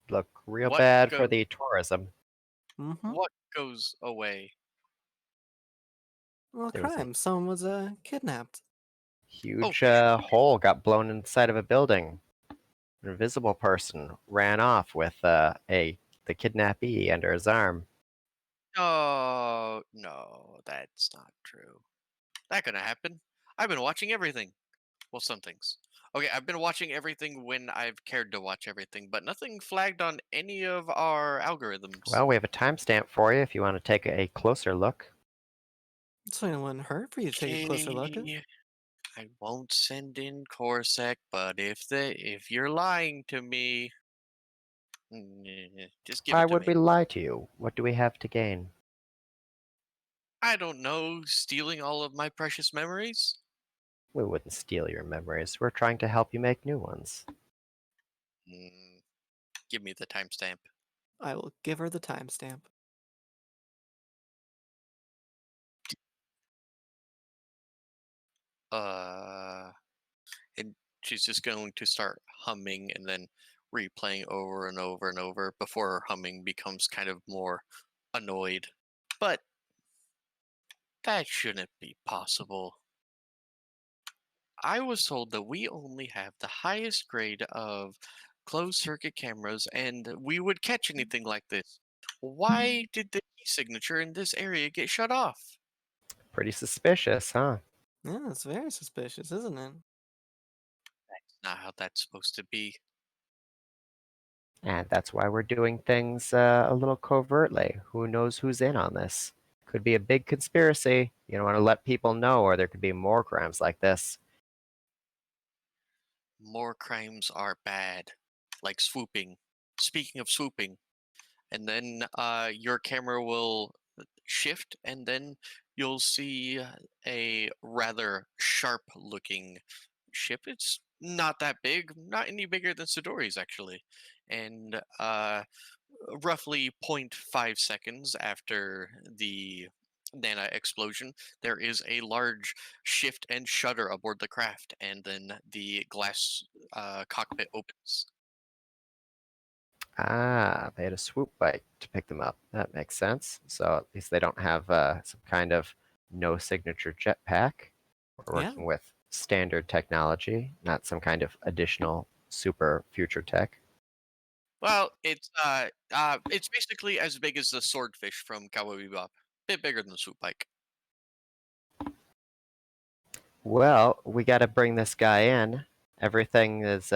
Speaker 4: Look real
Speaker 1: What
Speaker 4: bad for
Speaker 1: go
Speaker 4: the tourism.
Speaker 2: Mm-hmm.
Speaker 1: what goes away?
Speaker 2: Well,
Speaker 4: There was a
Speaker 2: crime. Someone was kidnapped.
Speaker 1: Oh,
Speaker 4: huge hole got blown in the side of a building. An invisible person ran off with the kidnappee under his arm.
Speaker 1: no, no, that's not true. That gonna happen. I've been watching everything. Well, some things. Okay, I've been watching everything when I've cared to watch everything, but nothing flagged on any of our algorithms.
Speaker 4: Well, we have a timestamp for you if you want to take a closer look.
Speaker 2: So it wouldn't hurt for you to take a closer look at.
Speaker 1: Okay, I won't send in Corsac, but if you're lying to me, just give
Speaker 4: Why
Speaker 1: it to
Speaker 4: would
Speaker 1: me.
Speaker 4: we lie to you? What do we have to gain?
Speaker 1: I don't know, stealing all of my precious memories?
Speaker 4: We wouldn't steal your memories. We're trying to help you make new ones.
Speaker 1: Mm, give me the timestamp.
Speaker 2: I will give her the timestamp.
Speaker 1: And she's just going to start humming and then replaying over and over and over before her humming becomes kind of more annoyed. But that shouldn't be possible. I was told that we only have the highest grade of closed circuit cameras and we would catch anything like this. Why did the key signature in this area get shut off?
Speaker 4: Pretty suspicious, huh?
Speaker 2: Yeah, it's very suspicious, isn't it?
Speaker 1: That's not how that's supposed to be.
Speaker 4: And that's why we're doing things a little covertly. Who knows who's in on this? Could be a big conspiracy. You don't want to let people know, or there could be more crimes like this.
Speaker 1: More crimes are bad, like swooping. Speaking of swooping, and then your camera will shift, and then you'll see a rather sharp-looking ship. It's not that big, not any bigger than Siduri's actually, and roughly zero point 0.5 seconds after the Nana explosion, there is a large shift and shutter aboard the craft, and then the glass cockpit opens.
Speaker 4: Ah, they had a swoop bike to pick them up. That makes sense. So at least they don't have some kind of no signature jetpack. We're
Speaker 2: Yeah.
Speaker 4: working with standard technology, not some kind of additional super future tech.
Speaker 1: Well, it's basically as big as the swordfish from Cowboy Bebop. Bit bigger than the swoop bike.
Speaker 4: Well, we got to bring this guy in. Everything is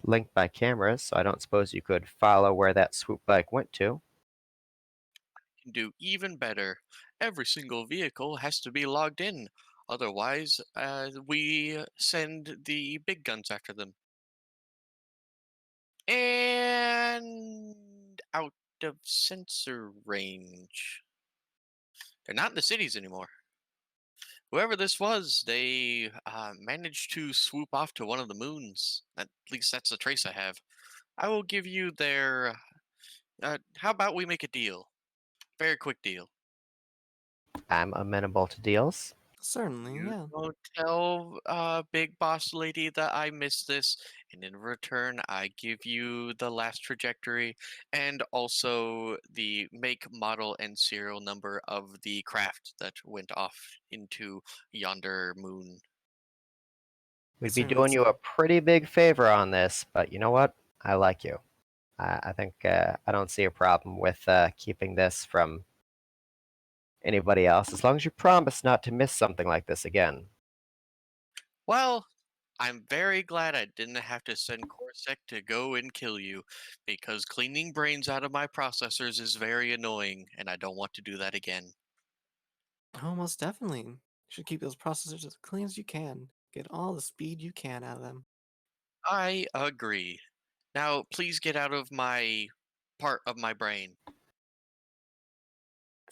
Speaker 4: linked by cameras, so I don't suppose you could follow where that swoop bike went to.
Speaker 1: Can do even better. Every single vehicle has to be logged in. Otherwise, we send the big guns after them. And out of sensor range. They're not in the cities anymore. Whoever this was, they managed to swoop off to one of the moons. At least that's the trace I have. I will give you their. How about we make a deal? Very quick deal.
Speaker 4: I'm amenable to deals.
Speaker 2: Certainly,
Speaker 1: You
Speaker 2: yeah.
Speaker 1: don't tell Big Boss Lady that I missed this, and in return, I give you the last trajectory and also the make, model, and serial number of the craft that went off into yonder moon.
Speaker 4: We'd be
Speaker 2: Certainly
Speaker 4: doing you a
Speaker 2: so.
Speaker 4: pretty big favor on this, but you know what? I like you. I think I don't see a problem with keeping this from anybody else, as long as you promise not to miss something like this again.
Speaker 1: Well, I'm very glad I didn't have to send Corsac to go and kill you, because cleaning brains out of my processors is very annoying, and I don't want to do that again.
Speaker 2: Oh, most definitely. You should keep those processors as clean as you can. Get all the speed you can out of them.
Speaker 1: I agree. Now, please get out of my part of my brain.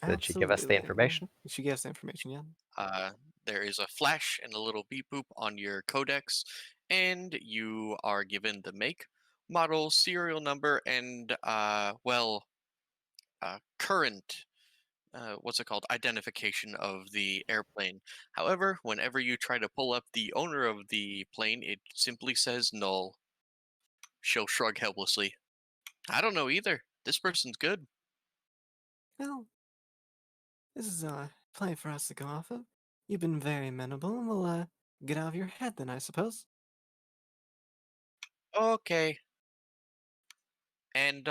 Speaker 4: Did she give us the
Speaker 2: Absolutely.
Speaker 4: information?
Speaker 2: She gave us the information, yeah.
Speaker 1: Uh, there is a flash and a little beep boop on your codex, and you are given the make, model, serial number, and current what's it called, identification of the airplane. However, whenever you try to pull up the owner of the plane, it simply says null. She'll shrug helplessly. I don't know either. This person's good.
Speaker 2: Well, this is plenty for us to go off of. You've been very amenable, and we'll get out of your head then, I suppose.
Speaker 1: Okay. And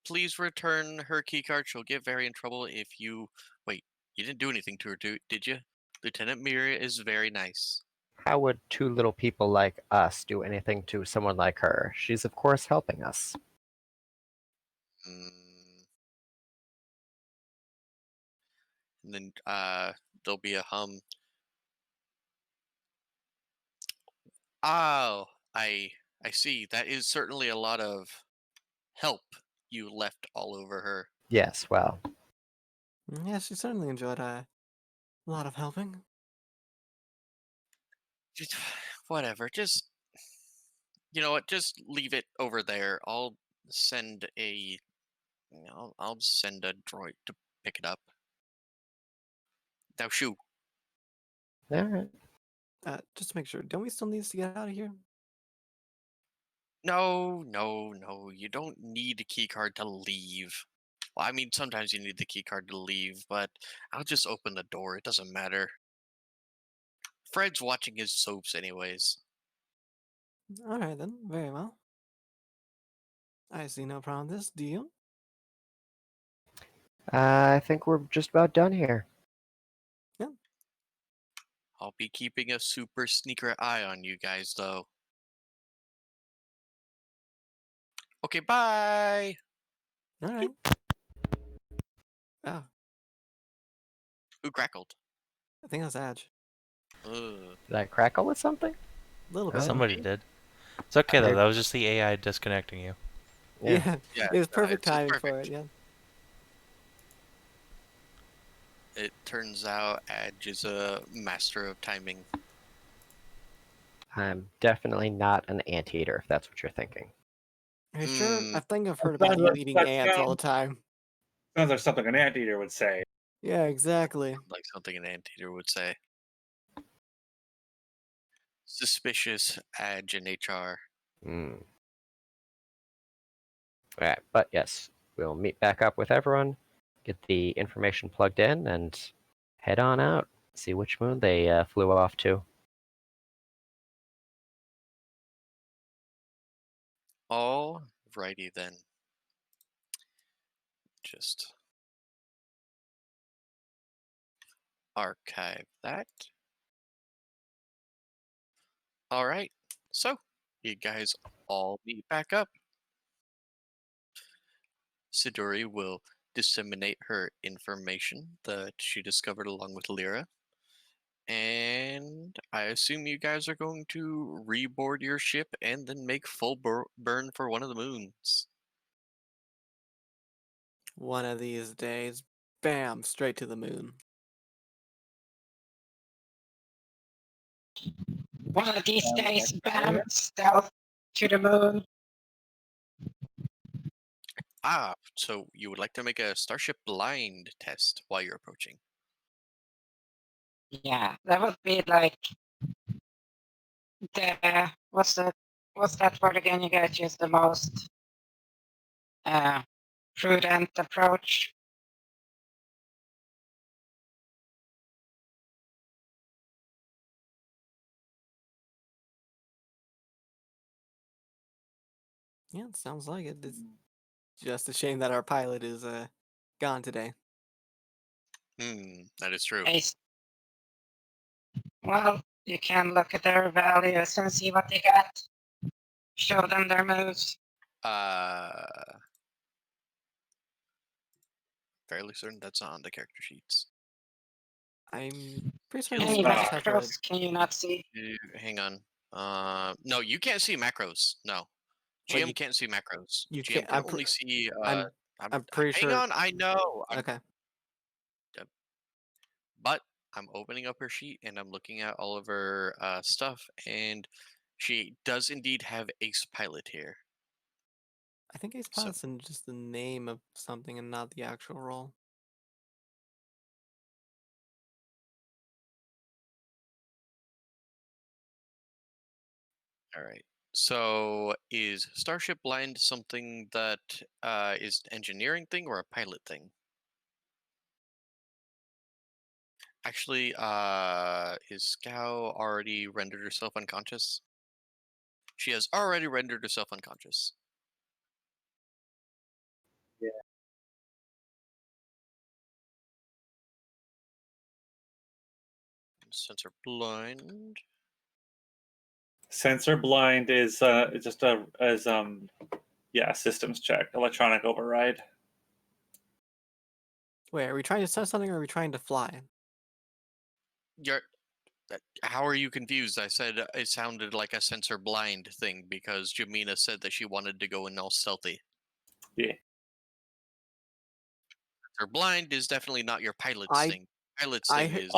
Speaker 1: please return her keycard. She'll get very in trouble if you wait. You didn't do anything to her, did you? Lieutenant Miria is very nice.
Speaker 4: How would two little people like us do anything to someone like her? She's, of course, helping us.
Speaker 1: Mm. And then there'll be a hum. Oh, I see. That is certainly a lot of help you left all over her.
Speaker 4: Yes, well,
Speaker 2: Yeah, she certainly enjoyed a lot of helping.
Speaker 1: Just whatever. Just you know what? Just leave it over there. I'll send a. I'll send a droid to pick it up. Now shoo.
Speaker 4: All right.
Speaker 2: Just to make sure, don't we still need to get out of here?
Speaker 1: No. You don't need a key card to leave. Well, I mean, sometimes you need the key card to leave, but I'll just open the door. It doesn't matter. Fred's watching his soaps anyways.
Speaker 2: All right then, very well. I see no problem with this. Do you?
Speaker 4: I think we're just about done here.
Speaker 1: I'll be keeping a super sneaker eye on you guys, though. Okay, bye!
Speaker 2: All right. Oh,
Speaker 1: Who crackled?
Speaker 2: I think that's Adge.
Speaker 1: Ugh.
Speaker 4: Did I crackle with something?
Speaker 2: A little bit.
Speaker 5: Somebody did. It's okay though.
Speaker 4: Okay.
Speaker 5: That was just the AI disconnecting you.
Speaker 2: Yeah,
Speaker 1: Yeah,
Speaker 2: it was
Speaker 1: no,
Speaker 2: perfect
Speaker 1: it's
Speaker 2: timing for
Speaker 1: perfect.
Speaker 2: it. Yeah.
Speaker 1: It turns out Adge is a master of timing.
Speaker 4: I'm definitely not an anteater, if that's what you're thinking.
Speaker 2: Are you sure?
Speaker 1: Mm.
Speaker 2: I think I've heard
Speaker 3: Sounds
Speaker 2: about you
Speaker 3: like-
Speaker 2: eating
Speaker 3: that
Speaker 2: ants all the time.
Speaker 3: Sounds like something an anteater would say.
Speaker 2: Yeah, exactly.
Speaker 1: Like something an anteater would say. Suspicious Adge in HR.
Speaker 4: Mm. Alright, but yes, we'll meet back up with everyone, get the information plugged in, and head on out. See which moon they flew off to.
Speaker 1: Alrighty then. Just archive that. Alright, so you guys all meet back up. Siduri will disseminate her information that she discovered along with Lyra. And I assume you guys are going to reboard your ship and then make full burn for one of the moons.
Speaker 2: One of these days, bam, straight to the moon.
Speaker 6: One of these days, bam, stealth to the moon.
Speaker 1: Ah, so you would like to make a Starship blind test while you're approaching.
Speaker 6: Yeah, that would be like the what's that word again? You guys use the most prudent approach.
Speaker 2: Yeah, it sounds like it. It's just a shame that our pilot is gone today.
Speaker 1: That is true.
Speaker 6: Ace. Well, you can look at their values and see what they got. Show them their moves.
Speaker 1: Fairly certain that's not on the character sheets.
Speaker 2: I'm pretty certain
Speaker 6: Any
Speaker 2: we just have to.
Speaker 6: macros can you not see?
Speaker 1: Hang on. No, you can't see macros. No,
Speaker 2: Well,
Speaker 1: GM
Speaker 2: you-
Speaker 1: can't see macros.
Speaker 2: you
Speaker 1: GM
Speaker 2: can't-
Speaker 1: can
Speaker 2: I'm
Speaker 1: only see.
Speaker 2: I'm pretty
Speaker 1: hang
Speaker 2: sure.
Speaker 1: on, I know.
Speaker 2: Okay.
Speaker 1: But I'm opening up her sheet and I'm looking at all of her stuff, and she does indeed have Ace Pilot here.
Speaker 2: I think Ace
Speaker 1: So-
Speaker 2: Pilot's in just the name of something and not the actual role.
Speaker 1: All right. So is Starship Blind something that is an engineering thing or a pilot thing? Actually, is Scow already rendered herself unconscious? She has already rendered herself unconscious.
Speaker 3: Yeah.
Speaker 1: Sensor blind.
Speaker 3: Sensor blind is just a systems check, electronic override.
Speaker 2: Wait, are we trying to set something or are we trying to fly?
Speaker 1: How are you confused? I said it sounded like a sensor blind thing because Jamina said that she wanted to go in all stealthy.
Speaker 3: Yeah.
Speaker 1: Sensor blind is definitely not your pilot's
Speaker 2: I-
Speaker 1: thing. Pilot's
Speaker 2: I
Speaker 1: thing
Speaker 2: heard-
Speaker 1: is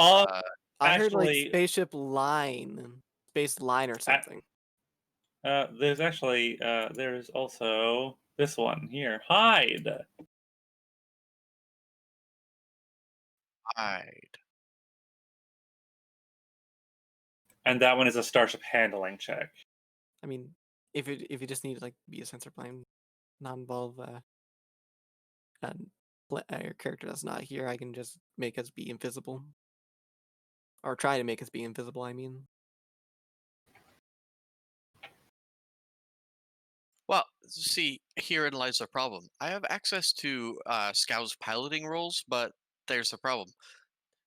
Speaker 2: I heard like
Speaker 3: Actually-
Speaker 2: spaceship line, space line or something.
Speaker 3: There's actually there's also This one here. Hide.
Speaker 1: Hide.
Speaker 3: And that one is a starship handling check.
Speaker 2: I mean, if you just need to like be a sensor blind, not involve your character that's not here, I can just make us be invisible, or try to make us be invisible. I mean,
Speaker 1: Well, see, herein lies the problem. I have access to Scout's piloting roles, but there's a problem.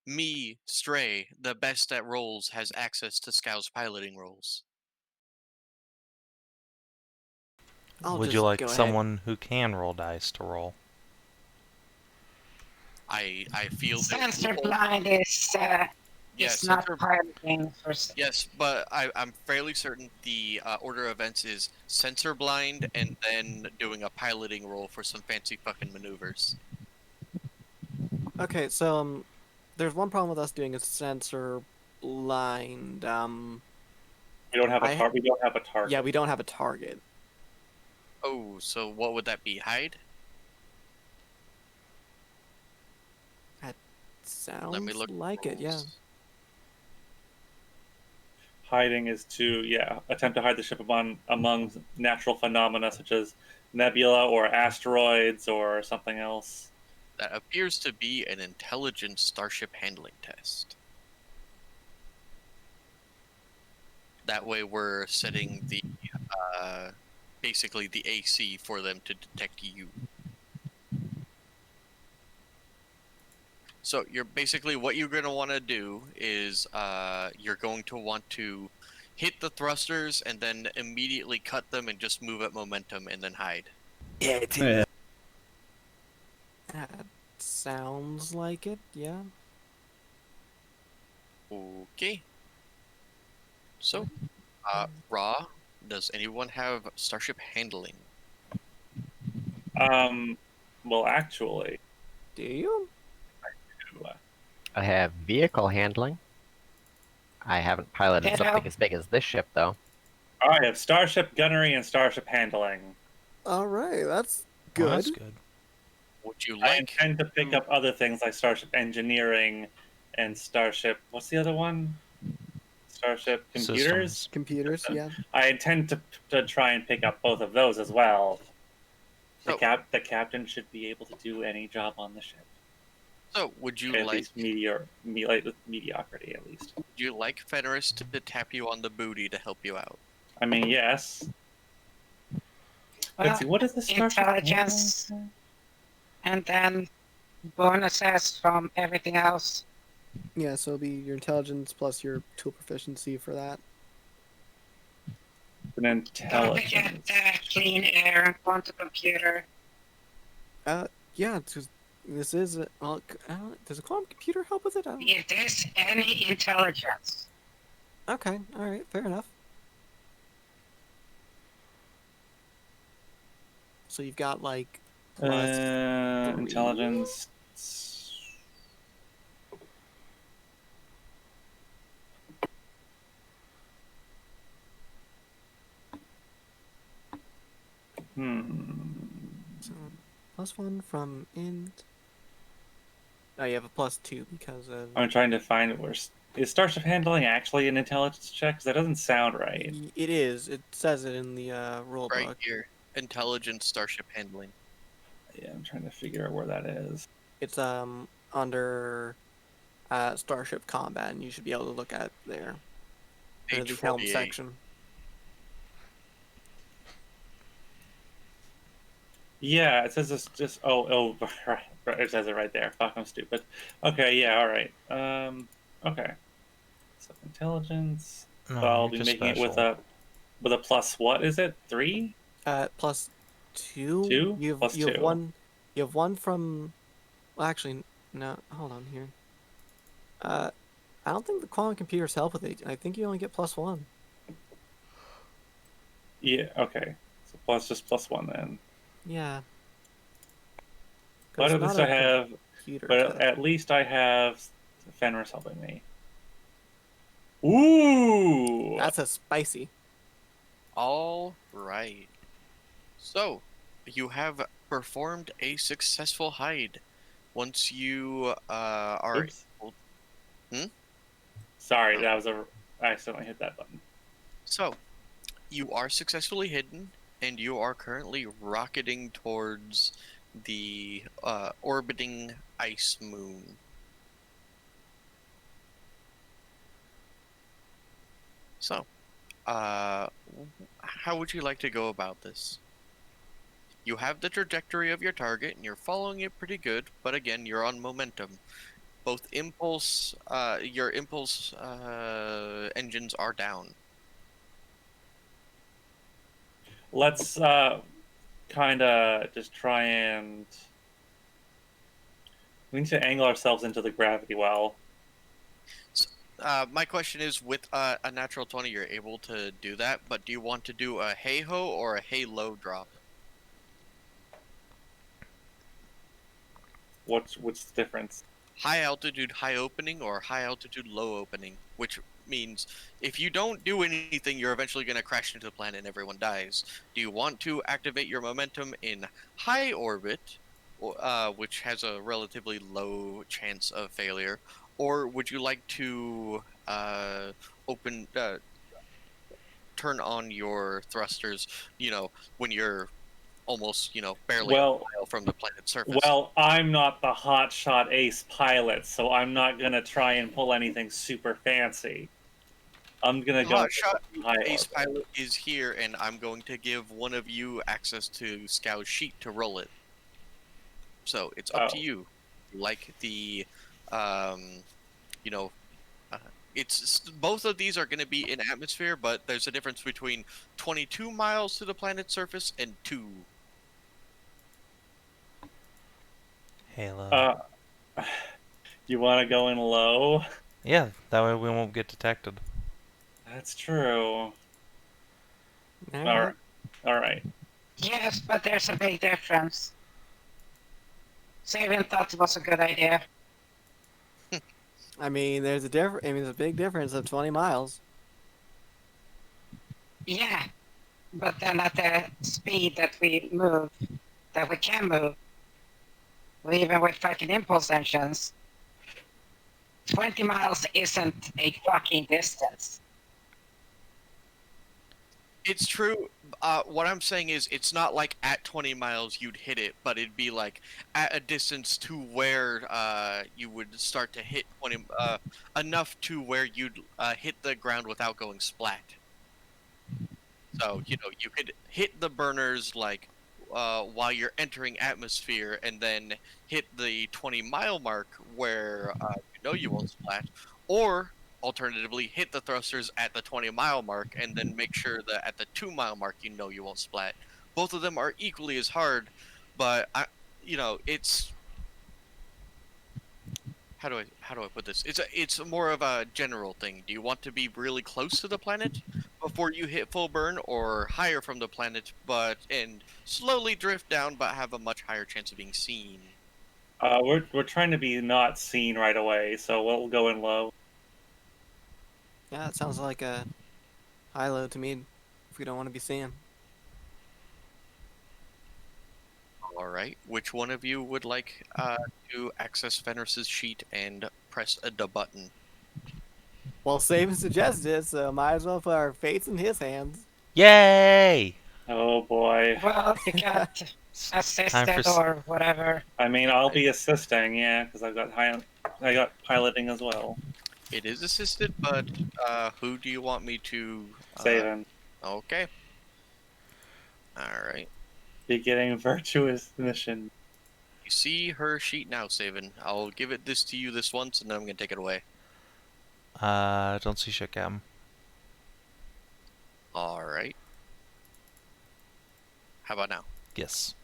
Speaker 1: Me, Stray, the best at roles, has access to Scout's piloting roles.
Speaker 2: I'll
Speaker 5: Would
Speaker 2: just
Speaker 5: you like
Speaker 2: go ahead.
Speaker 5: someone who can roll dice to roll?
Speaker 1: I feel that
Speaker 6: Sensor
Speaker 1: people-
Speaker 6: blind is
Speaker 1: Yes,
Speaker 6: not
Speaker 1: sensor-
Speaker 6: piloting for
Speaker 1: Yes, but I'm fairly certain the order of events is sensor blind and then doing a piloting role for some fancy fucking maneuvers.
Speaker 2: Okay, so there's one problem with us doing a sensor blind.
Speaker 3: We don't have a
Speaker 2: I ha-
Speaker 3: target. We don't have a target.
Speaker 2: Yeah, we don't have a target.
Speaker 1: Oh, so what would that be? Hide?
Speaker 2: Sounds
Speaker 1: Let me look.
Speaker 2: like it. Yeah.
Speaker 1: Roles.
Speaker 3: Hiding is to attempt to hide the ship among natural phenomena such as nebula or asteroids or something else.
Speaker 1: That appears to be an intelligent starship handling test. That way we're setting the, basically the AC for them to detect you. So you're basically, what you're going to want to do is, you're going to want to hit the thrusters and then immediately cut them and just move at momentum and then hide.
Speaker 2: That sounds like it. Yeah.
Speaker 1: Okay. So, Raw, does anyone have starship handling?
Speaker 3: Well, actually,
Speaker 2: Do you?
Speaker 4: I have vehicle handling. I haven't piloted
Speaker 6: Ditto.
Speaker 4: something as big as this ship, though.
Speaker 3: I have starship gunnery and starship handling.
Speaker 2: All right, that's
Speaker 5: Oh,
Speaker 2: good.
Speaker 5: that's good.
Speaker 1: Would you
Speaker 3: I
Speaker 1: like?
Speaker 3: intend to pick up other things like starship engineering and starship. What's the other one? Starship computers.
Speaker 5: Systems.
Speaker 2: Computers, yeah.
Speaker 3: I intend to try and pick up both of those as well.
Speaker 1: So-
Speaker 3: The captain should be able to do any job on the ship.
Speaker 1: So, would you
Speaker 3: At
Speaker 1: like?
Speaker 3: least mediocrity, at least.
Speaker 1: Would you like Fenris to tap you on the booty to help you out?
Speaker 3: I mean, yes.
Speaker 6: Well,
Speaker 3: Let's see, what is the starship
Speaker 6: intelligence,
Speaker 3: handling?
Speaker 6: and then bonuses from everything else.
Speaker 2: Yeah, so it'll be your intelligence plus your tool proficiency for that.
Speaker 3: An
Speaker 6: Don't forget
Speaker 3: intelligence.
Speaker 6: clean air and quantum computer.
Speaker 2: Yeah, this is does a quantum computer help with it?
Speaker 6: If there's any intelligence.
Speaker 2: Okay, all right, fair enough. So you've got like plus 3.
Speaker 3: Intelligence.
Speaker 2: So +1 from int. Oh, you have a +2 because of.
Speaker 3: I'm trying to find where is starship handling actually an intelligence check? 'Cause that doesn't sound right.
Speaker 2: It is. It says it in the rule
Speaker 1: Right
Speaker 2: book.
Speaker 1: here, intelligent starship handling.
Speaker 3: Yeah, I'm trying to figure out where that is.
Speaker 2: It's under starship combat, and you should be able to look at there. Under
Speaker 1: Page
Speaker 2: the helm
Speaker 1: 48.
Speaker 2: section.
Speaker 3: Yeah, it says this just right, it says it right there. Fuck, I'm stupid. Okay, yeah, all right. Okay. So intelligence.
Speaker 5: No,
Speaker 3: So I'll
Speaker 5: you're
Speaker 3: be
Speaker 5: just
Speaker 3: making it with
Speaker 5: special.
Speaker 3: a plus what is it? 3?
Speaker 2: +2.
Speaker 3: 2?
Speaker 2: You have
Speaker 3: Plus
Speaker 2: you have
Speaker 3: 2.
Speaker 2: one. You have one from. Well, actually, no. Hold on here. I don't think the quantum computers help with it. I think you only get +1.
Speaker 3: Yeah, okay. So just plus 1 then.
Speaker 2: Yeah. 'Cause
Speaker 3: But
Speaker 2: it's
Speaker 3: at
Speaker 2: not
Speaker 3: least
Speaker 2: a
Speaker 3: I have
Speaker 2: computer
Speaker 3: but
Speaker 2: test.
Speaker 3: at least I have Fenris helping me. Ooh.
Speaker 2: That's a spicy.
Speaker 1: All right. So, you have performed a successful hide. Once you are
Speaker 3: Oops.
Speaker 1: able... Hmm?
Speaker 3: Sorry,
Speaker 1: Oh.
Speaker 3: that was I accidentally hit that button.
Speaker 1: So, you are successfully hidden, and you are currently rocketing towards the orbiting ice moon. So, how would you like to go about this? You have the trajectory of your target, and you're following it pretty good, but again, you're on momentum. Both your impulse engines are down.
Speaker 3: Let's kind of just try and... We need to angle ourselves into the gravity well.
Speaker 1: My question is, with a natural 20, you're able to do that, but do you want to do a hey-ho or a hey-low drop?
Speaker 3: What's the difference?
Speaker 1: High altitude, high opening, or high altitude, low opening, which means if you don't do anything, you're eventually going to crash into the planet and everyone dies. Do you want to activate your momentum in high orbit, which has a relatively low chance of failure, or would you like to open turn on your thrusters, when you're almost, barely a mile from the planet's surface?
Speaker 3: Well, I'm not the hotshot ace pilot, so I'm not gonna try and pull anything super fancy. I'm gonna go
Speaker 1: Hotshot
Speaker 3: high
Speaker 1: ace
Speaker 3: orbit.
Speaker 1: pilot is here, and I'm going to give one of you access to Scout's sheet to roll it. So it's up to you. Like the, you know, it's both of these are going to be in atmosphere, but there's a difference between 22 miles to the planet's surface and 2.
Speaker 5: Halo.
Speaker 3: You want to go in low?
Speaker 5: Yeah, that way we won't get detected.
Speaker 3: That's true.
Speaker 2: Alright.
Speaker 3: All right.
Speaker 6: Yes, but there's a big difference. Savin thought it was a good idea.
Speaker 2: I mean, there's a big difference of 20 miles.
Speaker 6: Yeah, but then at the speed that we move, that we can move, even with fucking impulse engines, 20 miles isn't a fucking distance.
Speaker 1: It's true. What I'm saying is, it's not like at 20 miles you'd hit it, but it'd be like at a distance to where you would start to hit 20, enough to where you'd hit the ground without going splat. So you could hit the burners like while you're entering atmosphere, and then hit the 20-mile mark where you won't splat, or alternatively hit the thrusters at the 20-mile mark and then make sure that at the 2-mile mark you won't splat. Both of them are equally as hard, but it's... how do I put this? It's more of a general thing. Do you want to be really close to the planet before you hit full burn, or higher from the planet and slowly drift down but have a much higher chance of being seen?
Speaker 3: We're trying to be not seen right away, so we'll go in low.
Speaker 2: Yeah, it sounds like a high-low to me if we don't want to be seen.
Speaker 1: All right. Which one of you would like to access Fenris's sheet and press the button?
Speaker 2: Well, Savin suggested it, so might as well put our fates in his hands.
Speaker 5: Yay!
Speaker 3: Oh boy.
Speaker 6: Well, you got assisted or whatever.
Speaker 3: I mean, I'll be assisting, yeah, because I got piloting as well.
Speaker 1: It is assisted, but who do you want me to...
Speaker 3: Savin.
Speaker 1: Okay. All right.
Speaker 3: Beginning virtuous mission.
Speaker 1: You see her sheet now, Savin. I'll give this to you this once, and then I'm going to take it away.
Speaker 5: Don't see shit, Captain.
Speaker 1: All right. How about now?
Speaker 5: Yes.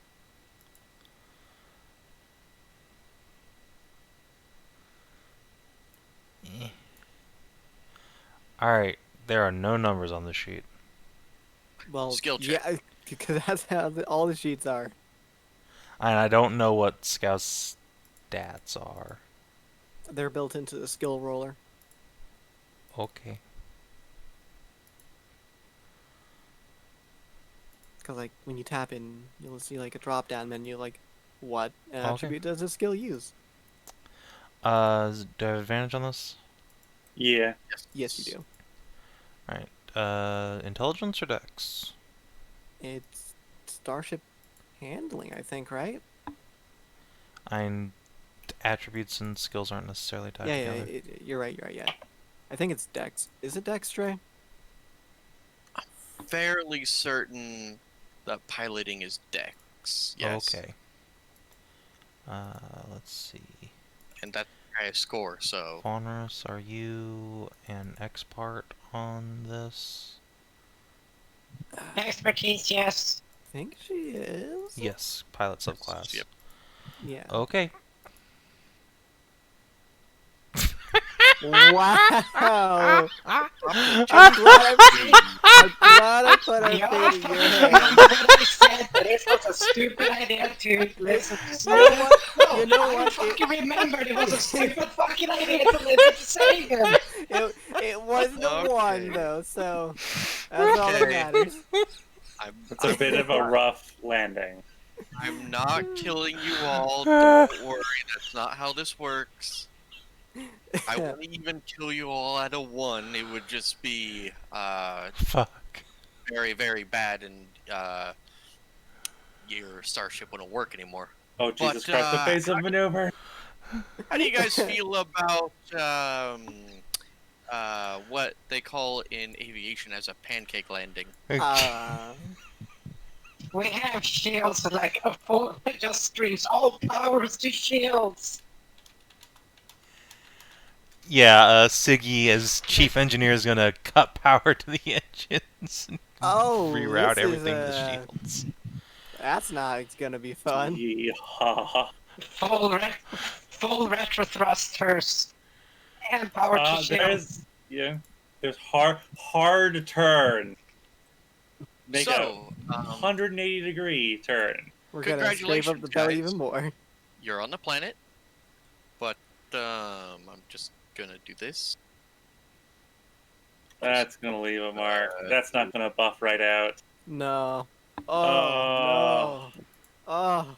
Speaker 5: Alright, there are no numbers on the sheet.
Speaker 2: Well,
Speaker 1: Skill check.
Speaker 2: yeah, because that's how all the sheets are.
Speaker 5: And I don't know what Scout's stats are.
Speaker 2: They're built into the skill roller.
Speaker 5: Okay.
Speaker 2: Because like when you tap in, you'll see like a drop-down menu. Like, what
Speaker 5: Okay.
Speaker 2: attribute does this skill use?
Speaker 5: Do I have advantage on this?
Speaker 3: Yeah.
Speaker 2: Yes, you do.
Speaker 5: Alright. Intelligence or dex?
Speaker 2: It's starship handling, I think, right?
Speaker 5: Attributes and skills aren't necessarily tied
Speaker 2: Yeah,
Speaker 5: together.
Speaker 2: you're right. Yeah, I think it's Dex. Is it Dex, Stray?
Speaker 1: Fairly certain that piloting is Dex. Yes.
Speaker 5: Okay. Let's see.
Speaker 1: And that's the highest score, so.
Speaker 5: Fenris, are you an expert on this?
Speaker 6: Expertise, yes.
Speaker 2: I think she is.
Speaker 5: Yes, pilot subclass.
Speaker 1: Yep.
Speaker 2: Yeah.
Speaker 5: Okay.
Speaker 2: Wow. I'm glad I put our
Speaker 6: Yeah,
Speaker 2: fate in your
Speaker 6: remember
Speaker 2: hand.
Speaker 6: what I said? That this was a stupid idea to listen to.
Speaker 2: You know what? You know
Speaker 6: I
Speaker 2: what?
Speaker 6: fucking remembered it was a stupid fucking idea to listen to Savin.
Speaker 2: It wasn't a
Speaker 1: Okay.
Speaker 2: one though, so that's all that
Speaker 1: Okay.
Speaker 2: matters.
Speaker 3: It's a bit of a rough landing.
Speaker 1: I'm not killing you all. Don't worry, that's not how this works. I wouldn't even kill you all at a 1. It would just be
Speaker 5: Fuck.
Speaker 1: very, very bad, and your starship wouldn't work anymore.
Speaker 3: Oh, Jesus
Speaker 1: But,
Speaker 3: Christ, the phase of maneuver.
Speaker 1: How do you guys feel about what they call in aviation as a pancake landing?
Speaker 6: We have shields like a full that just screams all powers to shields.
Speaker 5: Yeah, Siggy as chief engineer is gonna cut power to the engines and
Speaker 2: Oh,
Speaker 5: reroute
Speaker 2: this
Speaker 5: everything
Speaker 2: is,
Speaker 5: to shields.
Speaker 2: That's not gonna be fun.
Speaker 3: Yeehaw.
Speaker 6: Full retro thrusters and power to shields.
Speaker 3: There's hard turn. Make
Speaker 1: So,
Speaker 3: a 180-degree turn.
Speaker 2: We're gonna scrape up the
Speaker 1: Congratulations,
Speaker 2: belly
Speaker 1: guys.
Speaker 2: even more.
Speaker 1: You're on the planet, but I'm just gonna do this.
Speaker 3: That's gonna leave a mark. That's not gonna buff right out.
Speaker 2: No. Oh, no. Oh.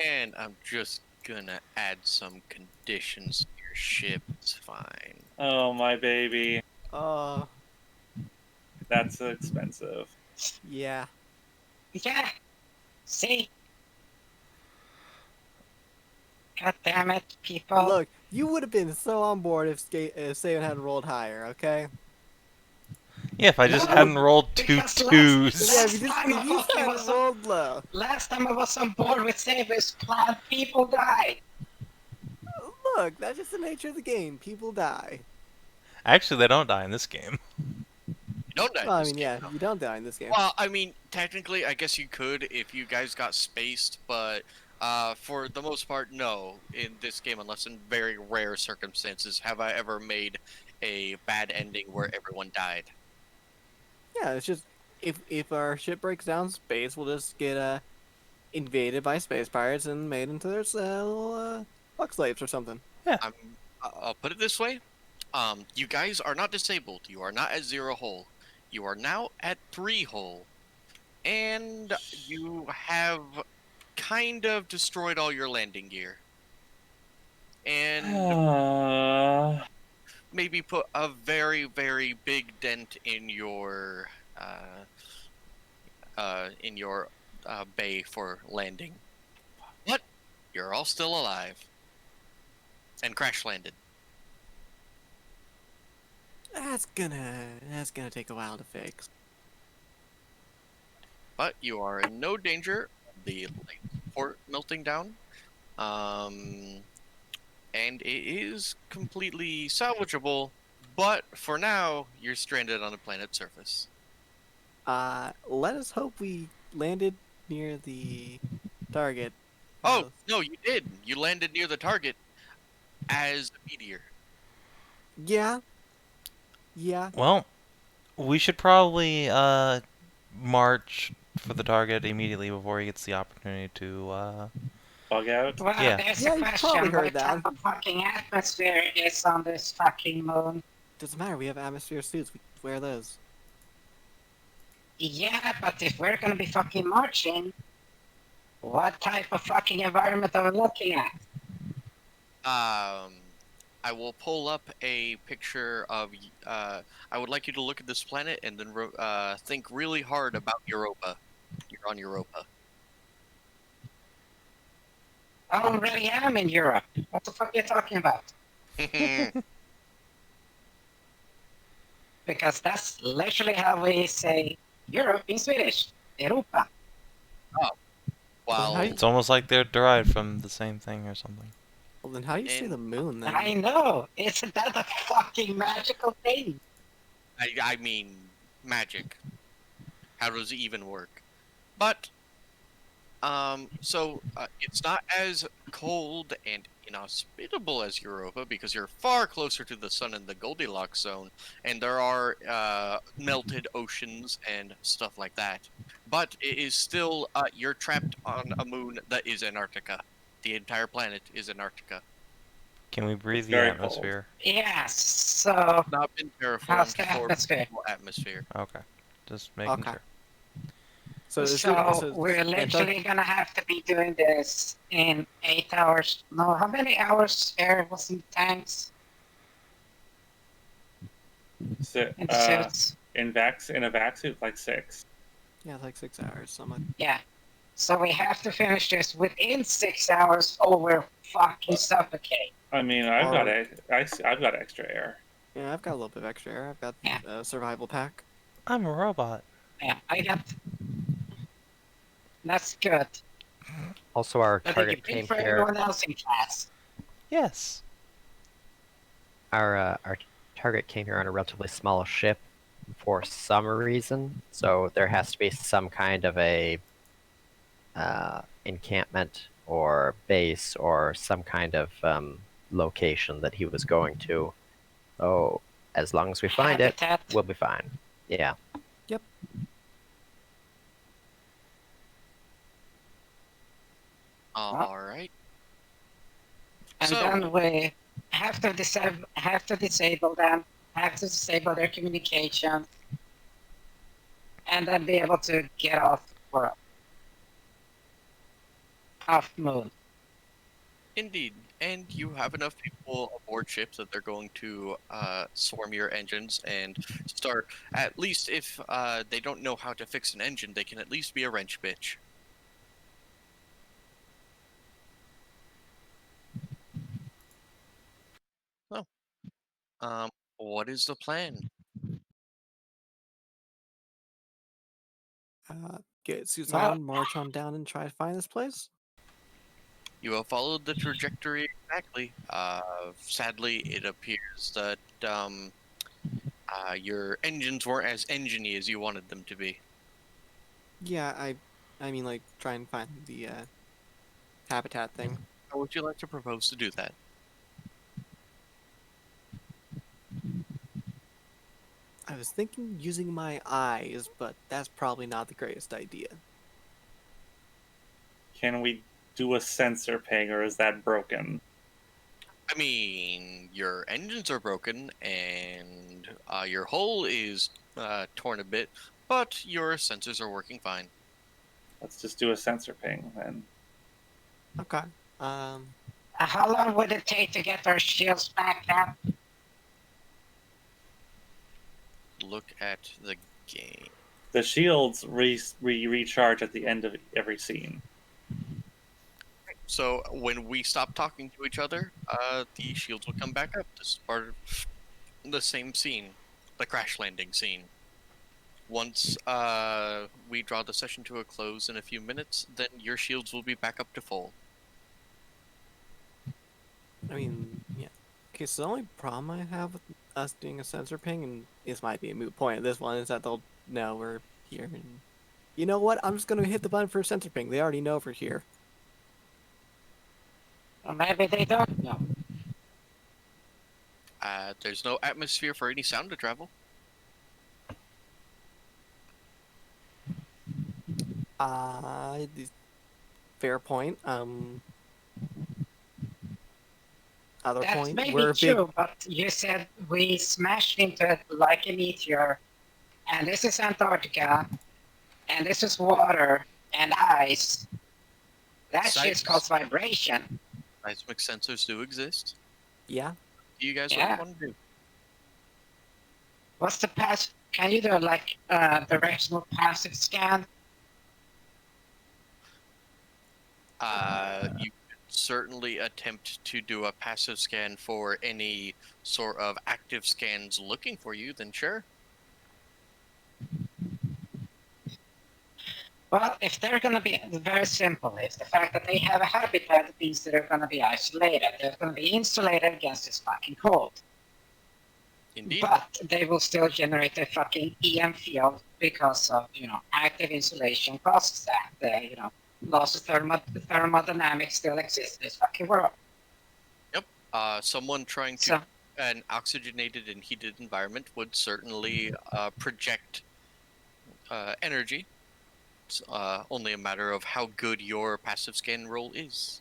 Speaker 1: And I'm just gonna add some conditions to your ship. It's fine.
Speaker 3: Oh, my baby.
Speaker 2: Oh.
Speaker 3: That's expensive.
Speaker 2: Yeah.
Speaker 6: Yeah. See? God damn it, people.
Speaker 2: Look, you would have been so on board if Savin had rolled higher, okay?
Speaker 5: Yeah, if I just
Speaker 6: No,
Speaker 5: hadn't rolled two
Speaker 6: because
Speaker 5: twos.
Speaker 2: Yeah,
Speaker 6: Last
Speaker 2: if you
Speaker 6: time I
Speaker 2: just
Speaker 6: fucking
Speaker 2: had
Speaker 6: was
Speaker 2: rolled low.
Speaker 6: Last time I was on board with Savin's plan, people died.
Speaker 2: Look, that's just the nature of the game. People die.
Speaker 5: Actually, they don't die in this game.
Speaker 1: You don't die. in
Speaker 2: Well, I
Speaker 1: this
Speaker 2: mean,
Speaker 1: game,
Speaker 2: yeah,
Speaker 1: though.
Speaker 2: you don't die in this game.
Speaker 1: Well, I mean, technically, I guess you could if you guys got spaced, but for the most part, no. In this game, unless in very rare circumstances, have I ever made a bad ending where everyone died.
Speaker 2: Yeah, it's just if our ship breaks down in space, we'll just get invaded by space pirates and made into their little fuck slaves or something.
Speaker 1: I'll put it this way: you guys are not disabled. You are not at 0 hull. You are now at 3 hull, and you have kind of destroyed all your landing gear, and maybe put a very, very big dent in your bay for landing. But you're all still alive and crash landed.
Speaker 2: That's gonna take a while to fix.
Speaker 1: But you are in no danger of the port melting down. And it is completely salvageable, but for now, you're stranded on a planet's surface.
Speaker 2: Let us hope we landed near the target.
Speaker 1: Oh, no, you did. You landed near the target as a meteor.
Speaker 2: Yeah. Yeah.
Speaker 5: Well, we should probably march for the target immediately before he gets the opportunity to
Speaker 3: Bug out.
Speaker 6: Well,
Speaker 5: Yeah.
Speaker 6: there's
Speaker 2: Yeah,
Speaker 6: a
Speaker 2: you
Speaker 6: question.
Speaker 2: probably heard
Speaker 6: What
Speaker 2: that.
Speaker 6: type of fucking atmosphere is on this fucking moon?
Speaker 2: Doesn't matter. We have atmosphere suits. We wear those.
Speaker 6: Yeah, but if we're gonna be fucking marching, what type of fucking environment are we looking at?
Speaker 1: I will pull up a picture of. I would like you to look at this planet and then think really hard about Europa. You're on Europa.
Speaker 6: I already am in Europe. What the fuck are you talking about? Because that's literally how we say Europe in Swedish. Europa.
Speaker 1: Well,
Speaker 5: It's almost like they're derived from the same thing or something.
Speaker 2: Well, then how do you see
Speaker 1: And
Speaker 2: the moon then?
Speaker 6: I know. Isn't that a fucking magical thing?
Speaker 1: I mean, magic. How does it even work? But it's not as cold and inhospitable as Europa because you're far closer to the sun in the Goldilocks zone, and there are melted oceans and stuff like that. But it is still you're trapped on a moon that is Antarctica. The entire planet is Antarctica.
Speaker 5: Can we breathe
Speaker 3: It's
Speaker 5: the
Speaker 3: very
Speaker 5: atmosphere?
Speaker 6: Yes, so
Speaker 1: Not been
Speaker 6: how's
Speaker 1: terraformed
Speaker 6: the
Speaker 1: for
Speaker 6: atmosphere?
Speaker 1: atmosphere.
Speaker 5: Okay. Just making
Speaker 2: Okay.
Speaker 5: sure.
Speaker 2: So,
Speaker 6: We're literally gonna have to be doing this in 8 hours. No, how many hours air was in the tanks?
Speaker 3: So,
Speaker 6: In the suits?
Speaker 3: in a vac suit, like 6.
Speaker 2: yeah, like 6 hours. Something.
Speaker 6: Yeah. So we have to finish this within 6 hours or we're fucking suffocating.
Speaker 3: I mean, I've
Speaker 2: Or-
Speaker 3: got extra air.
Speaker 2: Yeah, I've got a little bit of extra air. I've got
Speaker 6: Yeah.
Speaker 2: a survival pack.
Speaker 5: I'm a robot.
Speaker 6: Yeah, I got. That's good.
Speaker 4: Also, our
Speaker 6: But
Speaker 4: target
Speaker 6: you pay
Speaker 4: came
Speaker 6: for
Speaker 4: here.
Speaker 6: everyone else in class.
Speaker 5: Yes.
Speaker 4: Our target came here on a relatively small ship for some reason, so there has to be some kind of a encampment or base or some kind of location that he was going to. So as long as we find it,
Speaker 6: Habitat.
Speaker 4: we'll be fine. Yeah.
Speaker 2: Yep.
Speaker 1: All right.
Speaker 6: And
Speaker 1: So-
Speaker 6: then we have to disable them, have to disable their communication, and then be able to get off world. Off moon.
Speaker 1: Indeed, and you have enough people aboard ships that they're going to swarm your engines and start. At least if they don't know how to fix an engine, they can at least be a wrench bitch. So, what is the plan?
Speaker 2: Get suits
Speaker 6: Well-
Speaker 2: on, march on down, and try to find this place.
Speaker 1: You have followed the trajectory exactly. Sadly, it appears that your engines weren't as engine-y as you wanted them to be.
Speaker 2: Yeah, I mean, like, try and find the habitat thing.
Speaker 1: How would you like to propose to do that?
Speaker 2: I was thinking using my eyes, but that's probably not the greatest idea.
Speaker 3: Can we do a sensor ping, or is that broken?
Speaker 1: I mean, your engines are broken and your hull is torn a bit, but your sensors are working fine.
Speaker 3: Let's just do a sensor ping then.
Speaker 2: Okay.
Speaker 6: How long would it take to get our shields back up?
Speaker 1: Look at the game.
Speaker 3: The shields recharge at the end of every scene.
Speaker 1: So when we stop talking to each other, the shields will come back up. This is part of the same scene, the crash landing scene. Once we draw the session to a close in a few minutes, then your shields will be back up to full.
Speaker 2: I mean, yeah. Okay, so the only problem I have with us doing a sensor ping, and this might be a moot point at this one, is that they'll know we're here. And you know what? I'm just gonna hit the button for a sensor ping. They already know we're here.
Speaker 6: Or maybe they don't know.
Speaker 1: There's no atmosphere for any sound to travel.
Speaker 2: Fair point. Other
Speaker 6: That's
Speaker 2: point.
Speaker 6: maybe
Speaker 2: We're
Speaker 6: true,
Speaker 2: big.
Speaker 6: but you said we smashed into it like a meteor, and this is Antarctica, and this is water and ice. That shit's
Speaker 1: Sites.
Speaker 6: called vibration.
Speaker 1: Seismic sensors do exist.
Speaker 2: Yeah.
Speaker 1: Do you guys
Speaker 6: Yeah.
Speaker 1: what you want to do?
Speaker 6: What's the pass? Can you do like directional passive scan?
Speaker 1: You could certainly attempt to do a passive scan for any sort of active scans looking for you, then sure.
Speaker 6: Well, if they're going to be very simple, is the fact that they have a habitat means that they're going to be isolated. They're going to be insulated against this fucking cold.
Speaker 1: Indeed.
Speaker 6: But they will still generate a fucking EM field because of, active insulation causes that. Loss of thermodynamics still exists in this fucking world.
Speaker 1: Yep. Someone trying to
Speaker 6: So,
Speaker 1: an oxygenated and heated environment would certainly project energy. It's only a matter of how good your passive scan roll is.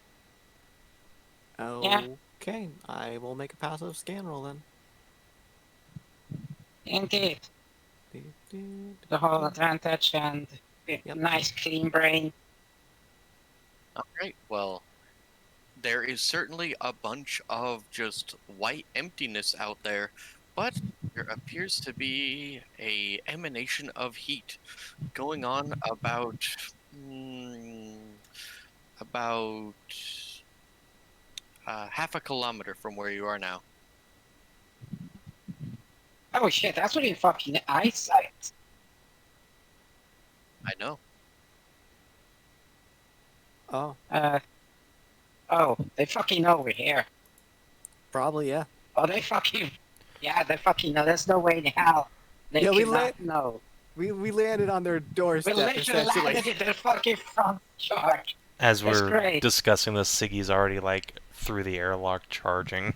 Speaker 2: Okay, I will make a passive scan roll then.
Speaker 6: indeed, the whole advantage and nice clean brain.
Speaker 1: Alright, well, there is certainly a bunch of just white emptiness out there, but there appears to be a emanation of heat going on about half a kilometer from where you are now.
Speaker 6: Oh shit, that's really fucking eyesight.
Speaker 1: I know.
Speaker 2: Oh,
Speaker 6: They fucking know we're here.
Speaker 2: probably, yeah.
Speaker 6: Oh, they fucking know. There's no way in hell they
Speaker 2: Yeah, we
Speaker 6: cannot know.
Speaker 2: We landed on their
Speaker 6: We
Speaker 2: doorstep,
Speaker 6: literally
Speaker 2: essentially.
Speaker 6: landed in their fucking front yard.
Speaker 5: As
Speaker 6: That's
Speaker 5: we're
Speaker 6: great.
Speaker 5: discussing this, Siggy's already like through the airlock charging.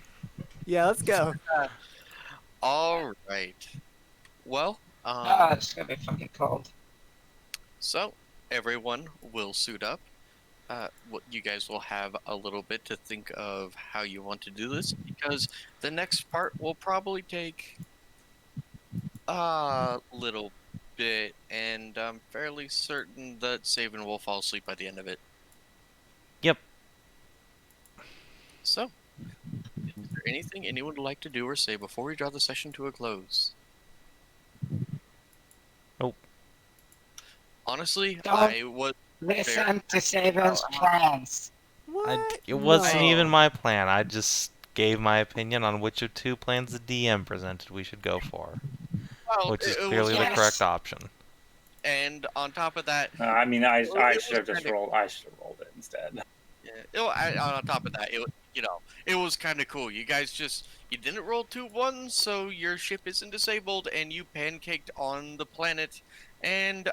Speaker 2: Yeah, let's go.
Speaker 1: Alright. Well,
Speaker 6: It's gonna be fucking cold.
Speaker 1: so everyone will suit up. What you guys will have a little bit to think of how you want to do this, because the next part will probably take a little bit, and I'm fairly certain that Savin will fall asleep by the end of it.
Speaker 5: Yep.
Speaker 1: So, is there anything anyone would like to do or say before we draw the session to a close?
Speaker 5: Nope.
Speaker 1: Honestly,
Speaker 6: Don't
Speaker 1: I was
Speaker 6: Listen to Savin's plans.
Speaker 2: What?
Speaker 5: It wasn't
Speaker 2: No.
Speaker 5: even my plan. I just gave my opinion on which of two plans the DM presented we should go for, which is clearly the
Speaker 6: yes.
Speaker 5: correct option.
Speaker 1: And on top of that,
Speaker 3: I mean, I
Speaker 1: it
Speaker 3: should have
Speaker 1: was
Speaker 3: just
Speaker 1: kinda-
Speaker 3: rolled. I should have rolled it instead.
Speaker 1: on top of that, it was kind of cool. You guys you didn't roll 2 1s, so your ship isn't disabled, and you pancaked on the planet, and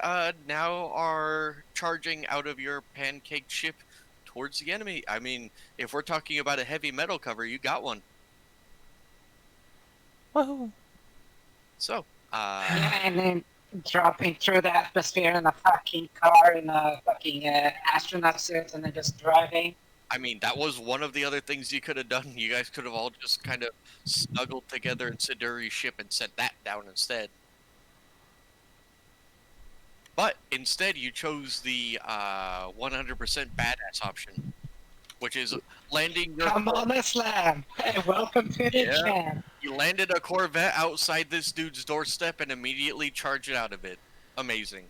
Speaker 1: now are charging out of your pancaked ship towards the enemy. I mean, if we're talking about a heavy metal cover, you got one.
Speaker 5: Woohoo!
Speaker 1: So,
Speaker 6: Yeah, and then dropping through the atmosphere in a fucking car in a fucking astronaut suit and then just driving.
Speaker 1: I mean, that was one of the other things you could have done. You guys could have all just kind of snuggled together in Siduri's ship and sent that down instead. But instead, you chose the 100% badass option, which is landing your...
Speaker 6: Come on, Islam! Hey, welcome to the
Speaker 1: Yeah.
Speaker 6: camp.
Speaker 1: You landed a Corvette outside this dude's doorstep and immediately charged it out of it. Amazing.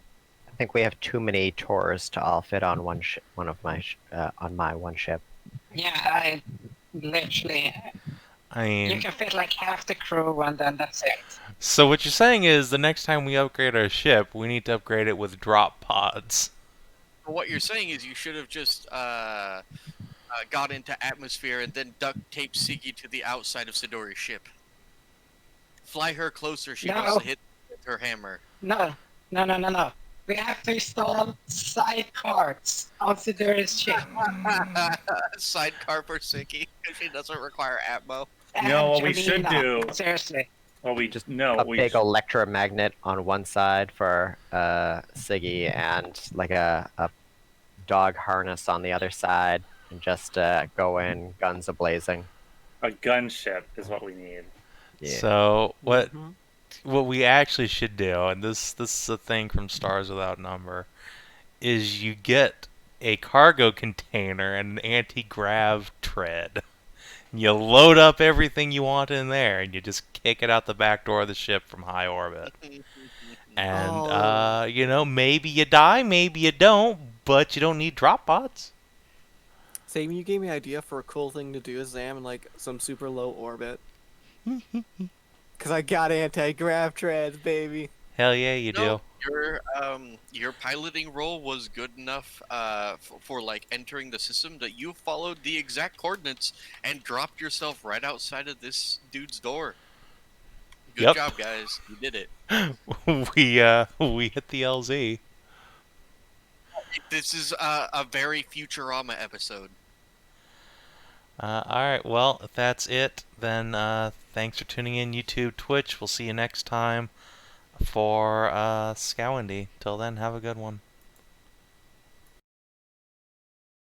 Speaker 4: I think we have too many tours to all fit on one on my one ship.
Speaker 6: Yeah, I literally...
Speaker 5: I
Speaker 6: You
Speaker 5: mean,
Speaker 6: can fit like half the crew and then that's it.
Speaker 5: so what you're saying is the next time we upgrade our ship, we need to upgrade it with drop pods.
Speaker 1: What you're saying is you should have just got into atmosphere and then duct taped Siggy to the outside of Siduri's ship. Fly her closer. She wants
Speaker 6: No.
Speaker 1: to hit with her hammer.
Speaker 6: No. We have to install sidecars on Siduri's ship.
Speaker 1: Sidecar for Siggy because she doesn't require atmo.
Speaker 3: You know what we
Speaker 6: Jamina.
Speaker 3: should do?
Speaker 6: Seriously.
Speaker 3: Well, we
Speaker 4: Just
Speaker 3: no,
Speaker 4: a
Speaker 3: we
Speaker 4: big
Speaker 3: sh-
Speaker 4: electromagnet on one side for Siggy and like a dog harness on the other side, and just go in guns a blazing.
Speaker 3: a gunship is what we need.
Speaker 4: Yeah.
Speaker 5: So what
Speaker 2: Mhm.
Speaker 5: what we actually should do, and this is a thing from Stars Without Number, is you get a cargo container and an anti-grav tread. You load up everything you want in there, and you just kick it out the back door of the ship from high orbit. And,
Speaker 2: Oh.
Speaker 5: you know, maybe you die, maybe you don't, but you don't need drop pods.
Speaker 2: Savin, you gave me an idea for a cool thing to do as Zam in like some super low orbit. Cause I got anti-grav treads, baby.
Speaker 5: Hell yeah, you do.
Speaker 1: Your piloting role was good enough for like entering the system that you followed the exact coordinates and dropped yourself right outside of this dude's door. Good
Speaker 5: Yep.
Speaker 1: job, guys. You did it.
Speaker 5: we hit the LZ.
Speaker 1: This is a very Futurama episode.
Speaker 5: Alright, well, if that's it, then thanks for tuning in, YouTube, Twitch. We'll see you next time for Scoundrel. Till then, have a good one.